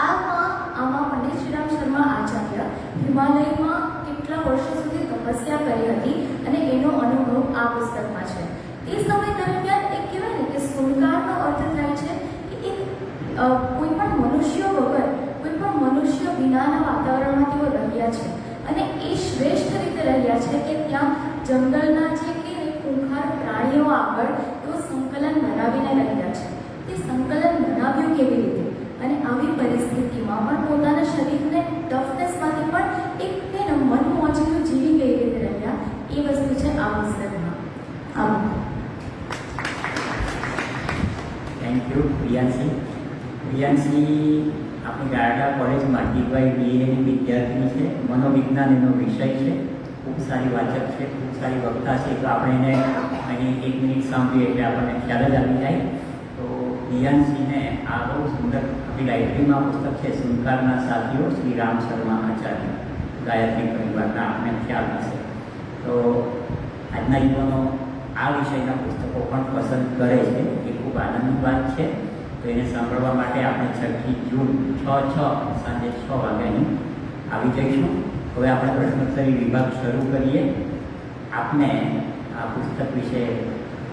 આમાં પંડિત શ્રીરામ શર્મા આચાર્ય હિમાલયમાં કેટલા વર્ષો સુધી તપસ્યા કરી હતી અને એનો અનુભવ આ પુસ્તકમાં છે. તે સમય દરમિયાન એક કહેવાય ને કે સુનકારનો અર્થ થાય છે કે એક કોઈ પણ મનુષ્ય વગર, કોઈ પણ મનુષ્ય વિનાના વાતાવરણમાં તેઓ રહ્યા છે અને એ શ્રેષ્ઠ રીતે રહ્યા છે કે ત્યાં જંગલના જે કે ખૂંખાર પ્રાણીઓ આગળ તેઓ સંકલન બનાવીને રહ્યા છે. તે સંકલન બનાવ્યું કેવી રીતે અને આવી પરિસ્થિતિમાં પણ પોતાના શરીરને ટફનેસમાંથી પણ એક તેને મન મોજનું જીવી કઈ રીતે રહ્યા, એ વસ્તુ છે આ પુસ્તકમાં. Thank you Priyanshi. પ્રિયાંશી આપણી ગારડા કોલેજમાં ટીવાય બીએની વિદ્યાર્થીની છે. મનોવિજ્ઞાન એનો વિષય છે. ખૂબ સારી વાચક છે, ખૂબ સારી વક્તા છે. તો આપણે એને અહીં 1 મિનિટ સાંભળીએ એટલે આપણને ખ્યાલ જ આવી જાય. તો પ્રિયાંશીને આ બહુ સુંદર આપણી લાઇબ્રેરીમાં પુસ્તક છે સુનકારના સાથીઓ, શ્રી રામ શર્મા આચાર્ય, ગાયત્રી પરિવારના. આપણને ખ્યાલ હશે. તો આજના યુવાનો આ વિષયના પુસ્તકો પણ પસંદ કરે છે, એ ખૂબ આનંદની વાત છે. તો એને સાંભળવા માટે આપણે 6મી જૂન 6 સાંજે 6 વાગ્યાની આવી જઈશું. હવે આપણે પ્રશ્નોત્તરી વિભાગ શરૂ કરીએ. આપને આ પુસ્તક વિશે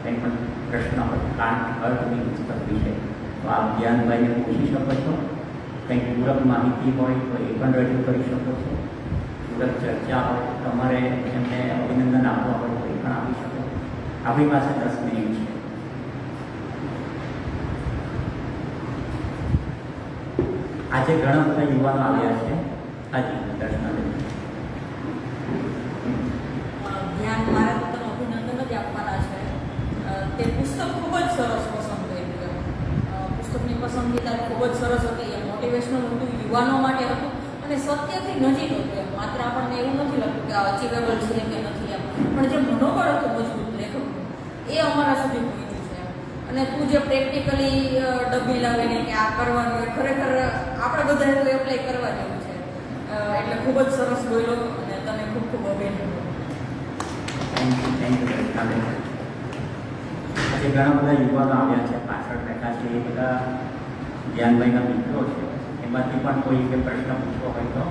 કંઈ પણ પ્રશ્ન હોય, કાંટ અર્થની પુસ્તક વિશે, તો આપ ધ્યાનભાઈને પૂછી શકો છો. કંઈક પૂરક માહિતી હોય તો એ પણ રજૂ કરી શકો છો. પૂરક ચર્ચા હોય, તમારે એમને અભિનંદન આપવા હોય તો એ પણ આપી શકો. આપણી પાસે 10 મિનિટ છે. આજે ઘણા બધા યુવાનો આવ્યા છે. હાજી દર્શનાબેન. ધ્યાન મારે તો અભિનંદન જ આપવાના છે. તે પુસ્તક ખૂબ જ સરસ પસંદ કર્યું. પુસ્તકની પસંદગી ખૂબ જ સરસ હતી. એ મોટિવેશનલ હતું, યુવાનો માટે હતું અને સત્યથી નજીક હતું. માત્ર આપણને એવું નથી લાગતું કે આ અચીવેબલ છે કે નથી એમ, પણ જે મનોબળ હતું મજબૂત લેખકનું, એ અમારા સુધી પહોંચ્યું છે. અને તું જે પ્રેક્ટિકલી ડબ્બી લાવીને કે આ કરવાનું, એ ખરેખર આપણે બધાએ તો એપ્લાય કરવા જેવું છે. એટલે ખૂબ જ સરસ બોલ્યો અને તને ખૂબ ખૂબ અભિનંદન. થેન્ક યુ દર્શનાબેન. આજે ઘણા બધા યુવાનો આવ્યા છે, પાછળ બેઠા છે, એ બધા ધ્યાનભાઈના મિત્રો છે. એમાંથી પણ કોઈ કે પ્રશ્ન પૂછવો હોય તો,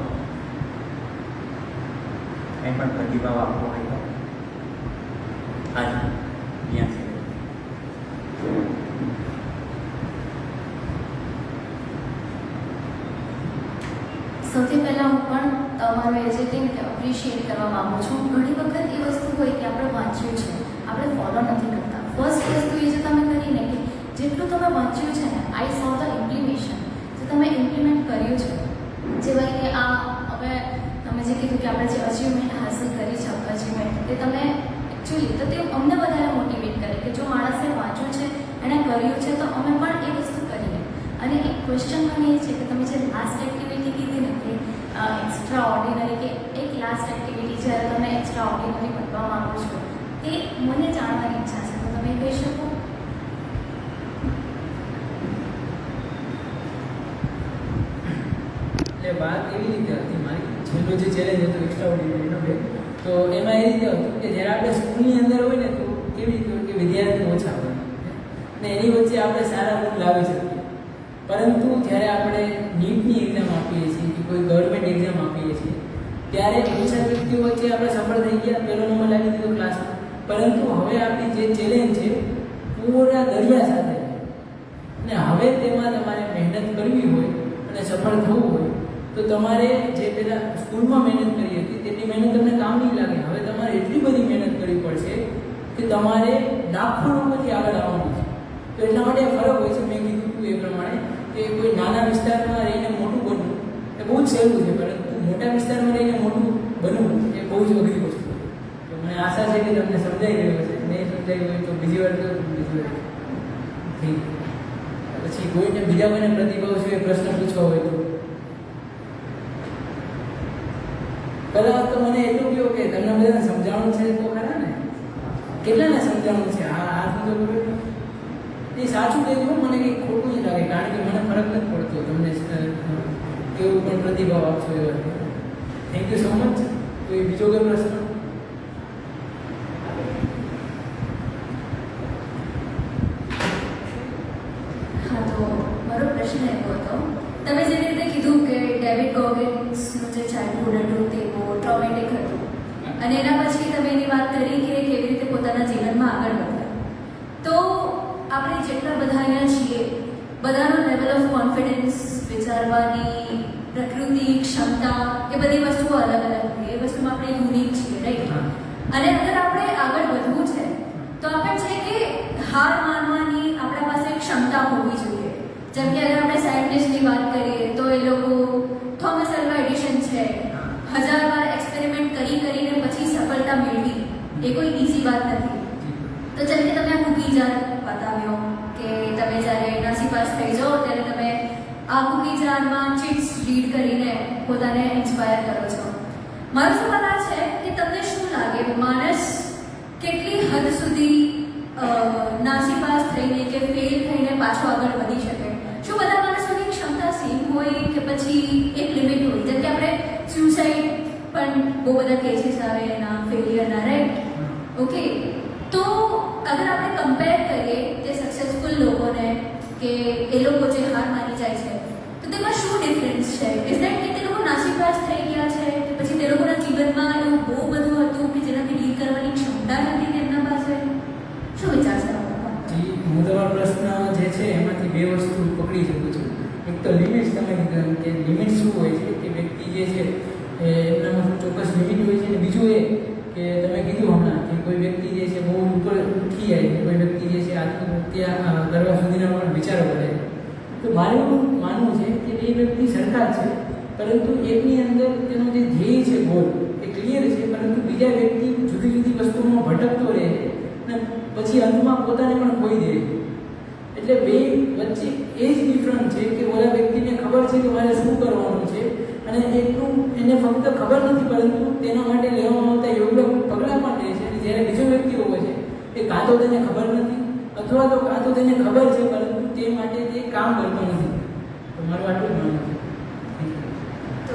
કંઈ પણ પ્રતિભાવ આપવો હોય તો. હાજી ત્યાં છે. સૌથી પહેલાં હું પણ તમારું એજિટિંગ એપ્રિશિએટ કરવા માગું છું. ઘણી વખત એ વસ્તુ હોય કે આપણે વાંચ્યું છે, આપણે ફોલો નથી કરતા. ફર્સ્ટ વસ્તુ એ જે તમે કરીને કે જેટલું તમે વાંચ્યું છે ને, આઈ સો ધ ઇમ્પ્લિમેશન, જે તમે ઇમ્પ્લિમેન્ટ કર્યું છે. જેવાય કે આ હવે તમે જે કીધું કે આપણે જે અચીવમેન્ટ હાંસલ કરી છે, અચીવમેન્ટ તે તમે એકચ્યુઅલી તો તે અમને વધારે મોટિવેટ કરે કે જો માણસે વાંચ્યું છે, એણે કર્યું છે, તો અમે પણ એ વસ્તુ કરીએ. અને એક ક્વેશ્ચન મને એ છે કે તમે જે લાસ્ટ એક્ટિવિટી કીધી ને કે એક્સ્ટ્રા ઓર્ડિનરી, કે એક લાસ્ટ એક્ટિવિટી જ્યારે તમે એક્સ્ટ્રા ઓર્ડિનરી બનવા માંગો છો, તે મને જાણવાની ઈચ્છા છે. તો તમે કહી શકો? એટલે વાત એવી રીતે હતી મારી છેલ્લો જે ચેલેન્જ હતો એક્સ્ટ્રા ઓર્ડિનરીનો બે, તો એમાં એ રીતે હતું કે જ્યારે આપણે સ્કૂલની અંદર હોય ને તો કેવી રીતે હોય કે વિદ્યાર્થીઓ ઓછા હોય ને એની વચ્ચે આપણે સારા ગુણ લાવી શકીએ, પરંતુ જ્યારે આપણે નીટની એક્ઝામ આપીએ છીએ કે કોઈ ગવર્મેન્ટ એક્ઝામ આપીએ છીએ ત્યારે ઓછા વ્યક્તિઓ વચ્ચે આપણે સફળ થઈ ગયા, પહેલો નંબર લાવી દીધો ક્લાસમાં, પરંતુ હવે આપણી જે ચેલેન્જ છે પૂરા દરિયા સાથે અને હવે તેમાં તમારે મહેનત કરવી હોય અને સફળ થવું હોય તો તમારે જે પહેલાં સ્કૂલમાં મહેનત કરી હતી તેટલી મહેનત તમને કામ નહીં લાગે. હવે તમારે એટલી બધી મહેનત કરવી પડશે કે તમારે લાખો લોકોથી આગળ આવવાનું છે. તો એટલા માટે ફરક હોય છે, મેં કીધું હતું એ પ્રમાણે કે કોઈ નાના વિસ્તારમાં રહીને મોટું બનવું એ બહુ જ સહેલું છે, પરંતુ મોટા વિસ્તારમાં રહીને મોટું બનવું એ બહુ જ અઘરી વસ્તુ છે. તો મને આશા છે કે તમને સમજાઈ ગયું હશે, નહીં સમજાયું હોય તો બીજી વાર કહો, બીજી વાર ઠીક. પછી કોઈને બીજા કોઈને પ્રતિભાવ છે પ્રશ્ન પૂછવો હોય તો પહેલા તો મને એટલું કહ્યું કે તમને બધાને સમજાવવાનું છે તો ખરા ને, કેટલાને સમજાવવાનું છે? હા હાથ તો એ સાચું કહેજો, મને કંઈ ખોટું જ લાગે, કારણ કે મને ફરક નથી પડતો તમને કેવું પણ પ્રતિભાવ આપશો એ વાત. Thank you so much. કોઈ બીજો કોઈ પ્રશ્ન? હા, તો મારો પ્રશ્ન એવો હતો, તમે જેવી રીતે કીધું કે ડેવિડ ગોગિન્સનું જે ચાઇલ્ડહુડ હતું તે બહુ ટ્રોમેટિક હતું અને એના પછી તમે એની વાત કરી કે કેવી રીતે પોતાના જીવનમાં આગળ વધ્યા. તો આપણે જેટલા બધા અહીંયા છીએ બધાનો લેવલ ઓફ કોન્ફિડન્સ, વિચારવાની પ્રકૃતિ, ક્ષમતા એ બધી વસ્તુઓ અલગ અલગ હોય, એ વસ્તુમાં આપણે યુનિક છીએ, રાઈટ? અને અગર આપણે આગળ વધવું છે તો આપણે છે કે હાર માનવાની આપણા પાસે ક્ષમતા હોવી જોઈએ. જેમ કે અગર આપણે સાયન્ટિસ્ટની વાત કરીએ તો એ લોકો થોમસ આલ્વા એડિશન છે, 1000 વાર એક્સપેરિમેન્ટ કરીને પછી સફળતા મેળવી, એ કોઈ ઇઝી વાત નથી. તો જેમ કે તમે આ કુકી જાર બતાવ્યો કે તમે જ્યારે નરસી પાસ થઈ જાઓ ત્યારે તમે આ કુકી જારમાં ચીટ્સ રીડ કરીને પોતાને ઇન્સ્પાયર કરો છો. મારો સવાલ આ છે કે તમને શું લાગે માણસ કેટલી હદ સુધી નાસીપાસ થઈને કે ફેલ થઈને પાછો આગળ વધી શકે? શું બધા માણસોની ક્ષમતા સેમ હોય કે પછી એક લિમિટ હોય? જેમ કે આપણે સ્યુસાઇડ પણ બહુ બધા કેસીસ આવે એના ફેલિયરના, રાઈટ? ઓકે, તો અગર આપણે કમ્પેર કરીએ તે સક્સેસફુલ લોકોને કે એ લોકો જે હાર માની જાય છે તો તેમાં શું ડિફરન્સ છે? ઇઝ દેટ કે તે લોકો નાસીપાસ થઈ ગયા છે કે પછી તે લોકોના જીવનમાં એવું બહુ બધું હતું કે જેનાથી ડીલ કરવાની ક્ષમતા નથી તેમના પાસે? શું વિચાર છે? જી, હું તમારો પ્રશ્ન જે છે એમાંથી બે વસ્તુ પકડી શકું છું. એક તો લિમિટ્સ, તમે કીધું કે લિમિટ શું હોય છે કે વ્યક્તિ જે છે એમનામાં ચોક્કસ લિમિટ હોય છે, અને બીજું એ કે તમે કીધું હમણાં કે કોઈ વ્યક્તિ જે છે બહુ ઉપર ઉઠી જાય, કોઈ વ્યક્તિ જે છે આત્મહત્યા કરવા સુધીના પણ વિચારો કરે. તો મારું માનવું છે કે એ વ્યક્તિ સરખા છે, પરંતુ એકની અંદર તેનો જે ધ્યેય છે, ગોલ એ ક્લિયર છે, પરંતુ બીજા વ્યક્તિ જુદી જુદી વસ્તુઓમાં ભટકતો રહે છે અને પછી અંતમાં પોતાને પણ ખોઈ દે છે. એટલે બે વચ્ચે એ જ ડિફરન્સ છે કે ઓલા વ્યક્તિને ખબર છે કે મારે શું કરવાનું છે અને એટલું એને ફક્ત ખબર નથી, પરંતુ તેના માટે લેવામાં આવતા યોગ્ય પગલાં પણ લે છે. અને જ્યારે બીજો વ્યક્તિ હોય છે એ કાં તો તેને ખબર નથી અથવા તો કાં તો તેને ખબર છે પરંતુ તે માટે તે કામ કરતો નથી. તો મારું આટલું જ માનવું છે. તો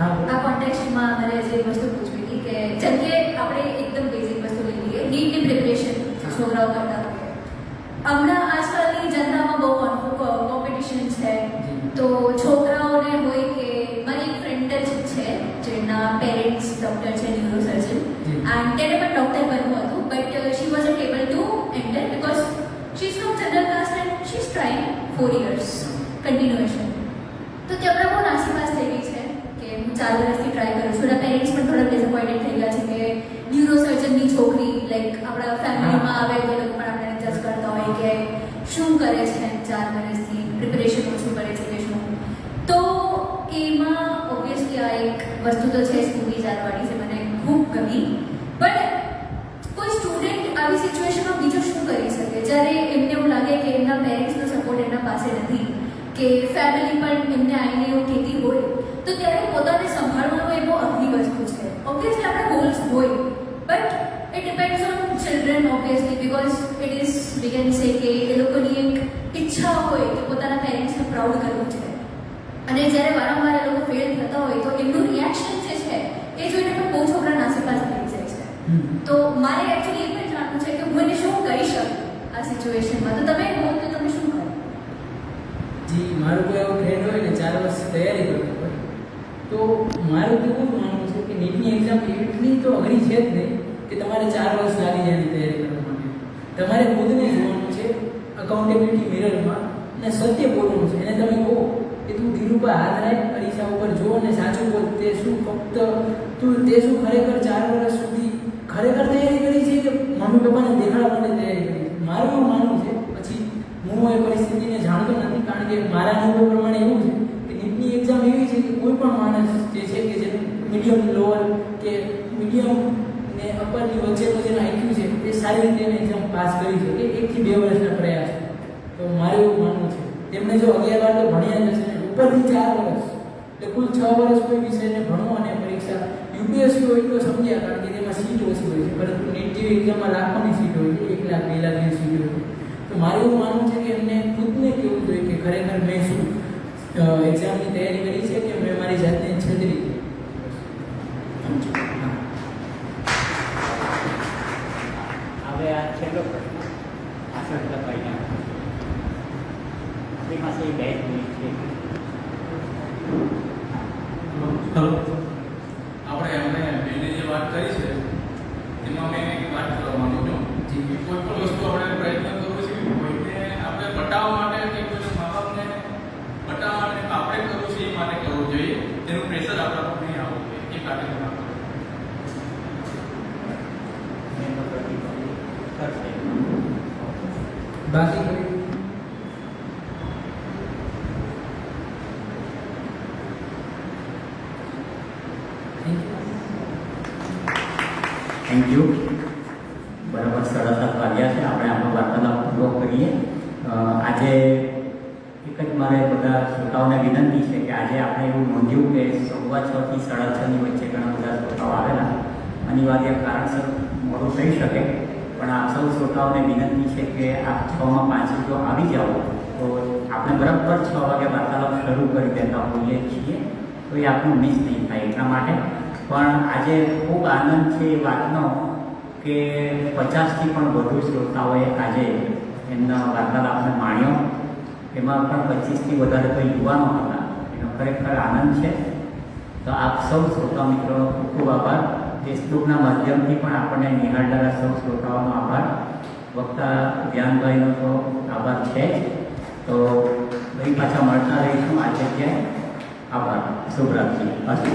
આ કોન્ટેક્સ્ટમાં મારે જે વસ્તુ પૂછવી હતી કે જેમ કે આપણે એકદમ બેઝિક વસ્તુ લઈ લઈએ, નીટની પ્રિપરેશન છોકરાઓ કરતા હોય. હમણાં આજકાલની જનતામાં બહુ કોમ્પિટિશન છે, તો છોકરાઓને હોય કે મારી એક ફ્રેન્ડ જ છે જેના પેરેન્ટ્સ ડૉક્ટર છે, ન્યુરોસર્જન, એન્ડ તેને પણ ડૉક્ટર બનવું હતું, but she wasn't able to enter because she is from general caste and she is trying 4 years continuation. તો તે હમણાં બહુ નાસીપાસ થઈ ગઈ છે કે હું 4 વર્ષથી ટ્રાય કરું છું. એના પેરેન્ટ્સ પણ થોડા ડિસઅપોઇન્ટેડ થઈ ગયા છે કે ન્યુરોસર્જનની છોકરી, લાઈક આપણા ફેમિલીમાં આવે તો લોકો પણ આપણે જજ કરતા હોય કે શું કરે છે 4 વર્ષથી, પ્રિપરેશન ઓછું કરે છે કે શું. તો એમાં ઓબ્વિયસલી આ એક વસ્તુ તો છે જ, મૂવી જાણવાની છે, મને ખૂબ ગમી. બટ કોઈ સ્ટુડન્ટ આવી સિચ્યુએશનમાં બીજું શું કરી શકે જ્યારે એમને એવું લાગે કે એમના પેરેન્ટ્સનો સપોર્ટ એમના પાસે નથી, કે ફેમિલી પણ એમને આવીને એવું કહેતી હોય, તો ત્યારે પોતાને સંભાળવાનું એ બહુ અઘરી વસ્તુ છે. ઓબ્વિયસલી આપણા ગોલ્સ હોય, but it depends on children obviously, because it is we can say કે એ લોકોની એક ઈચ્છા હોય કે પોતાના પેરેન્ટ્સને પ્રાઉડ કરવું છે. અને જ્યારે વારંવાર સિચ્યુએશનમાં, તો તમે હો તો તમે શું કરો? જી, મારું કોઈ એવો ફ્રેન્ડ હોય ને 4 વર્ષ તૈયારી કરતો હોય તો મારું તો એવું માનવું છે કે નીટની એક્ઝામ એટલી તો અઘરી છે જ નહીં કે તમારે 4 વર્ષ લાગી જાય એની તૈયારી કરવા માટે. તમારે ખુદને જોવાનું છે અકાઉન્ટેબિલિટી મિરરમાં અને સત્ય બોલવાનું છે. એને તમે કહો કે તું દિલ ઉપર હાથ રાખ, અરીસા ઉપર જો અને સાચું બોલ. તે શું ખરેખર 4 વર્ષ સુધી ખરેખર તૈયારી કરી છે કે મમ્મી પપ્પાને દેખાડવા માટે તૈયારી કરી છે? મારું એવું માનવું છે. પછી હું એ પરિસ્થિતિને જાણતો નથી, કારણ કે મારા અનુભવ પ્રમાણે એવું છે કે નીટની એક્ઝામ એવી છે કે કોઈ પણ માણસ જે છે કે જેનું મીડિયમ લોઅર કે મીડિયમ ને અપરની વચ્ચેનો જેનો આઈક્યુ છે તે સારી રીતે એક્ઝામ પાસ કરી શકે. 1 થી 2 વર્ષના પ્રયાસ. તો મારું એવું માનવું છે તેમણે જો 11 વાર તો ભણ્યા જ હશે ને ઉપરથી 4 વર્ષ એટલે કુલ 6 વર્ષ કોઈ વિષયને ભણવો અને પરીક્ષા યુપીએસસી હોય તો સમજ્યા, કારણ કે તેમાં સીટ ઓછી હોય છે, પરંતુ નીટ જેવી એક્ઝામમાં લાખોની સીટ હોય છે, 1 લાખ 2 લાખની સીટ હોય છે. તો મારું એવું માનવું છે કે એમને ખુદને કહેવું જોઈએ કે ખરેખર મેં શું એક્ઝામની તૈયારી કરી છે કે મેં મારી જાતને છેતરી છે. હવે આ છેલ્લો પ્રશ્ન આસઠ ટકા આપણી પાસે 2 મિનિટ છે. આપણે એમને બેને જે વાત કરી છે તેમાં મેં એક વાત કરવા માંગુ છું કે કોઈ પણ વસ્તુ આપણે પ્રયત્ન કરવો છે કે કોઈને આપણે બતાવવા માટે કે કોઈને મા બાપને બતાવવા માટે આપણે કરવું છે એ માટે કરવું જોઈએ. તેનું પ્રેશર આપણા પર નહીં આવવું જોઈએ. એ માટે એનો પ્રતિભાવ કરશે. બાકી કોઈ થેન્ક યુ. બરાબર 7:30 વાગ્યા છે. આપણે આપણો વાર્તાલાપ પૂરો કરીએ. આજે એક જ મારે બધા શ્રોતાઓને વિનંતી છે કે આજે આપણે એવું નોંધ્યું કે 6:15 થી 6:30 ની વચ્ચે ઘણા બધા શ્રોતાઓ આવેલા. અનિવાર્ય કારણસર મોડું થઈ શકે, પણ આપ સૌ શ્રોતાઓને વિનંતી છે કે આપ 6:05 જો આવી જાઓ તો આપણે બરાબર 6 વાગે વાર્તાલાપ શરૂ કરી દેતા હોઈએ છીએ, તો એ આપણું મિસ નહીં થાય. એટલા માટે પણ આજે ખૂબ આનંદ છે એ વાતનો કે 50થી પણ વધુ શ્રોતાઓએ આજે એમના વાર્તાલાપને માણ્યો. એમાં પણ 25થી વધારે તો યુવાનો હતા. એનો ખરેખર આનંદ છે. તો આપ સૌ શ્રોતા મિત્રોનો ખૂબ ખૂબ આભાર. ફેસબુકના માધ્યમથી પણ આપણને નિહાળનારા સૌ શ્રોતાઓનો આભાર. વક્તા ધ્યાનભાઈનો તો આભાર છે જ. તો ફરી પાછા મળતા રહીશું આ જગ્યાએ. આભાર. શુભરાત્રિ. અસ્તુ.